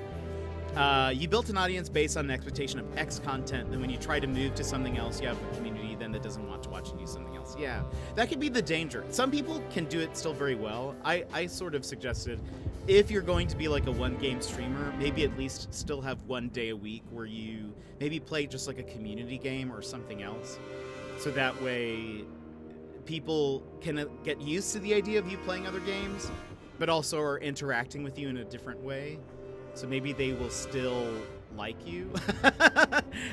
You built an audience based on an expectation of X content, then when you try to move to something else, you have a community then that doesn't want to watch you do something else. Yeah, that could be the danger. Some people can do it still very well. I sort of suggested, if you're going to be like a one-game streamer, maybe at least still have one day a week where you maybe play just like a community game or something else. So that way people can get used to the idea of you playing other games, but also are interacting with you in a different way. So maybe they will still like you.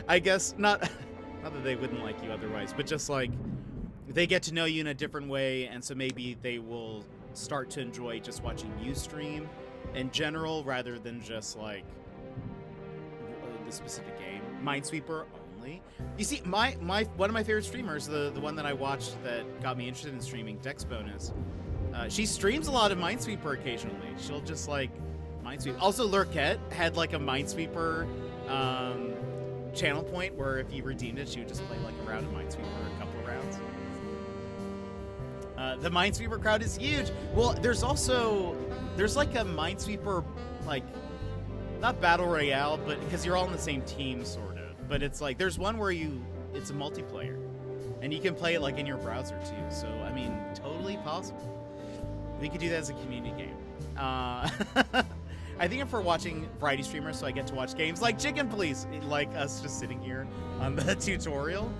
I guess not that they wouldn't like you otherwise, but just like they get to know you in a different way, and so maybe they will start to enjoy just watching you stream in general rather than just like the specific game. Minesweeper only. You see, my one of my favorite streamers, the one that I watched that got me interested in streaming, Dex Bonus, she streams a lot of Minesweeper occasionally. She'll just like Minesweeper. Also, Lurkette had like a Minesweeper channel point where if you redeemed it, she would just play like a round of Minesweeper, a couple of rounds. The Minesweeper crowd is huge. Well, there's like a Minesweeper, like, not battle royale, but because you're all in the same team, sort of. But it's like, there's one where it's a multiplayer, and you can play it like in your browser too. So, I mean, totally possible. We could do that as a community game. I think if we're watching variety streamers, so I get to watch games like Chicken Police, like us just sitting here on the tutorial.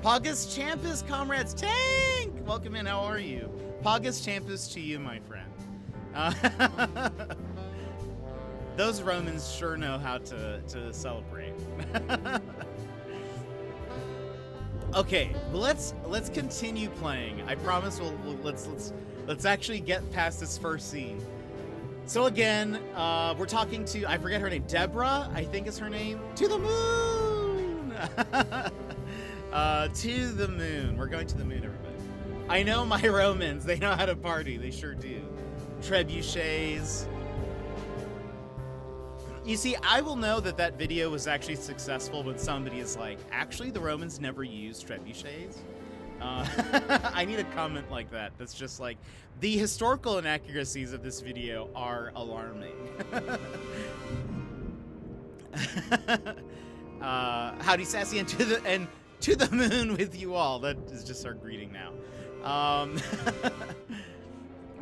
Pogus Champus, comrades. Tank! Welcome in, how are you? Pogus Champus to you, my friend. Those Romans sure know how to celebrate. Okay, let's continue playing. I promise let's actually get past this first scene. So again, we're talking to, I forget her name, Deborah, I think is her name. To the moon! To the moon. We're going to the moon, everybody. I know my Romans. They know how to party. They sure do. Trebuchets. You see, I will know that video was actually successful when somebody is like, actually, the Romans never used trebuchets. I need a comment like that. That's just like, the historical inaccuracies of this video are alarming. Howdy, Sassy, and to the moon with you all. That is just our greeting now.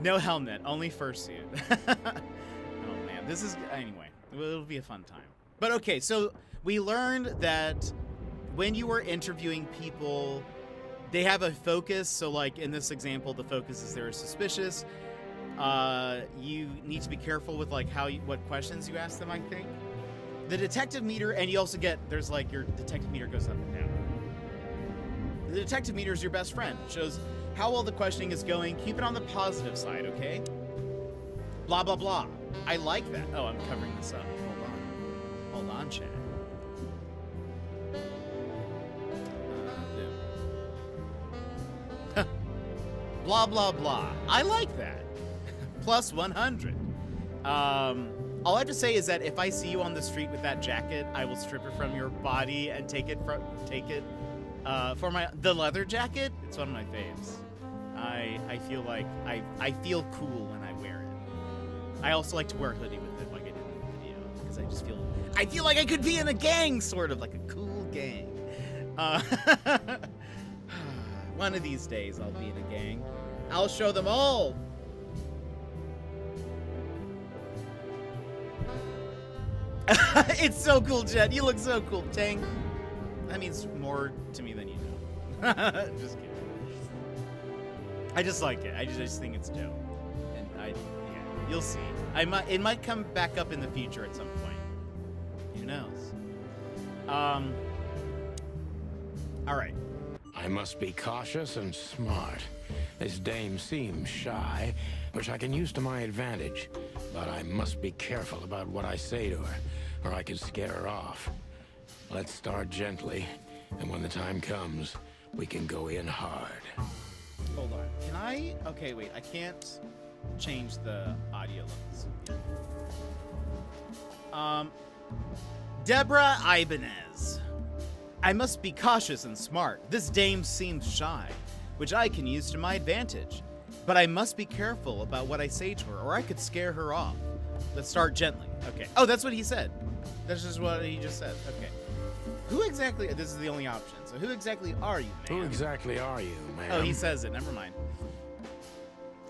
No helmet, only fursuit. Oh man, this is, anyway, it'll be a fun time. But okay, so we learned that when you are interviewing people, they have a focus. So like in this example, the focus is they're suspicious. You need to be careful with like what questions you ask them, I think. The detective meter, and you also get, there's like your detective meter goes up and down. The detective meter is your best friend. It shows how well the questioning is going. Keep it on the positive side, okay? Blah, blah, blah. I like that. Oh, I'm covering this up. Hold on, chat. Blah, blah, blah. I like that. Plus 100. All I have to say is that if I see you on the street with that jacket, I will strip it from your body and take it for the leather jacket. It's one of my faves. I feel like I feel cool when I wear it. I also like to wear a hoodie with it, like I did in the video, because I feel like I could be in a gang, sort of like a cool gang. One of these days I'll be in a gang. I'll show them all. It's so cool, Jet. You look so cool. Tank, that means more to me than you know. Just kidding. I just like it. I just think it's dope. And yeah, you'll see. It might come back up in the future at some point. Who knows? All right. I must be cautious and smart. This dame seems shy, which I can use to my advantage. But I must be careful about what I say to her, or I could scare her off. Let's start gently, and when the time comes, we can go in hard. Hold on. Can I? Okay, wait. I can't change the audio levels. Deborah Ibanez. I must be cautious and smart. This dame seems shy, which I can use to my advantage. But I must be careful about what I say to her, or I could scare her off. Let's start gently. Okay. Oh, that's what he said. That's just what he just said. Okay. Who exactly? This is the only option. So who exactly are you, man? Who exactly are you, man? Oh, he says it. Never mind.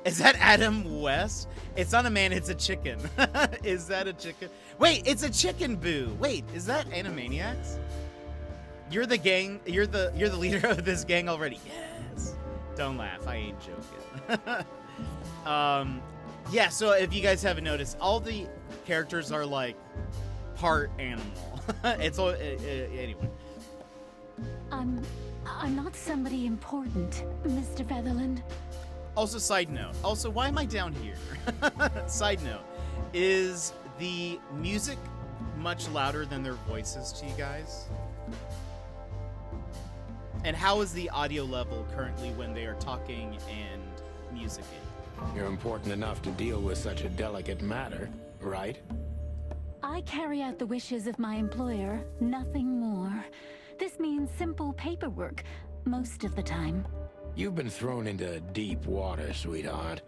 Is that Adam West? It's not a man, it's a chicken. Is that a chicken? Wait, it's a chicken boo. Wait, is that Animaniacs? You're the gang. You're the leader of this gang already. Yes. Don't laugh. I ain't joking. Yeah. So if you guys haven't noticed, all the characters are like part animal. It's all anyway. I'm not somebody important, Mr. Featherland. Also, side note. Also, why am I down here? Side note. Is the music much louder than their voices to you guys? And how is the audio level currently when they are talking and musicking? You're important enough to deal with such a delicate matter, right? I carry out the wishes of my employer, nothing more. This means simple paperwork, most of the time. You've been thrown into deep water, sweetheart.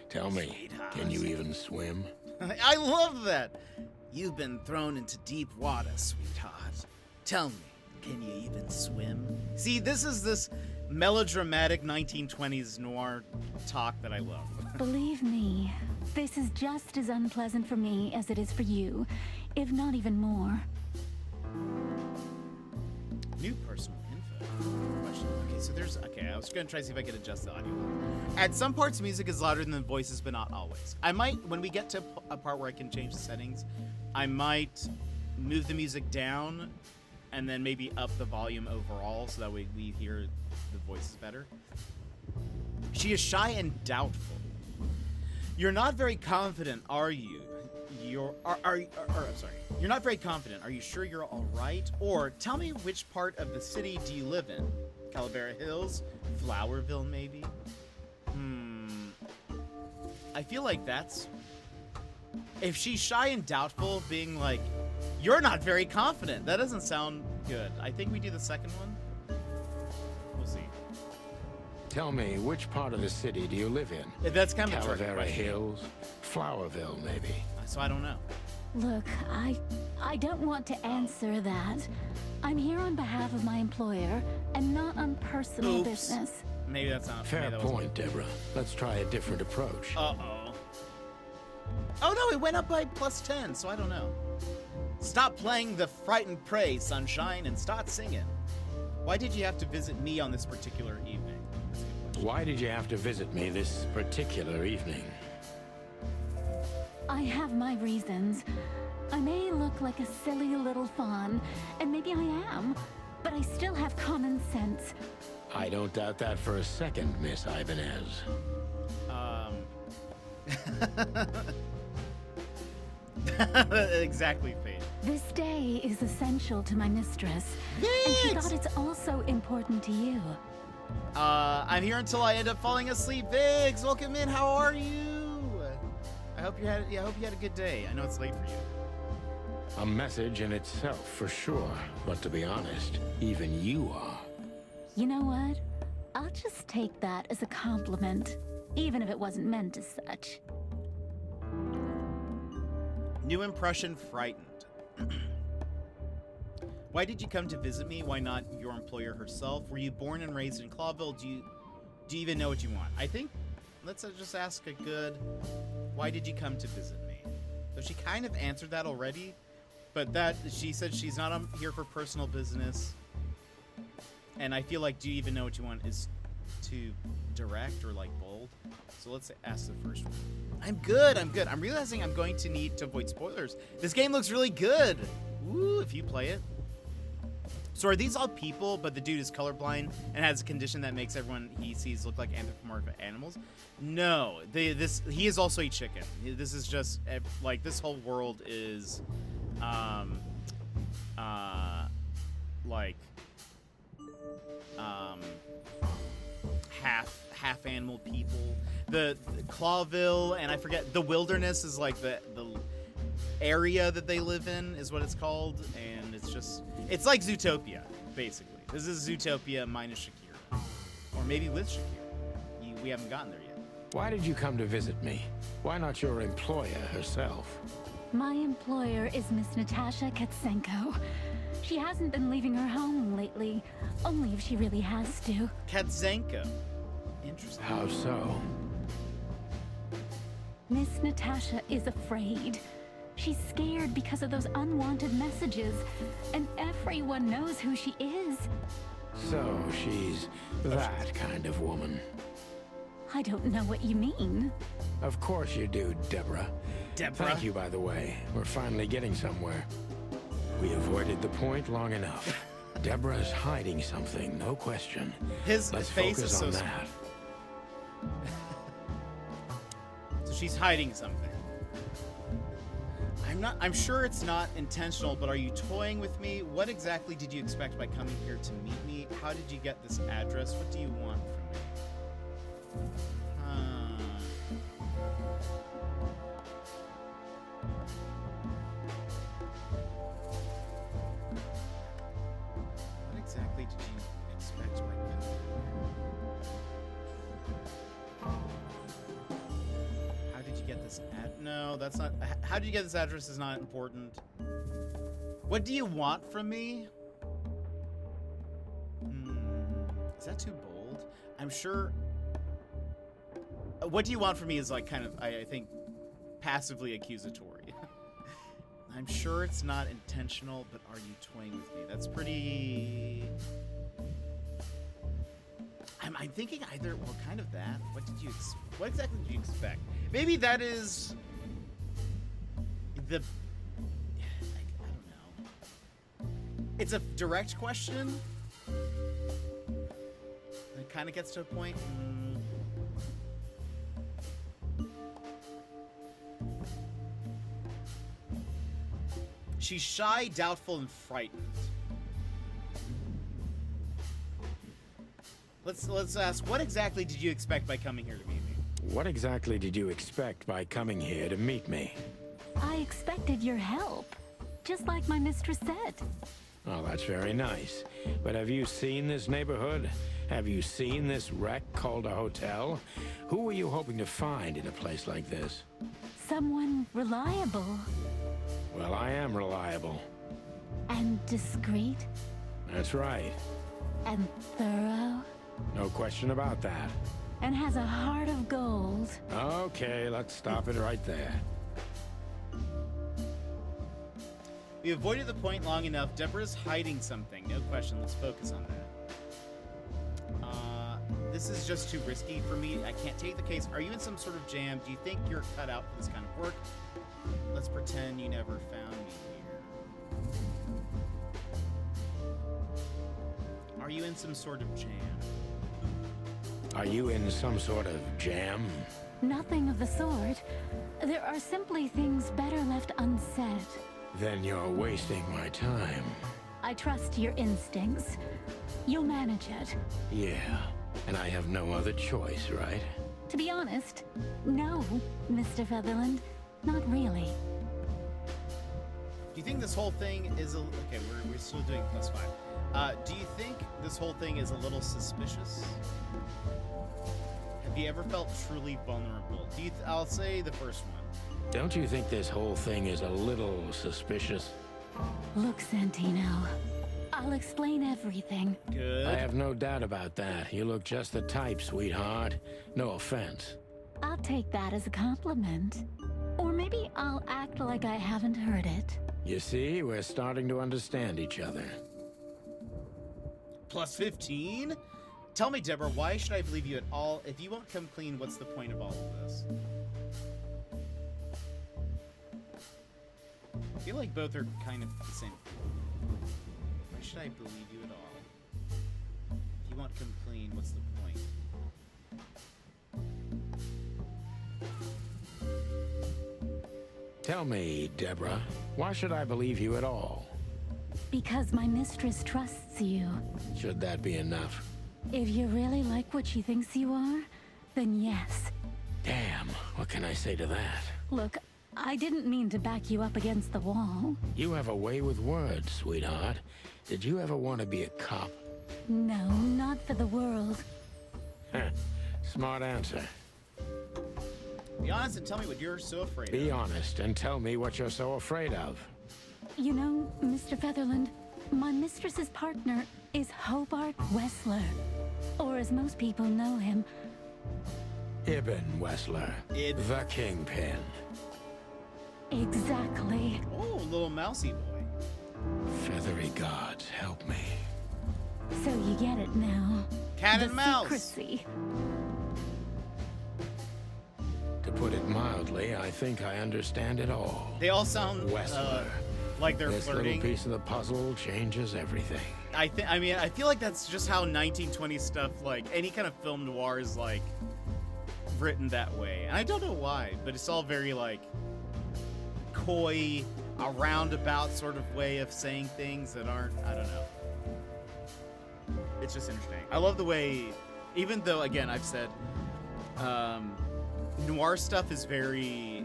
Tell me, can you even swim? I love that. You've been thrown into deep water, sweetheart. Tell me, can you even swim? See, this is this melodramatic 1920s noir talk that I love. Believe me, this is just as unpleasant for me as it is for you, if not even more. New personal info. Question. Okay, so there's... Okay, I was going to try to see if I could adjust the audio. At some parts, music is louder than the voices, but not always. I might, when we get to a part where I can change the settings, I might move the music down and then maybe up the volume overall so that way we hear the voices better. She is shy and doubtful. You're not very confident, are you? I'm sorry. You're not very confident. Are you sure you're all right? Or tell me, which part of the city do you live in? Calavera Hills? Flowerville, maybe? I feel like that's... If she's shy and doubtful, being like, you're not very confident. That doesn't sound good. I think we do the second one. We'll see. Tell me, which part of the city do you live in? That's kind of a trick Calavera question. Hills? Flowerville, maybe? So I don't know. Look, I don't want to answer that. I'm here on behalf of my employer and not on personal Oops. business. Maybe that's not... Fair maybe that wasn't point, Deborah. Let's try a different approach. Uh-oh. Oh no, it went up by +10, so I don't know. Stop playing the frightened prey, sunshine, and start singing. Why did you have to visit me on this particular evening? That's a good question. Why did you have to visit me this particular evening? I have my reasons. I may look like a silly little fawn, and maybe I am, but I still have common sense. I don't doubt that for a second, Miss Ibanez. Exactly, Paige. This day is essential to my mistress, and she thought it's also important to you. I'm here until I end up falling asleep. Viggs, welcome in. How are you? I hope you had a good day. I know it's late for you. A message in itself, for sure. But to be honest, even you are. You know what? I'll just take that as a compliment, even if it wasn't meant as such. New impression, frightened. Why did you come to visit me? Why not your employer herself? Were you born and raised in Clawville? Do you even know what you want? I think let's just ask a good, why did you come to visit me? So she kind of answered that already, but that she said she's not here for personal business. And I feel like, do you even know what you want is too direct or like bold. So let's ask the first one. I'm good. I'm realizing I'm going to need to avoid spoilers. This game looks really good. Woo, if you play it. So are these all people, but the dude is colorblind and has a condition that makes everyone he sees look like anthropomorphic animals? No, he is also a chicken. This is just like this whole world is, half animal people. The Clawville and I forget the wilderness is like the area that they live in is what it's called, and it's like Zootopia basically. This is Zootopia minus Shakira, or maybe with Shakira. We haven't gotten there yet. Why did you come to visit me? Why not your employer herself? My employer is Miss Natasha Katsenko. She hasn't been leaving her home lately, only if she really has to. Katzenko. Interesting. How so? Miss Natasha is afraid. She's scared because of those unwanted messages, and everyone knows who she is. So she's that kind of woman. I don't know what you mean. Of course you do, Deborah. Deborah? Thank you, by the way. We're finally getting somewhere. We avoided the point long enough. Deborah's hiding something, no question. His Let's face focus is so on small. that. So she's hiding something. I'm sure it's not intentional, but are you toying with me? What exactly did you expect by coming here to meet me? How did you get this address? What do you want from me? What exactly did you expect by coming here? How did you get this No, that's not... How did you get this address is not important. What do you want from me? Is that too bold? I'm sure... What do you want from me is like kind of, I think, passively accusatory. I'm sure it's not intentional, but are you toying with me? That's pretty... I'm thinking either, well, kind of that. What exactly did you expect? Maybe that is the... I don't know. It's a direct question. It kind of gets to a point. She's shy, doubtful, and frightened. Let's ask, what exactly did you expect by coming here to meet me? What exactly did you expect by coming here to meet me? I expected your help, just like my mistress said. Oh, that's very nice. But have you seen this neighborhood? Have you seen this wreck called a hotel? Who were you hoping to find in a place like this? Someone reliable. Well, I am reliable. And discreet. That's right. And thorough. No question about that. And has a heart of gold. Okay, let's stop it right there. We avoided the point long enough. Deborah's hiding something. No question. Let's focus on that. This is just too risky for me. I can't take the case. Are you in some sort of jam? Do you think you're cut out for this kind of work? Let's pretend you never found me here. Are you in some sort of jam? Are you in some sort of jam? Nothing of the sort. There are simply things better left unsaid. Then you're wasting my time. I trust your instincts. You'll manage it. Yeah, and I have no other choice, right? To be honest, no, Mr. Featherland. Not really. Do you think this whole thing is okay, we're still doing +5. Do you think this whole thing is a little suspicious? Have you ever felt truly vulnerable? I'll say the first one. Don't you think this whole thing is a little suspicious? Look, Santino. I'll explain everything. Good. I have no doubt about that. You look just the type, sweetheart. No offense. I'll take that as a compliment. Or maybe I'll act like I haven't heard it. You see, we're starting to understand each other. +15? Tell me, Deborah, why should I believe you at all? If you won't come clean, what's the point of all of this? I feel like both are kind of the same. Why should I believe you at all? If you won't come clean, what's the point? Tell me, Deborah, why should I believe you at all? Because my mistress trusts you. Should that be enough? If you really like what she thinks you are, then yes. Damn, what can I say to that? Look, I didn't mean to back you up against the wall. You have a way with words, sweetheart. Did you ever want to be a cop? No, not for the world. Heh, smart answer. Be honest and tell me what you're so afraid Be of. honest and tell me what you're so afraid of. You know, Mr. Featherland, my mistress's partner is Hobart Wessler. Or as most people know him, Ibn Wessler, Id. the Kingpin. exactly. Oh, little mousy boy. Feathery gods, help me. So you get it now. Cat The and mouse. secrecy. To put it mildly, I think I understand it all. They all sound Wessler. like they're This flirting. little piece of the puzzle changes everything. I feel like that's just how 1920s stuff, like any kind of film noir, is like written that way. And I don't know why, but it's all very like coy, a roundabout sort of way of saying things that aren't. I don't know. It's just interesting. I love the way, even though again I've said, noir stuff is very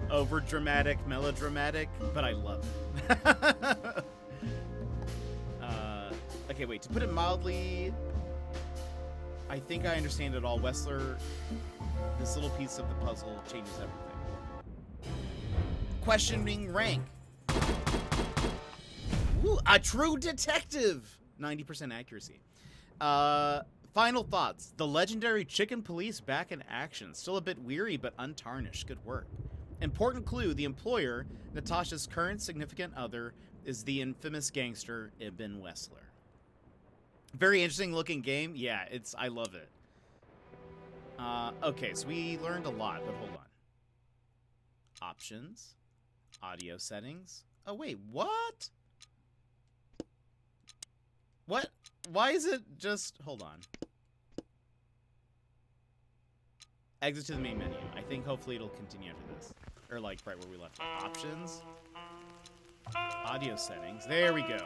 over dramatic, melodramatic, but I love it. Okay, wait, to put it mildly, I think I understand it all. Wessler, this little piece of the puzzle changes everything. Questioning rank. Ooh, a true detective. 90% accuracy. Final thoughts. The legendary chicken police back in action. Still a bit weary, but untarnished. Good work. Important clue. The employer, Natasha's current significant other, is the infamous gangster Ibn Wessler. Very interesting looking game. Yeah, I love it. Okay, so we learned a lot, but hold on. Options. Audio settings. Oh, wait, what? What? Why is it just... Hold on. Exit to the main menu. I think hopefully it'll continue after this. Or like right where we left off. Options. Audio settings. There we go.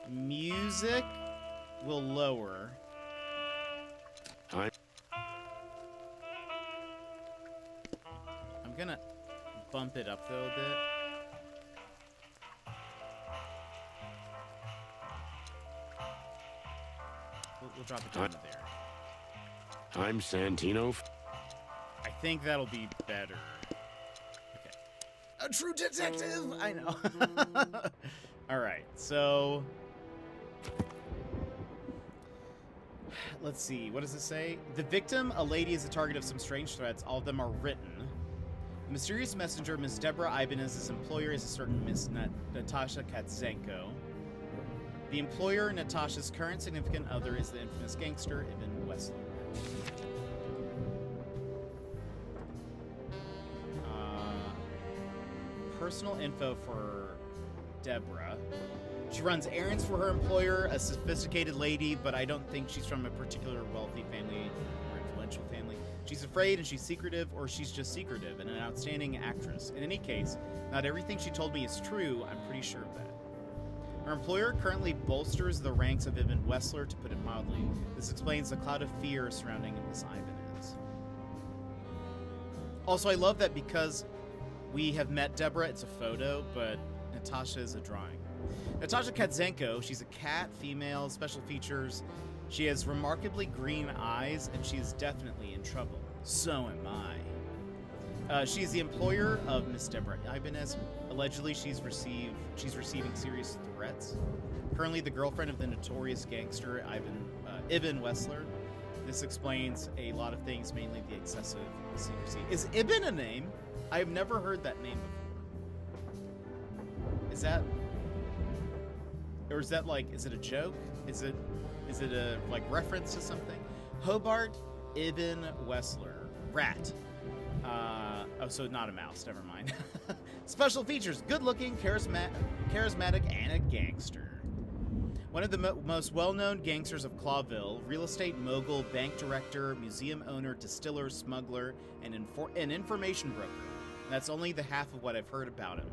Music will lower. I'm gonna bump it up though a bit. We'll drop it down to there. I'm Santino. I think that'll be better. Okay. A true detective! I know. Alright, so... Let's see, what does it say? The victim, a lady, is the target of some strange threats. All of them are written. The mysterious messenger, Miss Deborah Ibanez's employer, is a certain Miss Natasha Katzenko. The employer, Natasha's current significant other, is the infamous gangster, Ibn Wessler. Personal info for Deborah. She runs errands for her employer, a sophisticated lady, but I don't think she's from a particular wealthy family or influential family. She's afraid and she's secretive, or she's just secretive and an outstanding actress. In any case, not everything she told me is true. I'm pretty sure of that. Her employer currently bolsters the ranks of Ibn Wessler, to put it mildly. This explains the cloud of fear surrounding Miss Ibanez. Also, I love that because we have met Deborah, it's a photo, but Natasha is a drawing. Natasha Katzenko, she's a cat, female, special features. She has remarkably green eyes, and she is definitely in trouble. So am I. She's the employer of Miss Deborah Ibanez. Allegedly, she's receiving serious threats. Currently, the girlfriend of the notorious gangster Ibn Wessler. This explains a lot of things, mainly the excessive secrecy. Is Ibn a name? I've never heard that name before. Is that... Or is that like, is it a joke? Is it a like reference to something? Hobart Ibn Wessler. Rat. Oh, so not a mouse, never mind. Special features, good looking, charismatic, and a gangster. One of the most well-known gangsters of Clawville, real estate mogul, bank director, museum owner, distiller, smuggler, and an information broker. And that's only the half of what I've heard about him.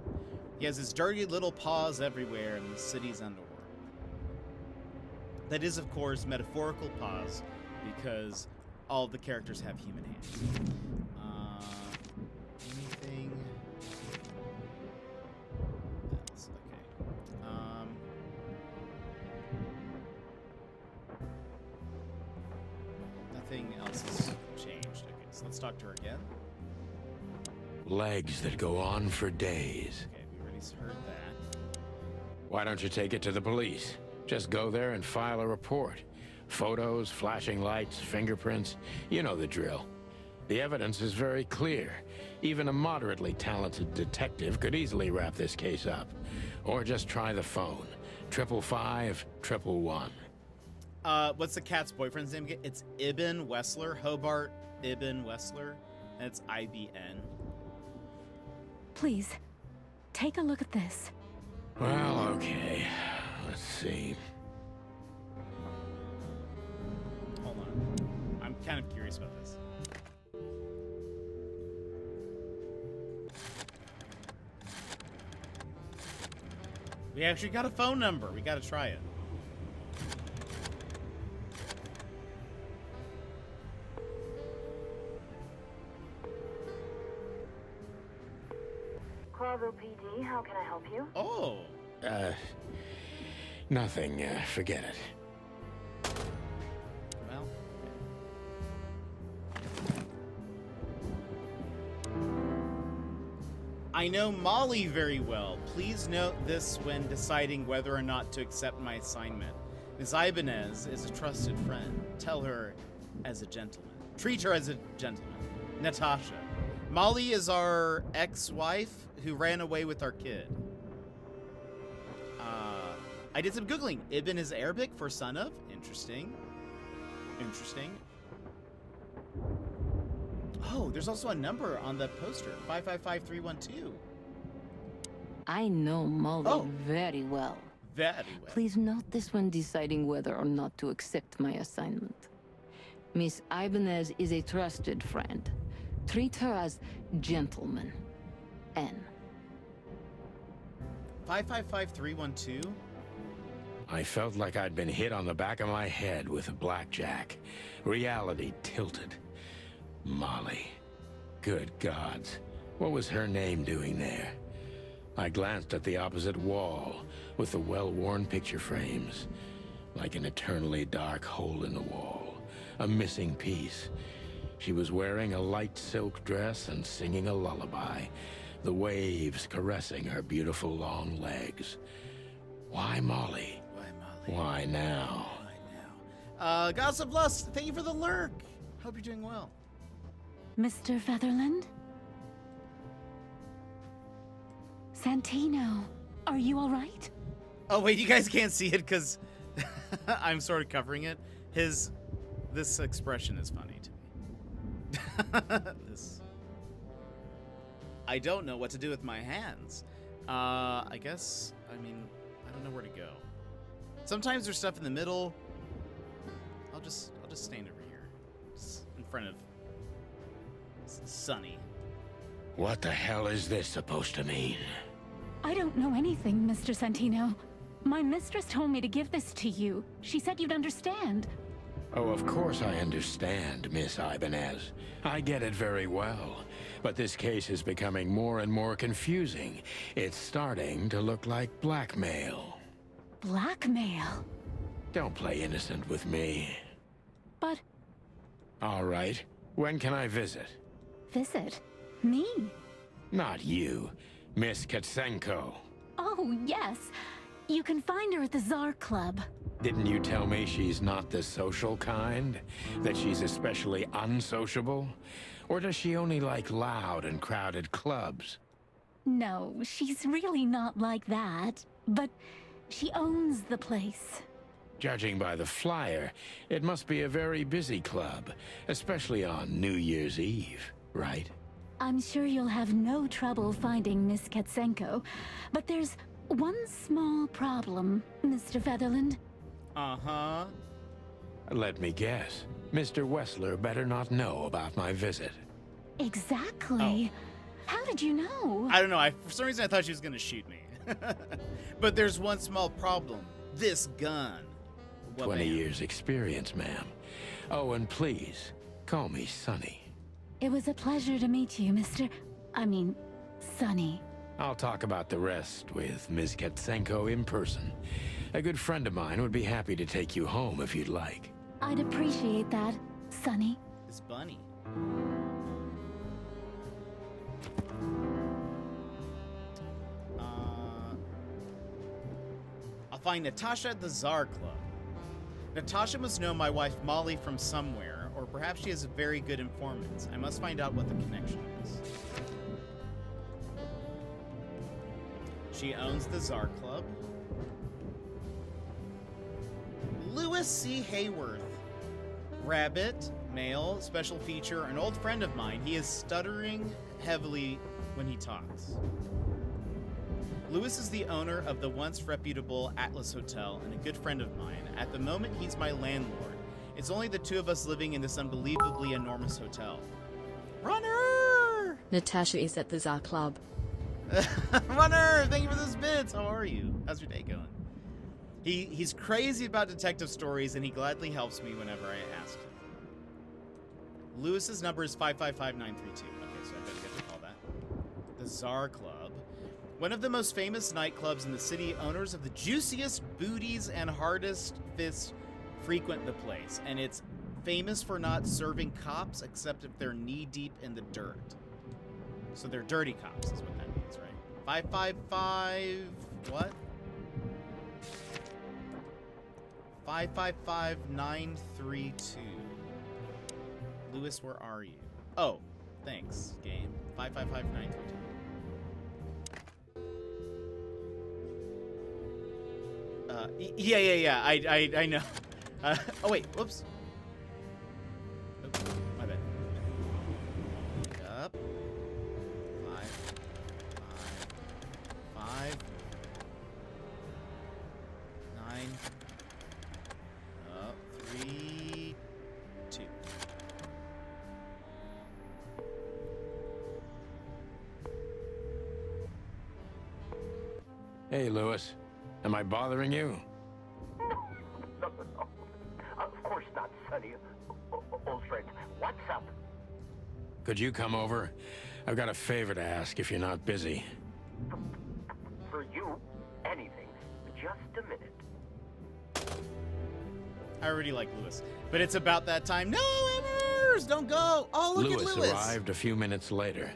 He has his dirty little paws everywhere in the city's underworld. That is, of course, metaphorical paws, because all the characters have human hands. Anything else? Okay. Nothing else has changed. Okay, so let's talk to her again. Legs that go on for days. Okay, we already heard that. Why don't you take it to the police? Just go there and file a report. Photos, flashing lights, fingerprints, you know the drill. The evidence is very clear. Even a moderately talented detective could easily wrap this case up. Or just try the phone. 555-111. What's the cat's boyfriend's name again? It's Ibn Wessler, Hobart Ibn Wessler, and it's IBN. Please, take a look at this. Well, okay. Let's see. Hold on. I'm kind of curious about this. We actually got a phone number. We got to try it. Clarville PD, how can I help you? Oh. Nothing. Forget it. Well. I know Molly very well. Please note this when deciding whether or not to accept my assignment. Ms. Ibanez is a trusted friend. Tell her as a gentleman. Treat her as a gentleman. Natasha. Molly is our ex-wife who ran away with our kid. I did some Googling. Ibn is Arabic for son of. Interesting. Interesting. Oh, there's also a number on the poster. 555-312. I know Molly Oh. very well. Very well. Please note this when deciding whether or not to accept my assignment. Miss Ibanez is a trusted friend. Treat her as gentleman. N. 555-312. I felt like I'd been hit on the back of my head with a blackjack. Reality tilted. Molly. Good gods. What was her name doing there? I glanced at the opposite wall, with the well-worn picture frames. Like an eternally dark hole in the wall. A missing piece. She was wearing a light silk dress and singing a lullaby. The waves caressing her beautiful long legs. Why Molly? Why, Molly? Why now? Why now? Gossip Lust, thank you for the lurk. Hope you're doing well. Mr. Featherland? Santino, are you all right? Oh, wait, you guys can't see it because I'm sort of covering it. This expression is funny to me. I don't know what to do with my hands. I guess, I don't know where to go. Sometimes there's stuff in the middle. I'll just stand over here, just in front of Sunny. What the hell is this supposed to mean? I don't know anything, Mr. Santino. My mistress told me to give this to you. She said you'd understand. Oh, of course I understand, Miss Ibanez. I get it very well. But this case is becoming more and more confusing. It's starting to look like blackmail. Blackmail? Don't play innocent with me. But All right. When can I visit? visit? Me? Not you. Miss Katsenko. Oh, yes. You can find her at the Tsar Club. Didn't you tell me she's not the social kind? That she's especially unsociable? Or does she only like loud and crowded clubs? No, she's really not like that. But she owns the place. Judging by the flyer, it must be a very busy club, especially on New Year's Eve, right? I'm sure you'll have no trouble finding Miss Katsenko. But there's one small problem, Mr. Featherland. Uh-huh. Let me guess. Mr. Wessler better not know about my visit. Exactly. How did you know? I don't know. For some reason, I thought she was going to shoot me. But there's one small problem. This gun. What 20 man? years experience, ma'am. Oh, and please, call me Sonny. It was a pleasure to meet you, Sonny. I'll talk about the rest with Ms. Katsenko in person. A good friend of mine would be happy to take you home if you'd like. I'd appreciate that, Sonny. It's Bunny. find Natasha at the Tsar Club. Natasha must know my wife Molly from somewhere, or perhaps she has very good informants. I must find out what the connection is. She owns the Tsar Club. Lewis C. Hayworth. Rabbit, male, special feature, an old friend of mine. He is stuttering heavily when he talks. Lewis is the owner of the once reputable Atlas Hotel and a good friend of mine. At the moment, he's my landlord. It's only the two of us living in this unbelievably enormous hotel. Runner! Natasha is at the Tsar Club. Runner! Thank you for those bits. How are you? How's your day going? He's crazy about detective stories, and he gladly helps me whenever I ask him. Lewis's number is 555932. Okay, so I better get to call that. The Tsar Club. One of the most famous nightclubs in the city. Owners of the juiciest booties and hardest fists frequent the place, and it's famous for not serving cops except if they're knee-deep in the dirt. So they're dirty cops is what that means, right? 555... what? 555932. Lewis, where are you? Oh, thanks, game. 555932. Yeah. I know. Oh wait, whoops. Oh, my bad. Up. 5, 9. Up. 3, 2. Hey, Lewis. Am I bothering you? No. Of course not, Sonny. Old friend, what's up? Could you come over? I've got a favor to ask if you're not busy. For you, anything. Just a minute. I already like Lewis, but it's about that time. No, Emmers, don't go. Oh, look at Lewis. Lewis arrived a few minutes later.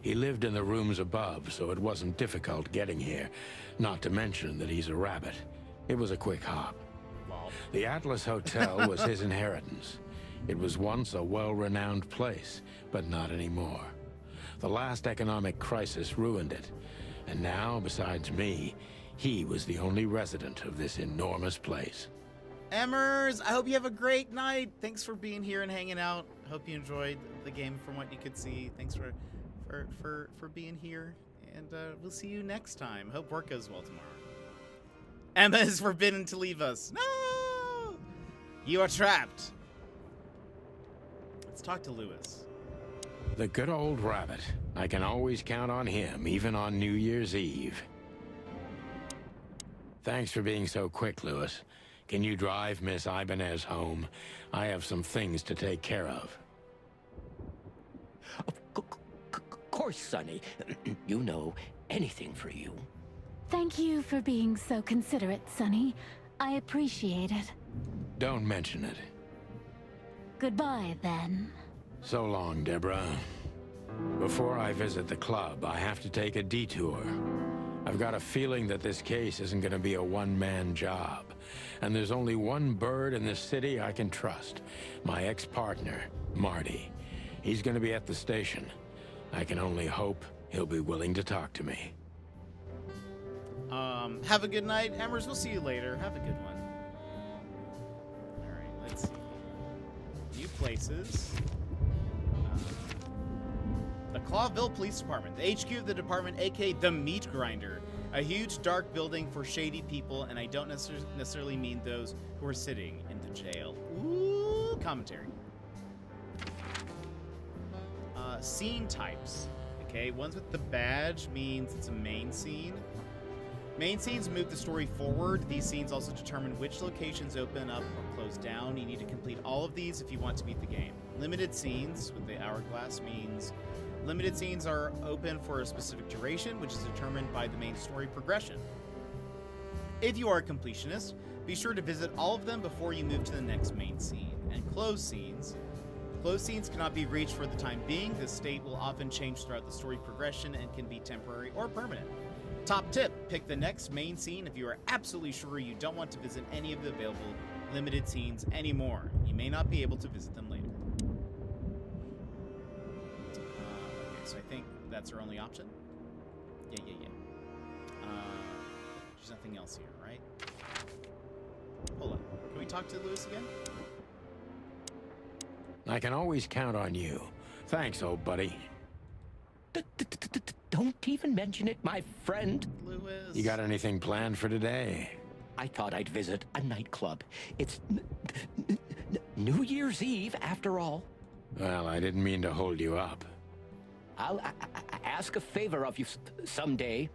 He lived in the rooms above, so it wasn't difficult getting here. Not to mention that he's a rabbit. It was a quick hop. Lol. The Atlas Hotel was his inheritance. It was once a well-renowned place, but not anymore. The last economic crisis ruined it. And now, besides me, he was the only resident of this enormous place. Emmers, I hope you have a great night. Thanks for being here and hanging out. Hope you enjoyed the game from what you could see. Thanks for being here, and we'll see you next time. Hope work goes well tomorrow. Emma is forbidden to leave us. No! You are trapped. Let's talk to Lewis. The good old rabbit. I can always count on him, even on New Year's Eve. Thanks for being so quick, Lewis. Can you drive Miss Ibanez home? I have some things to take care of. Of course, Sonny. You know, anything for you. Thank you for being so considerate, Sonny. I appreciate it. Don't mention it. Goodbye, then. So long, Deborah. Before I visit the club, I have to take a detour. I've got a feeling that this case isn't going to be a one-man job. And there's only one bird in this city I can trust. My ex-partner, Marty. He's going to be at the station. I can only hope he'll be willing to talk to me. Have a good night, Emmers. We'll see you later. Have a good one. All right, let's see. New places. The Clawville Police Department, the HQ of the department, aka the Meat Grinder. A huge, dark building for shady people, and I don't necessarily mean those who are sitting in the jail. Ooh, commentary. Scene types. Okay, ones with the badge means it's a main scene. Main scenes move the story forward. These scenes also determine which locations open up or close down. You need to complete all of these if you want to beat the game. Limited scenes with the hourglass means limited scenes are open for a specific duration, which is determined by the main story progression. If you are a completionist, be sure to visit all of them before you move to the next main scene. And closed scenes cannot be reached for the time being. This state will often change throughout the story progression and can be temporary or permanent. Top tip, pick the next main scene if you are absolutely sure you don't want to visit any of the available limited scenes anymore. You may not be able to visit them later. Okay, so I think that's our only option. Yeah. There's nothing else here, right? Hold on. Can we talk to Lewis again? I can always count on you. Thanks, old buddy. Don't even mention it, my friend. Lewis. You got anything planned for today? I thought I'd visit a nightclub. It's New Year's Eve, after all. Well, I didn't mean to hold you up. I'll ask a favor of you someday.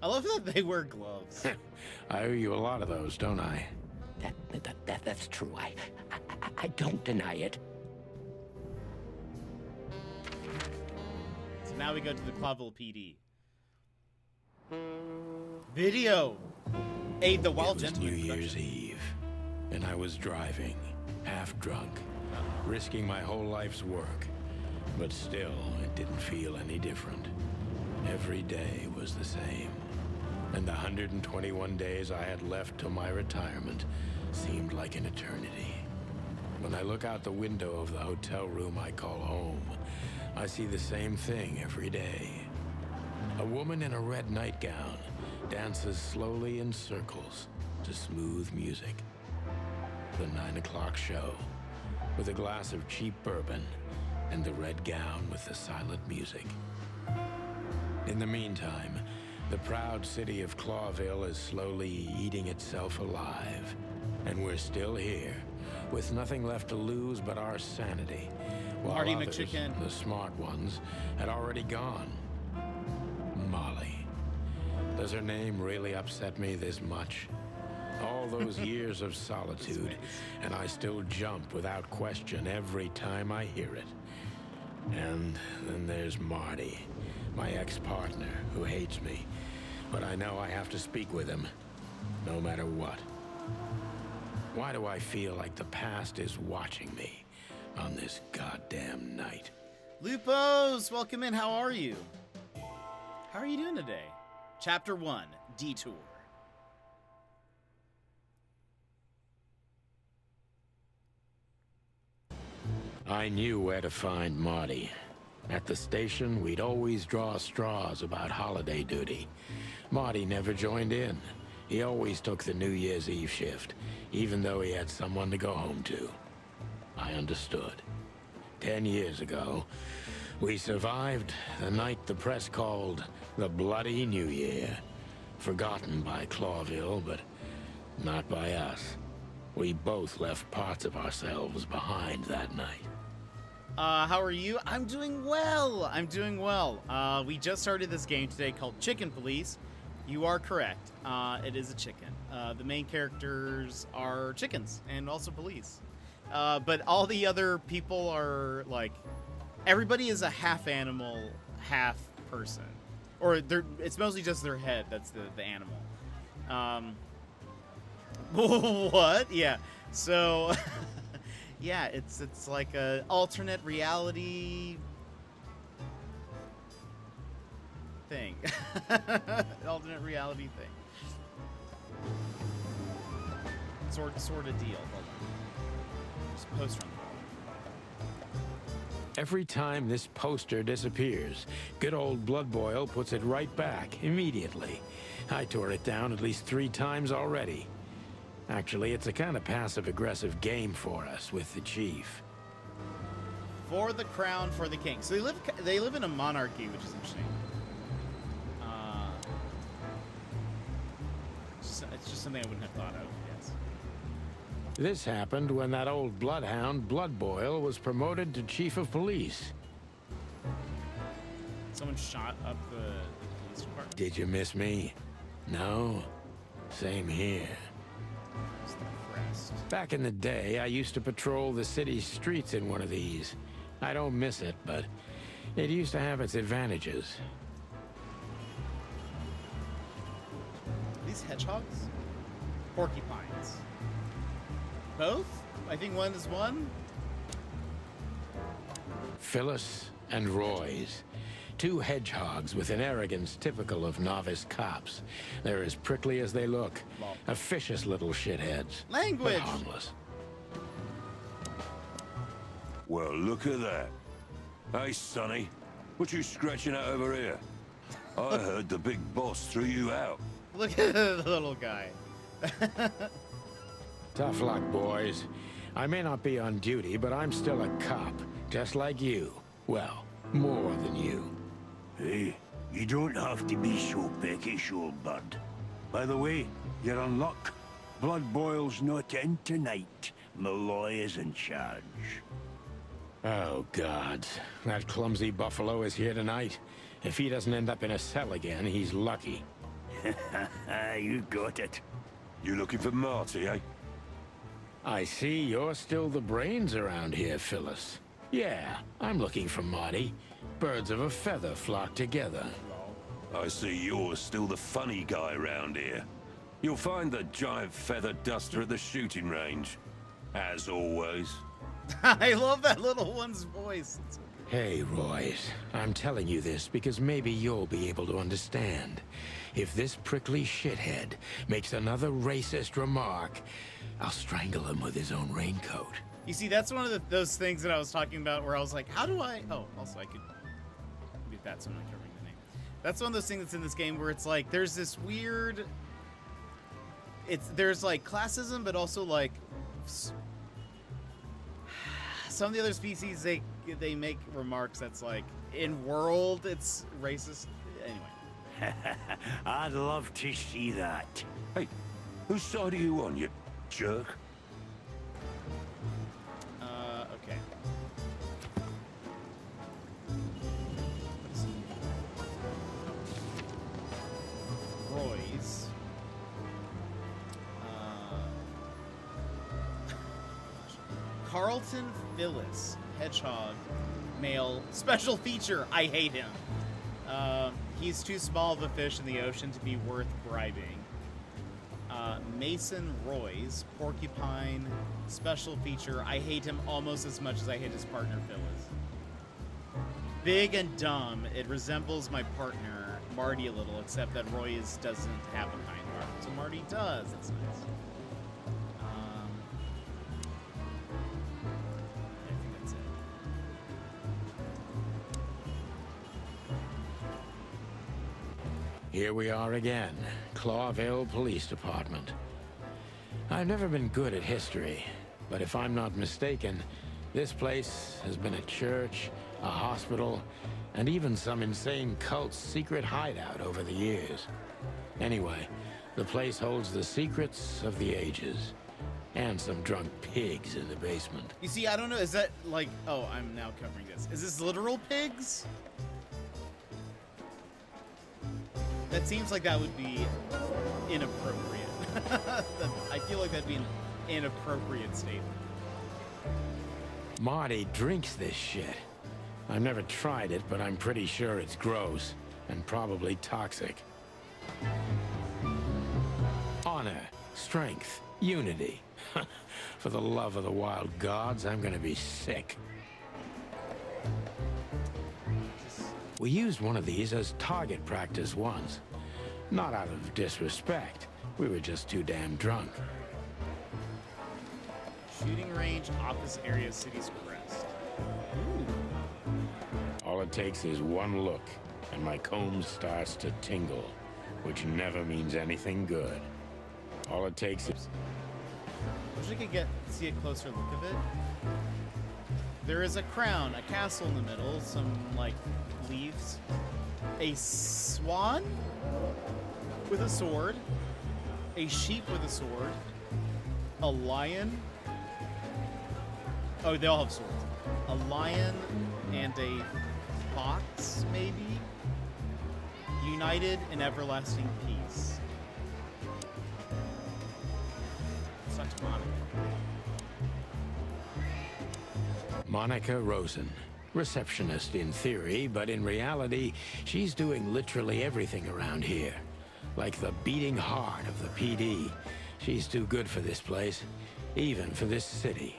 I love that they wear gloves. I owe you a lot of those, don't I? That's true. I don't deny it. So now we go to the Clawville PD. Video. Aid the Wild It was Gentleman. New Year's Eve, and I was driving, half drunk, risking my whole life's work. But still, it didn't feel any different. Every day was the same. And the 121 days I had left till my retirement seemed like an eternity. When I look out the window of the hotel room I call home, I see the same thing every day. A woman in a red nightgown dances slowly in circles to smooth music. The 9 o'clock show, with a glass of cheap bourbon and the red gown with the silent music. In the meantime, the proud city of Clawville is slowly eating itself alive. And we're still here, with nothing left to lose but our sanity. While Marty others, McChicken. the smart ones, had already gone. Molly. Does her name really upset me this much? All those years of solitude, and I still jump without question every time I hear it. And then there's Marty, my ex-partner, who hates me. But I know I have to speak with him, no matter what. Why do I feel like the past is watching me on this goddamn night? Lupos, welcome in. How are you? How are you doing today? Chapter 1, Detour. I knew where to find Marty. At the station, we'd always draw straws about holiday duty. Marty never joined in. He always took the New Year's Eve shift, even though he had someone to go home to. I understood. 10 years ago, we survived the night the press called the Bloody New Year. Forgotten by Clawville, but not by us. We both left parts of ourselves behind that night. How are you? I'm doing well. We just started this game today called Chicken Police. You are correct. It is a chicken. The main characters are chickens and also police. But all the other people are like, everybody is a half animal, half person. Or it's mostly just their head that's the animal. What? Yeah. So, yeah, it's like a alternate reality thing. Alternate reality thing. Sort of deal. Hold on. Just a poster on the wall. Every time this poster disappears, good old Blood Boil puts it right back immediately. I tore it down at least 3 times already. Actually, it's a kind of passive-aggressive game for us with the chief. For the crown, for the king. So they live in a monarchy, which is interesting. It's just something I wouldn't have thought of. Yes. This happened when that old bloodhound, Blood Boil, was promoted to chief of police. Someone shot up the police department. Did you miss me? No? Same here. It's the crest. Back in the day, I used to patrol the city streets in one of these. I don't miss it, but it used to have its advantages. These hedgehogs? Porcupines. Both? I think one is one. Phyllis and Roy's. Two hedgehogs with an arrogance typical of novice cops. They're as prickly as they look. Officious little shitheads. Language! But harmless. Well, look at that. Hey, Sonny. What you scratching at over here? I heard the big boss threw you out. Look at the little guy. Tough luck, boys. I may not be on duty, but I'm still a cop. Just like you. Well, more than you. Hey, you don't have to be so peckish, old bud. By the way, you're on luck. Blood Boil's not in tonight. Malloy is in charge. Oh, God. That clumsy buffalo is here tonight. If he doesn't end up in a cell again, he's lucky. You got it. You looking for Marty, eh? I see you're still the brains around here, Phyllis. Yeah, I'm looking for Marty. Birds of a feather flock together. I see you're still the funny guy around here. You'll find the giant feather duster at the shooting range. As always. I love that little one's voice. Hey, Royce. I'm telling you this because maybe you'll be able to understand. If this prickly shithead makes another racist remark, I'll strangle him with his own raincoat. You see, that's one of those things that I was talking about where I was like, how do I... Oh, also I could... Maybe that's when I'm covering the name. That's one of those things that's in this game where it's like, there's this weird... There's like classism, but also like... Some of the other species, they make remarks that's like, in world, it's racist. Anyway. I'd love to see that. Hey, whose side are you on, you jerk? Okay. Roy's. Carlton Phyllis, hedgehog, male, special feature. I hate him. He's too small of a fish in the ocean to be worth bribing. Mason Roy's, porcupine, special feature. I hate him almost as much as I hate his partner Phyllis. Big and dumb. It resembles my partner Marty a little, except that Roy's doesn't have a kind heart. So Marty does. That's nice. Here we are again, Clawville Police Department. I've never been good at history, but if I'm not mistaken, this place has been a church, a hospital, and even some insane cult's secret hideout over the years. Anyway, the place holds the secrets of the ages, and some drunk pigs in the basement. You see, I don't know, is that like, oh, I'm now covering this. Is this literal pigs? That seems like that would be inappropriate. I feel like that'd be an inappropriate statement. Marty drinks this shit. I've never tried it, but I'm pretty sure it's gross and probably toxic. Honor, strength, unity. For the love of the wild gods, I'm gonna be sick. We used one of these as target practice once. Not out of disrespect. We were just too damn drunk. Shooting range, office area, city's crest. Ooh. All it takes is one look, and my comb starts to tingle, which never means anything good. All it takes is... I wish I could see a closer look of it. There is a crown, a castle in the middle, some, like, leaves. A swan with a sword. A sheep with a sword. A lion. Oh, they all have swords. A lion and a fox, maybe? United in everlasting peace. Such Monica. Monica Rosen. Receptionist in theory, but in reality, she's doing literally everything around here. Like the beating heart of the PD. She's too good for this place, even for this city.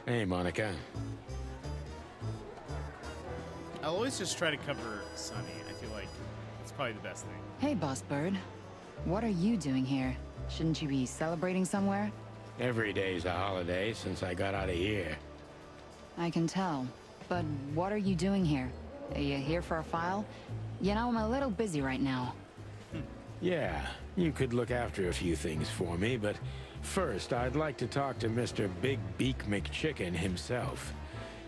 Hey, Monica. I'll always just try to cover Sunny. I feel like it's probably the best thing. Hey, Boss Bird. What are you doing here? Shouldn't you be celebrating somewhere? Every day's a holiday since I got out of here. I can tell. But what are you doing here? Are you here for a file? You know, I'm a little busy right now. Yeah, you could look after a few things for me, but first I'd like to talk to Mr. Big Beak McChicken himself.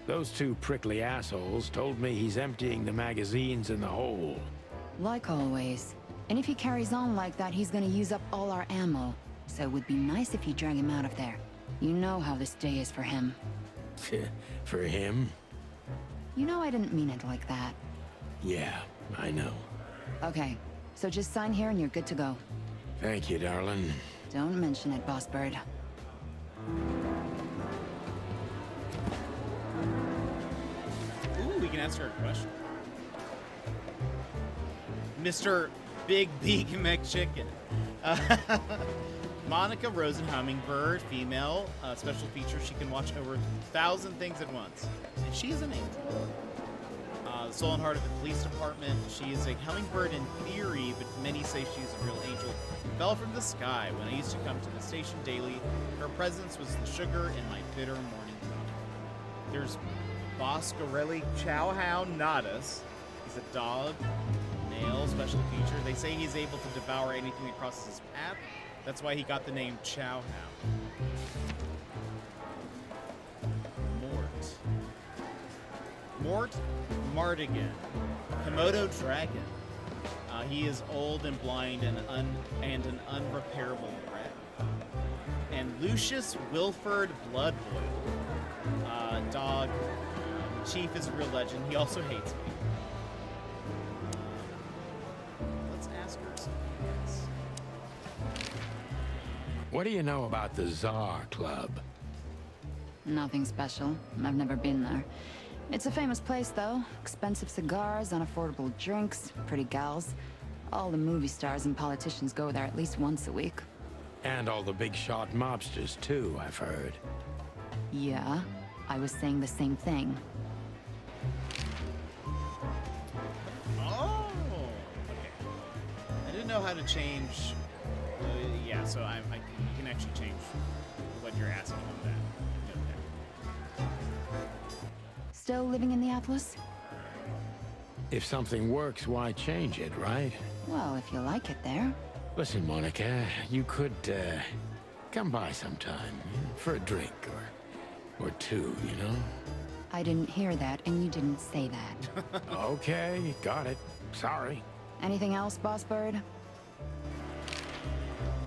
Those two prickly assholes told me he's emptying the magazines in the hole. Like always. And if he carries on like that, he's gonna use up all our ammo. So it would be nice if you drag him out of there. You know how this day is for him. For him? You know I didn't mean it like that. Yeah, I know. Okay, so just sign here and you're good to go. Thank you, darling. Don't mention it, Boss Bird. Ooh, we can ask her a question. Mr. Big Beak McChicken. Monica Rosen Hummingbird, female, special feature. She can watch over 1,000 things at once. And she's an angel. The soul and heart of the police department. She is a hummingbird in theory, but many say she's a real angel. Who fell from the sky when I used to come to the station daily. Her presence was the sugar in my bitter morning coffee. There's Boscarelli Chowhound Nadas. He's a dog, male, special feature. They say he's able to devour anything that crosses his path. That's why he got the name Chowhound. Mort Mardigan, Komodo dragon. He is old and blind and an unrepairable wreck. And Lucius Wilford Bloodboil, dog. Chief is a real legend. He also hates me. Let's ask her something. What do you know about the Czar Club? Nothing special. I've never been there. It's a famous place, though. Expensive cigars, unaffordable drinks, pretty gals. All the movie stars and politicians go there at least once a week. And all the big shot mobsters, too, I've heard. Yeah, I was saying the same thing. Oh! Okay. I didn't know how to change... yeah, so you can actually change what you're asking on that. Still living in the Atlas? If something works, why change it, right? Well, if you like it there. Listen, Monica, you could, come by sometime, for a drink, or two, you know? I didn't hear that, and you didn't say that. Okay, got it. Sorry. Anything else, Boss Bird?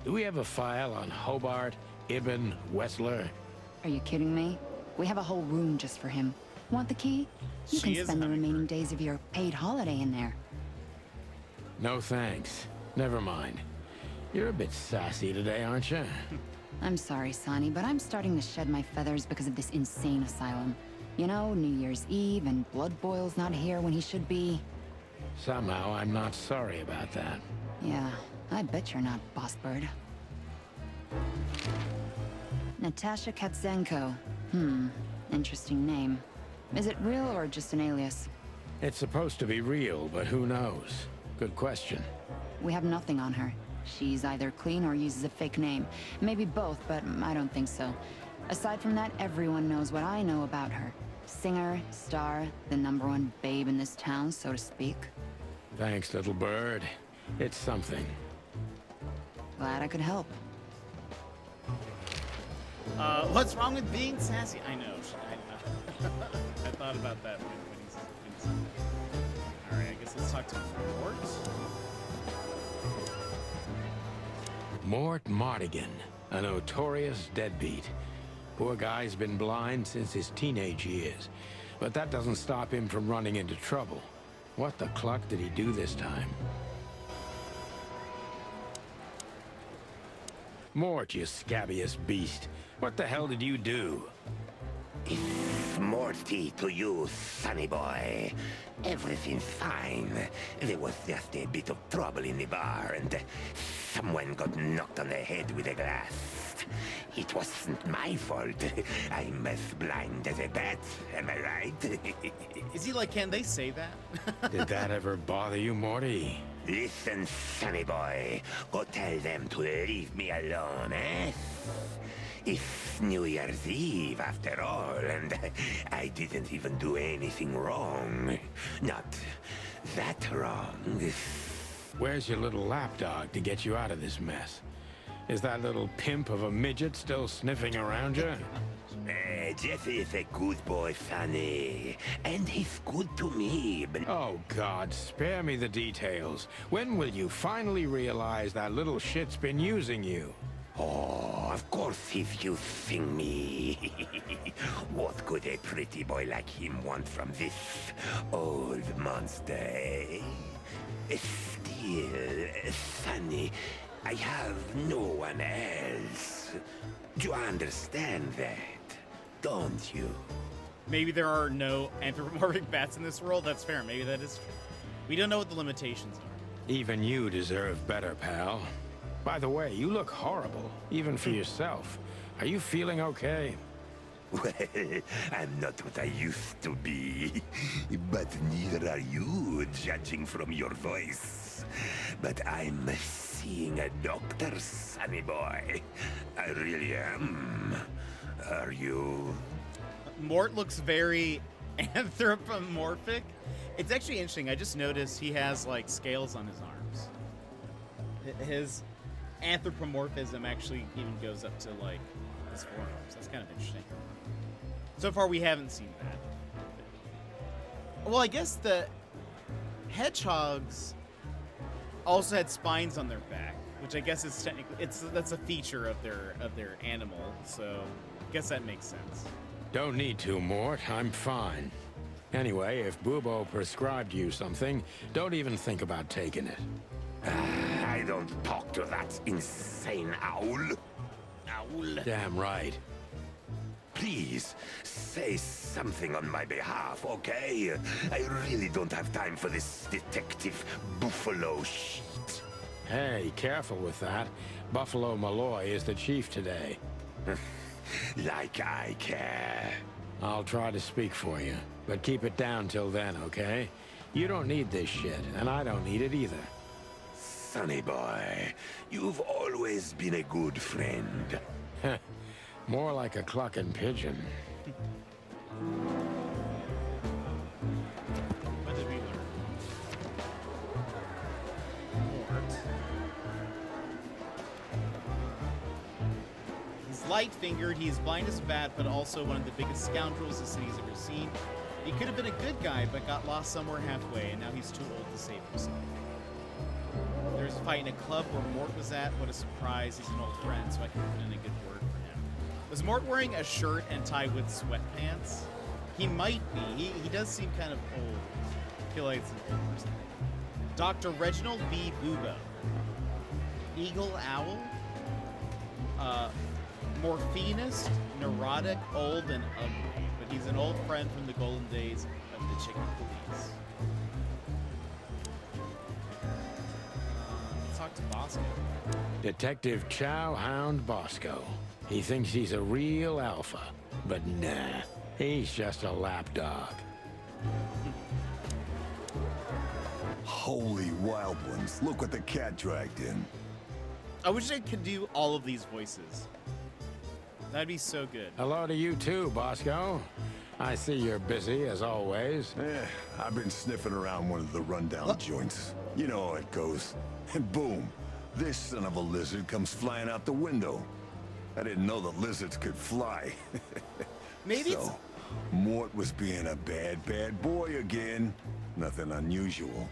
Do we have a file on Hobart Ibn Wessler? Are you kidding me? We have a whole room just for him. Want the key? You can spend the remaining days of your paid holiday in there. No thanks. Never mind. You're a bit sassy today, aren't you? I'm sorry, Sonny, but I'm starting to shed my feathers because of this insane asylum. You know, New Year's Eve and Blood Boil's not here when he should be. Somehow I'm not sorry about that. Yeah, I bet you're not, Boss Bird. Natasha Katzenko. Interesting name. Is it real or just an alias? It's supposed to be real, but who knows? Good question. We have nothing on her. She's either clean or uses a fake name. Maybe both, but I don't think so. Aside from that, everyone knows what I know about her. Singer, star, the #1 babe in this town, so to speak. Thanks, little bird. It's something. Glad I could help. What's wrong with being sassy? I know. I thought about that when he's Alright, I guess let's talk to Mort. Mort Mardigan, a notorious deadbeat. Poor guy's been blind since his teenage years, but that doesn't stop him from running into trouble. What the cluck did he do this time? Mort, you scabbiest beast. What the hell did you do? It's Morty to you, sonny boy. Everything's fine. There was just a bit of trouble in the bar, and someone got knocked on the head with a glass. It wasn't my fault. I'm as blind as a bat, am I right? Is he like, can they say that? Did that ever bother you, Morty? Listen, sonny boy. Go tell them to leave me alone, eh? It's New Year's Eve, after all, and I didn't even do anything wrong. Not that wrong. Where's your little lapdog to get you out of this mess? Is that little pimp of a midget still sniffing around you? Jesse is a good boy, Sonny. And he's good to me, but... Oh, God, spare me the details. When will you finally realize that little shit's been using you? Oh, of course he's using me. What could a pretty boy like him want from this old monster, eh? Still, Sonny, I have no one else. Do you understand that? Don't you? Maybe there are no anthropomorphic bats in this world. That's fair. Maybe that is true. We don't know what the limitations are. Even you deserve better, pal. By the way, you look horrible, even for yourself. Are you feeling okay? Well, I'm not what I used to be. But neither are you, judging from your voice. But I'm seeing a doctor, sonny boy. I really am. Are you? Mort looks very anthropomorphic. It's actually interesting. I just noticed he has, like, scales on his arms. His anthropomorphism actually even goes up to, like, his forearms. That's kind of interesting. So far, we haven't seen that. Well, I guess the hedgehogs also had spines on their back, which I guess is technically that's a feature of their animal. So I guess that makes sense. Don't need to, Mort. I'm fine. Anyway, if Bubo prescribed you something, don't even think about taking it. I don't talk to that insane owl. Owl. Damn right. Please, say something on my behalf, okay? I really don't have time for this detective buffalo shit. Hey, careful with that. Buffalo Malloy is the chief today. Like I care. I'll try to speak for you, but keep it down till then, okay? You don't need this shit, and I don't need it either. Sonny boy, you've always been a good friend. More like a clucking pigeon. What did we learn? Mort. He's light-fingered, he's blind as a bat, but also one of the biggest scoundrels the city's ever seen. He could have been a good guy, but got lost somewhere halfway, and now he's too old to save himself. There was a fight in a club where Mort was at. What a surprise. He's an old friend, so I can put in a good word for him. Was Mort wearing a shirt and tie with sweatpants? He might be. He does seem kind of old. I feel like it's an old person. Dr. Reginald B. Bubo. Eagle Owl. Morphinist, neurotic, old, and ugly. But he's an old friend from the golden days of the Chicken Police. Let's talk to Bosco. Detective Chow Hound Bosco. He thinks he's a real alpha, but nah, he's just a lapdog. Holy wild ones, look what the cat dragged in. I wish I could do all of these voices. That'd be so good. Hello to you too, Bosco. I see you're busy, as always. I've been sniffing around one of the rundown joints. You know how it goes. And boom, this son of a lizard comes flying out the window. I didn't know that lizards could fly. Maybe so, Mort was being a bad boy again. Nothing unusual.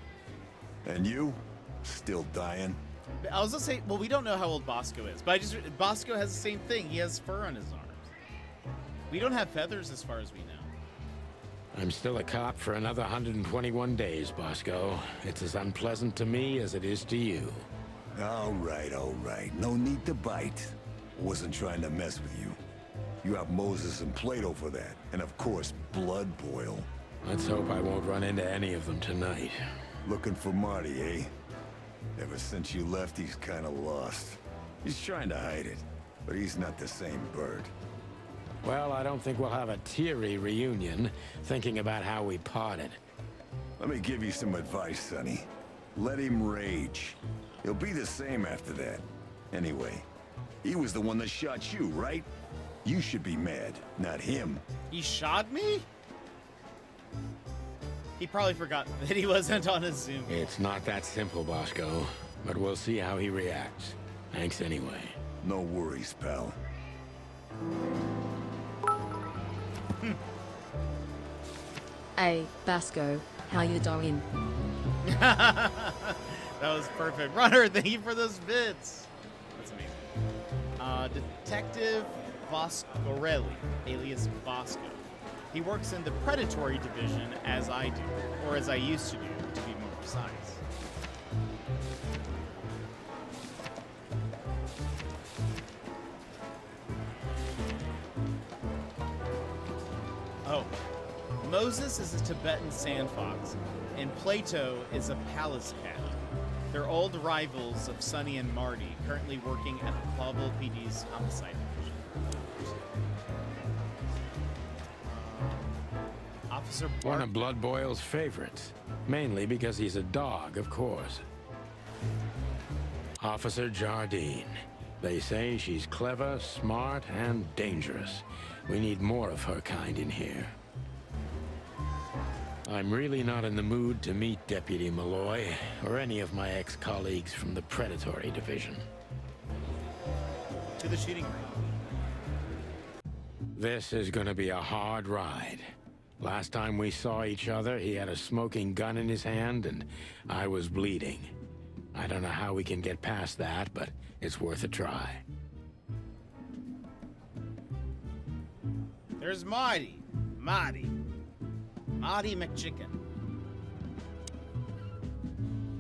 And you? Still dying? I was gonna say, well, we don't know how old Bosco is, but Bosco has the same thing. He has fur on his arms. We don't have feathers as far as we know. I'm still a cop for another 121 days, Bosco. It's as unpleasant to me as it is to you. All right. No need to bite. Wasn't trying to mess with you. You have Moses and Plato for that. And of course, Blood Boil. Let's hope I won't run into any of them tonight. Looking for Marty, eh? Ever since you left, he's kinda lost. He's trying to hide it, but he's not the same bird. Well, I don't think we'll have a teary reunion, thinking about how we parted. Let me give you some advice, Sonny. Let him rage. He'll be the same after that. Anyway, he was the one that shot you, right? You should be mad, not him. He shot me? He probably forgot that he wasn't on a Zoom. It's not that simple, Bosco, but we'll see how he reacts. Thanks anyway. No worries, pal. Hey, Basco, how you doing? That was perfect. Runner, thank you for those bits. That's amazing. Detective Boscorelli, alias Bosco. He works in the predatory division as I do, or as I used to do, to be more precise. Oh, Moses is a Tibetan sandfox, and Plato is a palace cat. They're old rivals of Sonny and Marty, currently working at the Clawville PD's homicide division. Officer Bart— One of Blood Boil's favorites, mainly because he's a dog, of course. Officer Jardine. They say she's clever, smart, and dangerous. We need more of her kind in here. I'm really not in the mood to meet Deputy Malloy, or any of my ex-colleagues from the Predatory Division. To the shooting range. This is gonna be a hard ride. Last time we saw each other, he had a smoking gun in his hand, and I was bleeding. I don't know how we can get past that, but it's worth a try. There's Marty. Marty McChicken.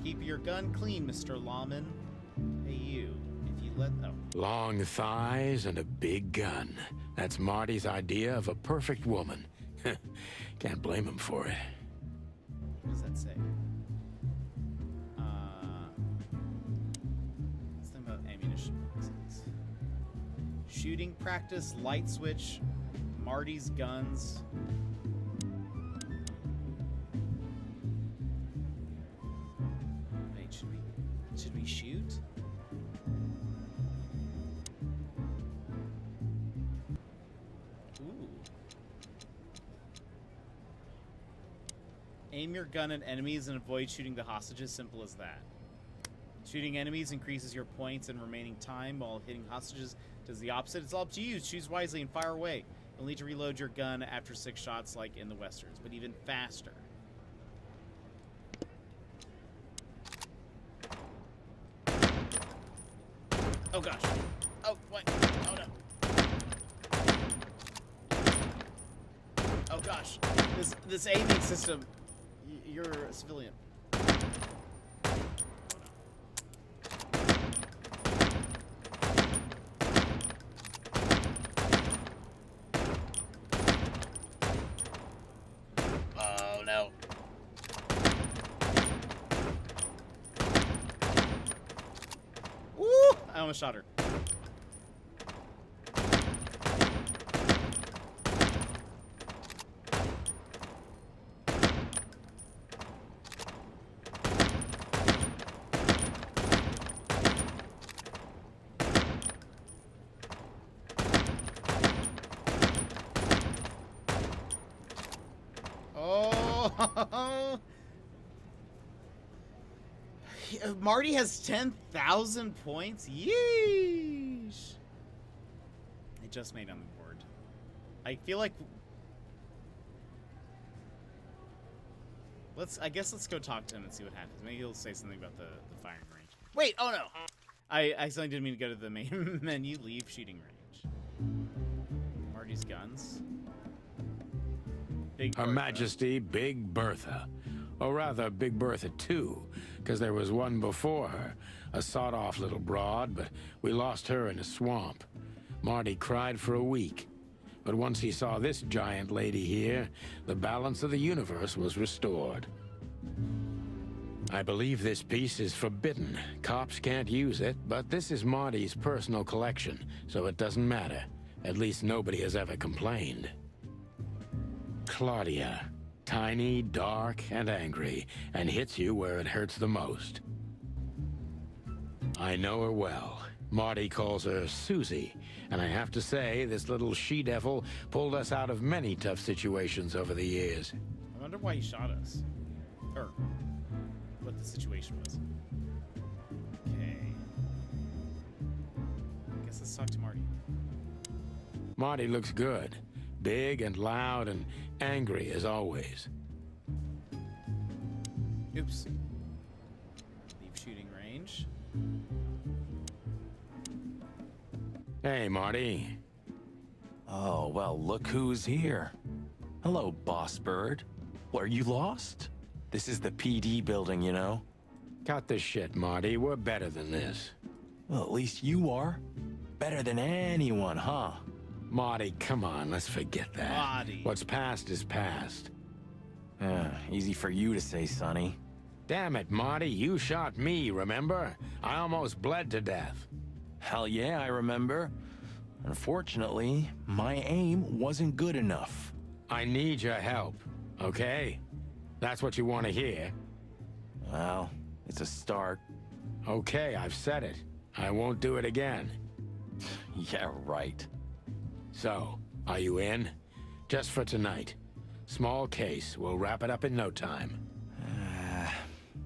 Keep your gun clean, Mr. Lawman. Hey, you. If you let— oh. Long thighs and a big gun. That's Marty's idea of a perfect woman. Can't blame him for it. What does that say? Something about ammunition boxes. Shooting practice, light switch, Marty's guns. Wait, should we shoot? Ooh. Aim your gun at enemies and avoid shooting the hostages. Simple as that. Shooting enemies increases your points and remaining time, while hitting hostages does the opposite. It's all up to you. Choose wisely and fire away. You'll need to reload your gun after 6 shots like in the westerns, but even faster. Oh gosh. Oh, what? Oh no. Oh gosh. This aiming system. You're a civilian. Oh no. Woo! I almost shot her. Marty has 10,000 points. Yeesh. I just made on the board. I feel like I guess let's go talk to him and see what happens. Maybe he'll say something about the firing range. Wait, oh no. I accidentally didn't mean to go to the main menu. Leave shooting range. Marty's guns. Big Her Bertha. Majesty Big Bertha. Or rather, Big Bertha 2, because there was one before her, a sawed-off little broad, but we lost her in a swamp. Marty cried for a week. But once he saw this giant lady here, the balance of the universe was restored. I believe this piece is forbidden. Cops can't use it, but this is Marty's personal collection, so it doesn't matter. At least nobody has ever complained. Claudia. Tiny, dark, and angry, and hits you where it hurts the most. I know her well. Marty calls her Susie, and I have to say, this little she-devil pulled us out of many tough situations over the years. I wonder why he shot us. Or what the situation was. Okay. I guess let's talk to Marty. Marty looks good. Big and loud and angry as always. Oops. Leave shooting range. Hey, Marty. Oh, well, look who's here. Hello, Boss Bird. What, are you lost? This is the PD building, you know? Cut the shit, Marty. We're better than this. Well, at least you are. Better than anyone, huh? Marty, come on, let's forget that. Marty. What's past is past. Easy for you to say, Sonny. Damn it, Marty, you shot me, remember? I almost bled to death. Hell yeah, I remember. Unfortunately, my aim wasn't good enough. I need your help, okay? That's what you want to hear. Well, it's a start. Okay, I've said it. I won't do it again. Yeah, right. So, are you in? Just for tonight. Small case. We'll wrap it up in no time.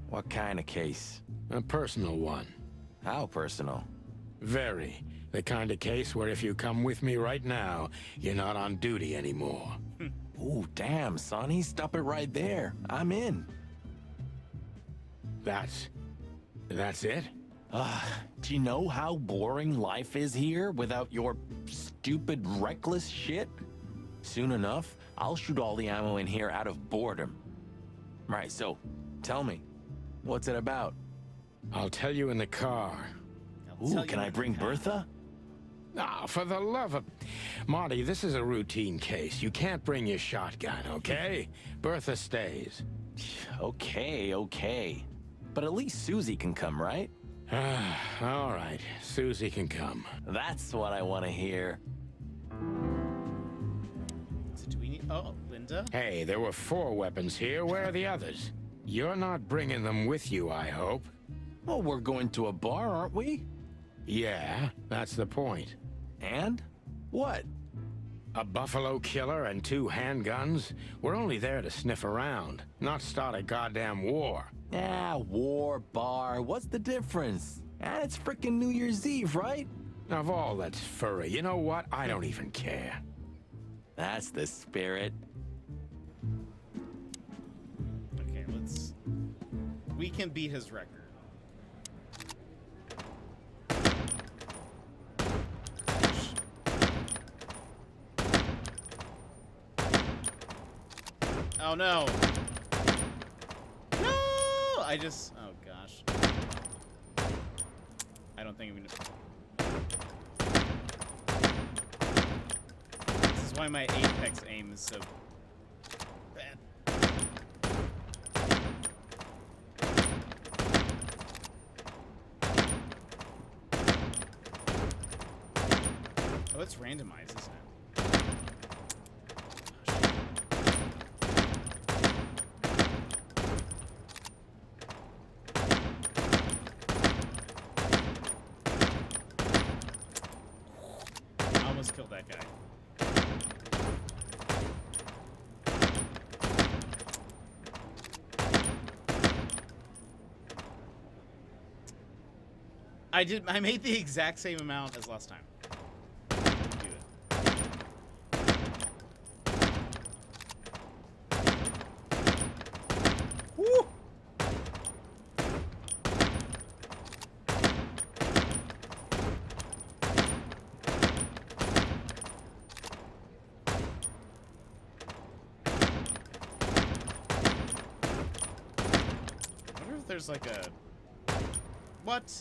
What kind of case? A personal one. How personal? Very. The kind of case where if you come with me right now, you're not on duty anymore. Ooh, damn, Sonny. Stop it right there. I'm in. That's it? Do you know how boring life is here without your stupid, reckless shit? Soon enough, I'll shoot all the ammo in here out of boredom. Right, so, tell me, what's it about? I'll tell you in the car. Ooh, can I bring Bertha? Ah, for the love of... Marty, this is a routine case. You can't bring your shotgun, okay? Bertha stays. Okay. But at least Susie can come, right? All right, Susie can come. That's what I want to hear. So do we need... Oh, Linda? Hey, there were 4 weapons here. Where are the others? You're not bringing them with you, I hope. Well, we're going to a bar, aren't we? Yeah, that's the point. And? What? A buffalo killer and 2 handguns? We're only there to sniff around, not start a goddamn war. War, bar, what's the difference? It's frickin' New Year's Eve, right? Of all that's furry, you know what? I don't even care. That's the spirit. Okay, let's... We can beat his record. Oh no! No! I just... Oh gosh. I don't think I'm gonna... This is why my Apex aim is so bad. Oh, it's randomized, isn't it? Kill that guy. I made the exact same amount as last time. Do it. Woo! There's like a... What?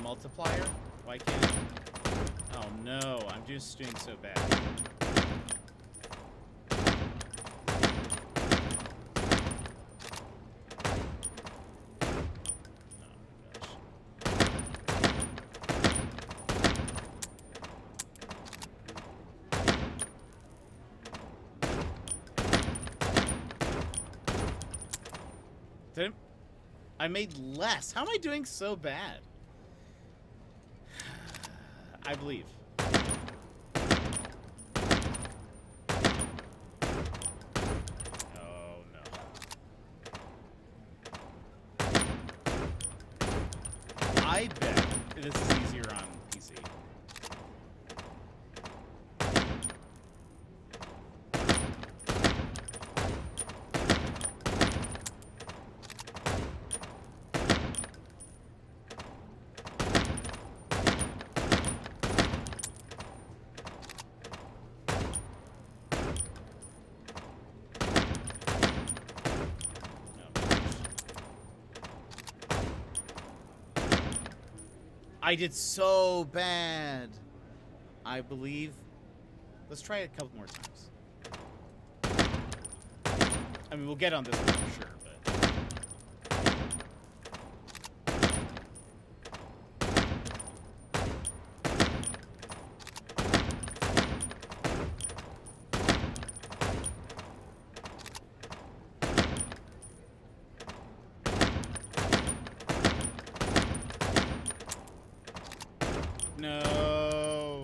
Multiplier? Why can't... Oh no, I'm just doing so bad. I made less. How am I doing so bad? I believe. Oh no. I bet this is easier on PC. I did so bad. I believe. Let's try it a couple more times. I mean, we'll get on this one for sure, but. No.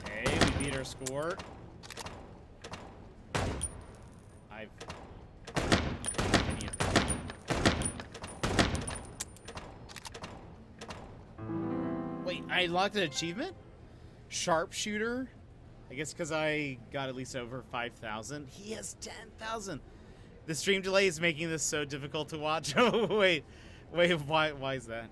Okay, we beat our score. I've any of them. Wait, I unlocked an achievement? Sharpshooter? I guess because I got at least over 5,000. He has 10,000. The stream delay is making this so difficult to watch. Oh, wait. Wait, why is that?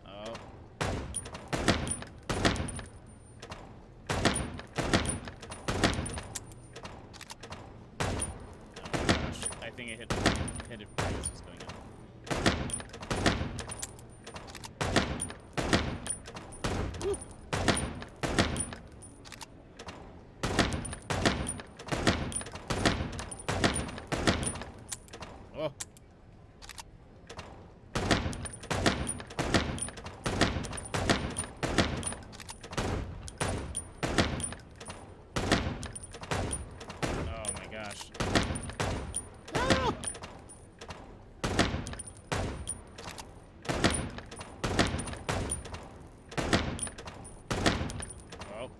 Oh. I think it hit it right as it was going on. Woo. Oh. Oh my gosh. No! Oh.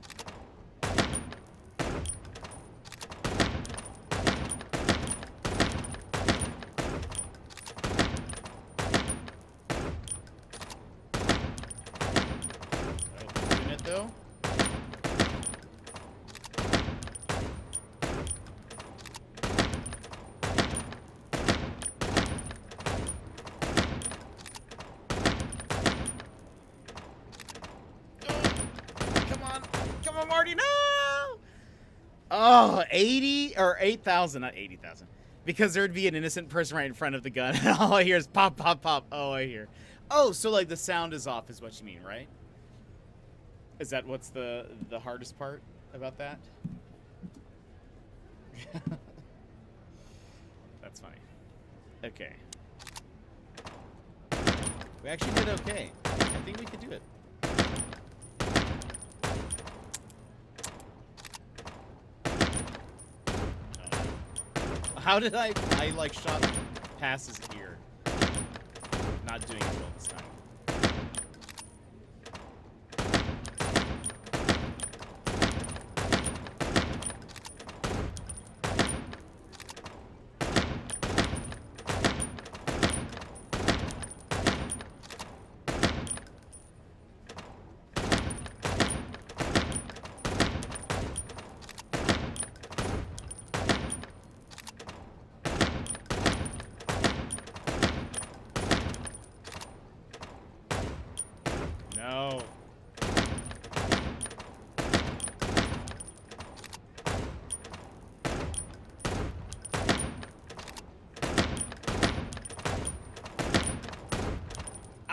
Open it though. Come on, Marty, no! Oh, 80 or 8,000, not 80,000. Because there'd be an innocent person right in front of the gun, and all I hear is pop, pop, pop. Oh, I hear. Oh, so like the sound is off is what you mean, right? Is that what's the hardest part about that? That's funny. Okay. We actually did okay. I think we could do it. How did I like shot past his ear? Not doing as well this time.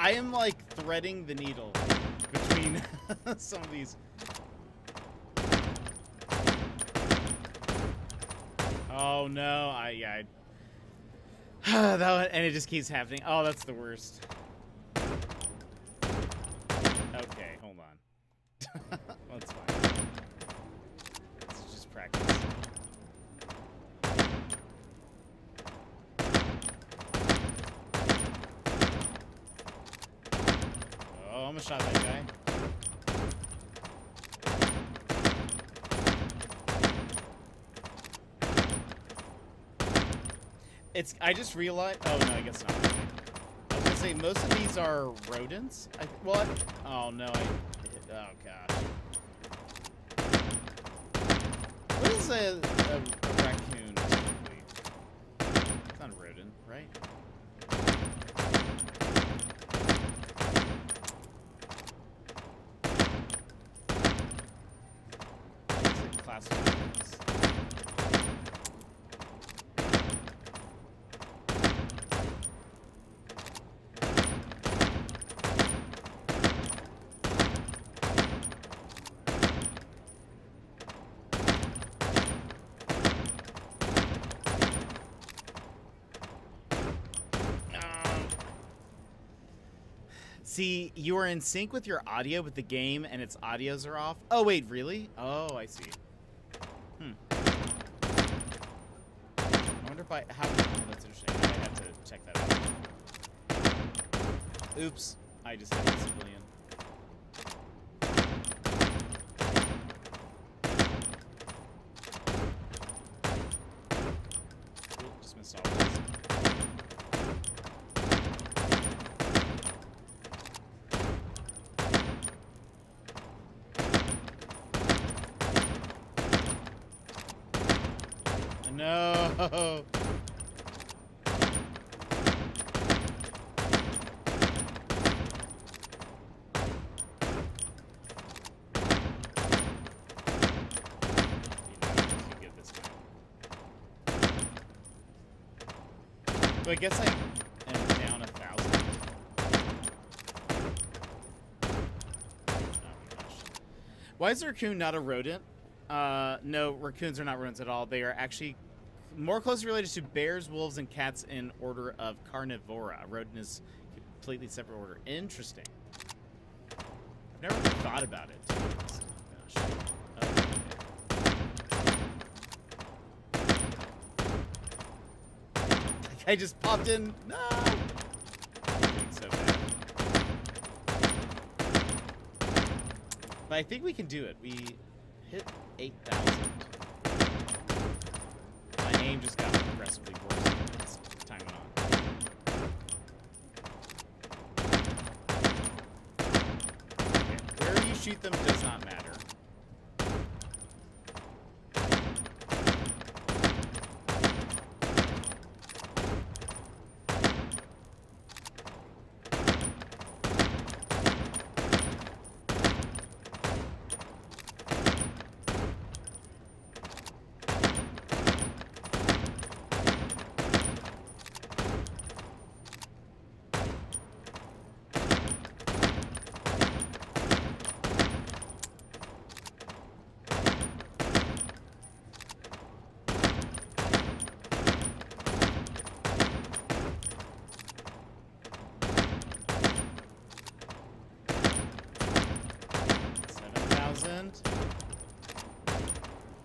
I am like threading the needle between some of these. Oh no, that one, and it just keeps happening. Oh, that's the worst. Okay, hold on. That's fine. Let's just practice. Oh, almost shot that guy. I just realized. Oh no, I guess not. I was gonna say most of these are rodents. What? Oh no, oh gosh. What is a raccoon typically? It's not a rodent, right? What's it classified as? See, you are in sync with your audio, but the game and its audios are off. Oh, wait, really? Oh, I see. I wonder if how... Oh, that's interesting. I have to check that out. Oops. I just hit the civilian. Ooh, just missed all this. No. So I guess I am down 1,000. Oh gosh. Why is a raccoon not a rodent? No, raccoons are not rodents at all. They are actually more closely related to bears, wolves, and cats in order of Carnivora. A rodent is a completely separate order. Interesting. I've never thought about it. Gosh. I just popped in. No! I'm doing so bad. But I think we can do it. We hit 8,000. My aim just got progressively worse as time went on. Okay, where you shoot them does not matter.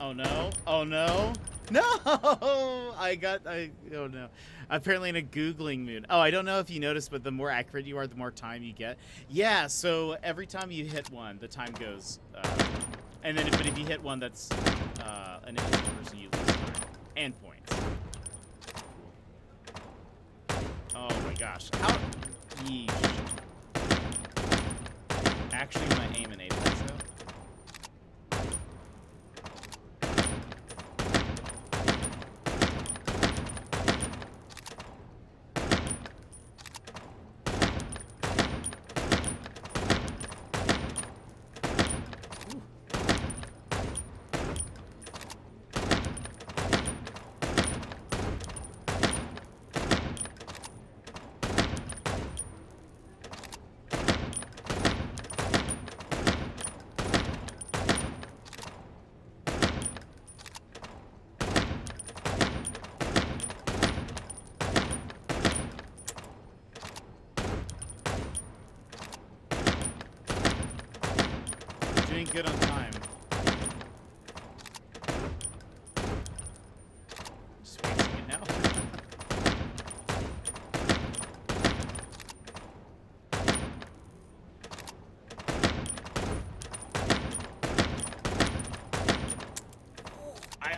Oh no. Oh no. No! Oh no. Apparently in a Googling mood. Oh, I don't know if you noticed, but the more accurate you are, the more time you get. Yeah, so every time you hit one, the time goes, and then but if you hit one that's an innocent person, you lose time. And points. Oh my gosh. How? Yeesh. Actually, my aim in Apex, though.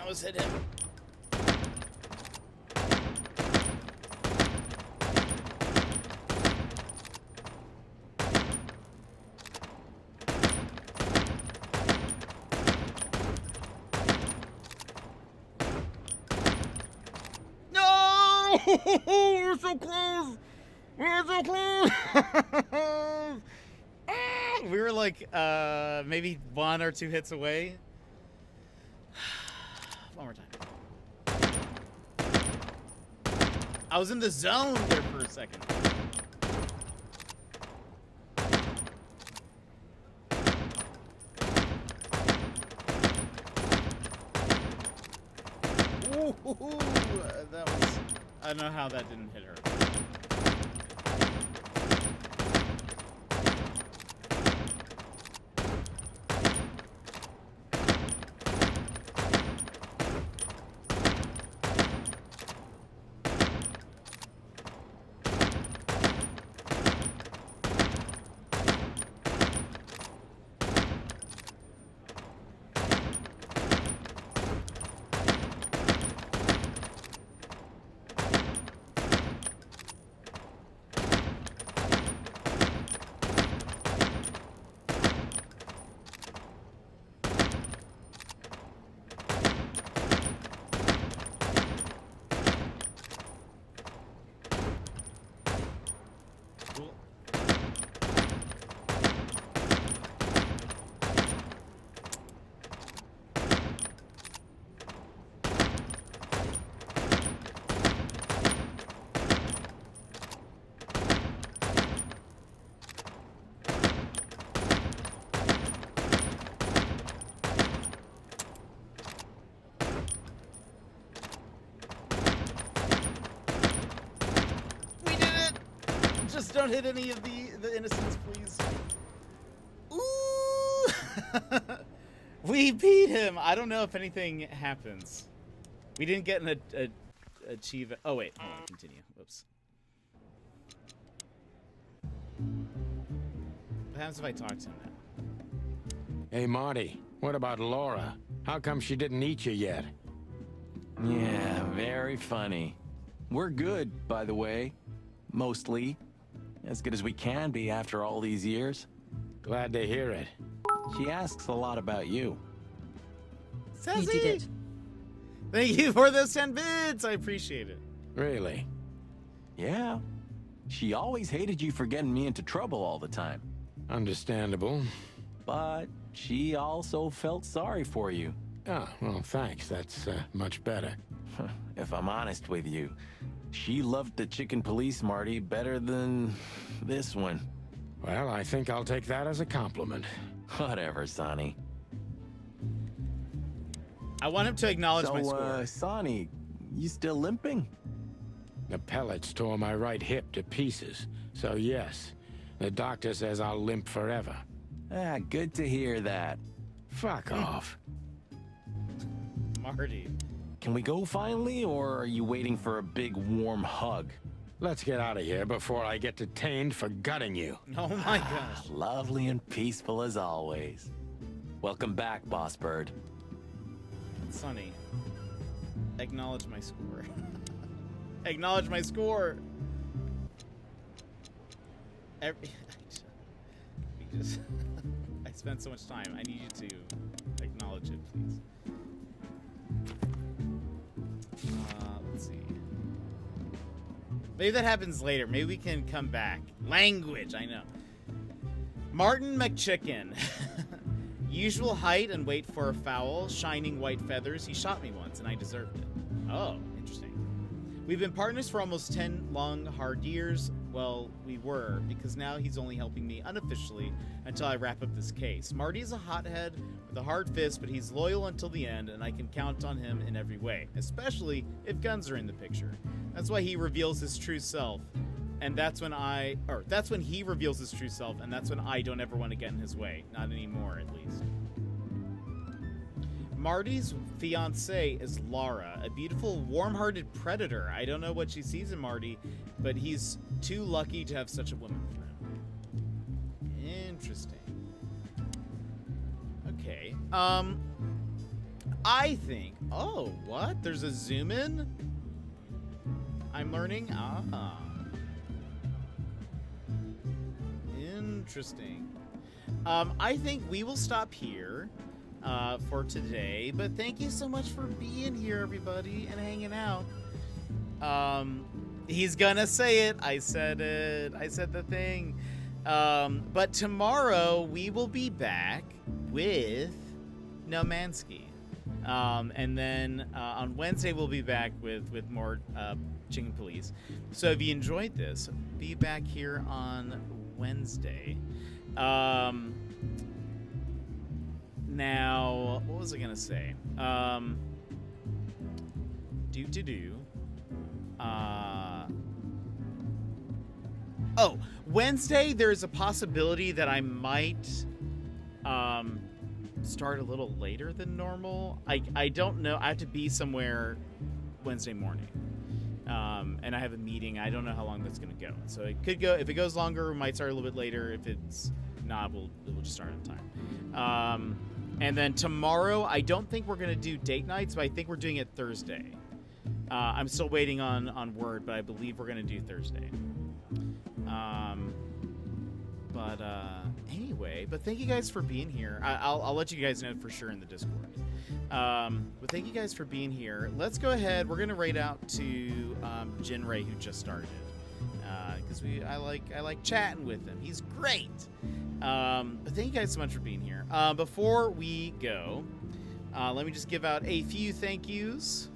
almost hit him. No! We're so close! We're so close! We were like, maybe 1 or 2 hits away. One more time. I was in the zone there for a second. Ooh, that was... I don't know how that didn't hit her. Just don't hit any of the innocents, please. Ooh! We beat him. I don't know if anything happens. We didn't get an achieve. Oh wait, hold on. Continue. Whoops. What happens if I talk to him now? Hey, Marty, what about Laura? How come she didn't eat you yet? Yeah, very funny. We're good, by the way. Mostly. As good as we can be after all these years. Glad to hear it. She asks a lot about you. Says You did he. it. Thank you for those 10 bits. I appreciate it. Really? Yeah. She always hated you for getting me into trouble all the time. Understandable. But she also felt sorry for you. Oh, well, thanks. That's much better. If I'm honest with you, she loved the chicken police, Marty, better than this one. Well, I think I'll take that as a compliment. Whatever, Sonny. I want him to acknowledge my score. Sonny, you still limping? The pellets tore my right hip to pieces. So yes, the doctor says I'll limp forever. Ah, good to hear that. Fuck off. Marty. Can we go finally, or are you waiting for a big warm hug? Let's get out of here before I get detained for gutting you. Oh my gosh. Lovely and peaceful as always. Welcome back, Boss Bird. Sonny, acknowledge my score. Acknowledge my score. I spent so much time. I need you to acknowledge it, please. Let's see. Maybe that happens later. Maybe we can come back. Language, I know. Martin McChicken. Usual height and weight for a fowl. Shining white feathers. He shot me once and I deserved it. Oh, interesting. We've been partners for almost 10 long, hard years. Well, we were, because now he's only helping me unofficially until I wrap up this case. Marty's a hothead with a hard fist, but he's loyal until the end, and I can count on him in every way, especially if guns are in the picture. That's why he reveals his true self, and that's when he reveals his true self, and that's when I don't ever want to get in his way. Not anymore, at least. Marty's fiancée is Lara, a beautiful, warm-hearted predator. I don't know what she sees in Marty, but he's too lucky to have such a woman for him. Interesting. Okay. I think. Oh, what? There's a zoom in? I'm learning. Ah. Interesting. I think we will stop here for today, but thank you so much for being here, everybody, and hanging out. He's gonna say it. I said it. I said the thing. But tomorrow we will be back with No Mansky. And then on Wednesday we'll be back with more Chicken Police. So if you enjoyed this, be back here on Wednesday. Now, what was I gonna say? Oh, Wednesday, there's a possibility that I might start a little later than normal. I don't know. I have to be somewhere Wednesday morning. And I have a meeting. I don't know how long that's going to go. So it could go, if it goes longer, we might start a little bit later. If it's not, we'll just start on time. And then tomorrow, I don't think we're going to do date nights, but I think we're doing it Thursday. I'm still waiting on word, but I believe we're going to do Thursday. Anyway, but thank you guys for being here. I'll let you guys know for sure in the Discord. But thank you guys for being here. Let's go ahead. We're gonna raid out to Jinray, who just started, because I like chatting with him. He's great. But thank you guys so much for being here. Before we go, let me just give out a few thank yous.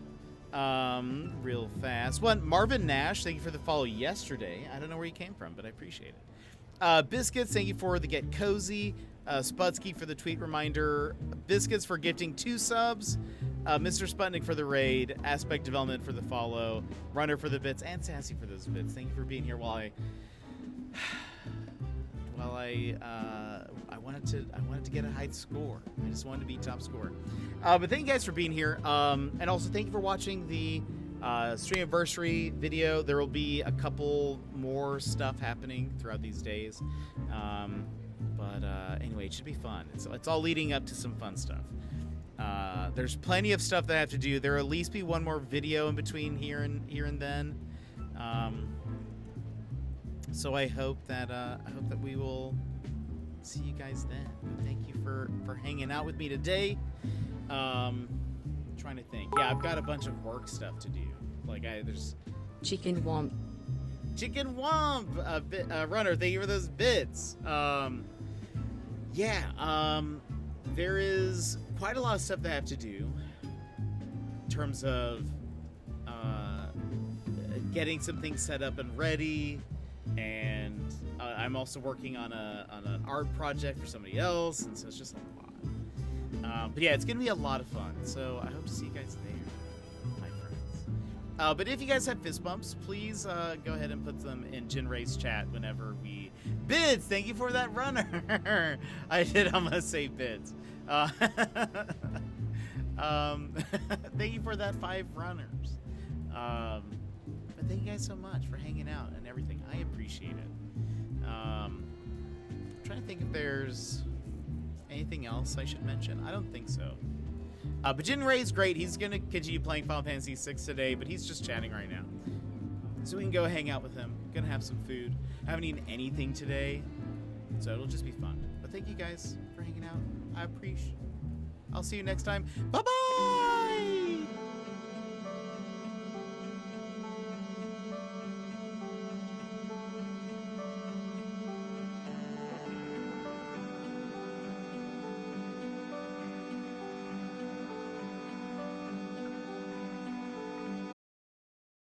Real fast. One, Marvin Nash, thank you for the follow yesterday. I don't know where you came from, but I appreciate it. Biscuits, thank you for the Get Cozy. Spudsky for the tweet reminder. Biscuits for gifting 2 subs. Mr. Sputnik for the raid. Aspect Development for the follow. Runner for the bits. And Sassy for those bits. Thank you for being here while I wanted to get a high score. I just wanted to be top scorer. But thank you guys for being here. And also thank you for watching the stream anniversary video. There will be a couple more stuff happening throughout these days. But anyway, it should be fun. It's all leading up to some fun stuff. There's plenty of stuff that I have to do. There will at least be one more video in between here and then. So I hope that we will see you guys then. But thank you for hanging out with me today. Trying to think. Yeah, I've got a bunch of work stuff to do. There's Chicken Womp. Chicken Womp, Runner, thank you for those bits. There is quite a lot of stuff that I have to do in terms of getting some things set up and ready, and I'm also working on an art project for somebody else, and so it's just a lot. But yeah, it's gonna be a lot of fun, so I hope to see you guys there, my friends. But if you guys have fist bumps, please go ahead and put them in Jinray's chat whenever we... Bids, thank you for that, Runner. I did almost say bids. Thank you for that 5 runners. But thank you guys so much for hanging out and everything. I appreciate it. I'm trying to think if there's anything else I should mention. I don't think so. But Jinray's great. He's going to continue playing Final Fantasy VI today, but he's just chatting right now. So we can go hang out with him. Gonna have some food. I haven't eaten anything today, so it'll just be fun. But thank you guys for hanging out. I appreciate it. I'll see you next time. Bye-bye!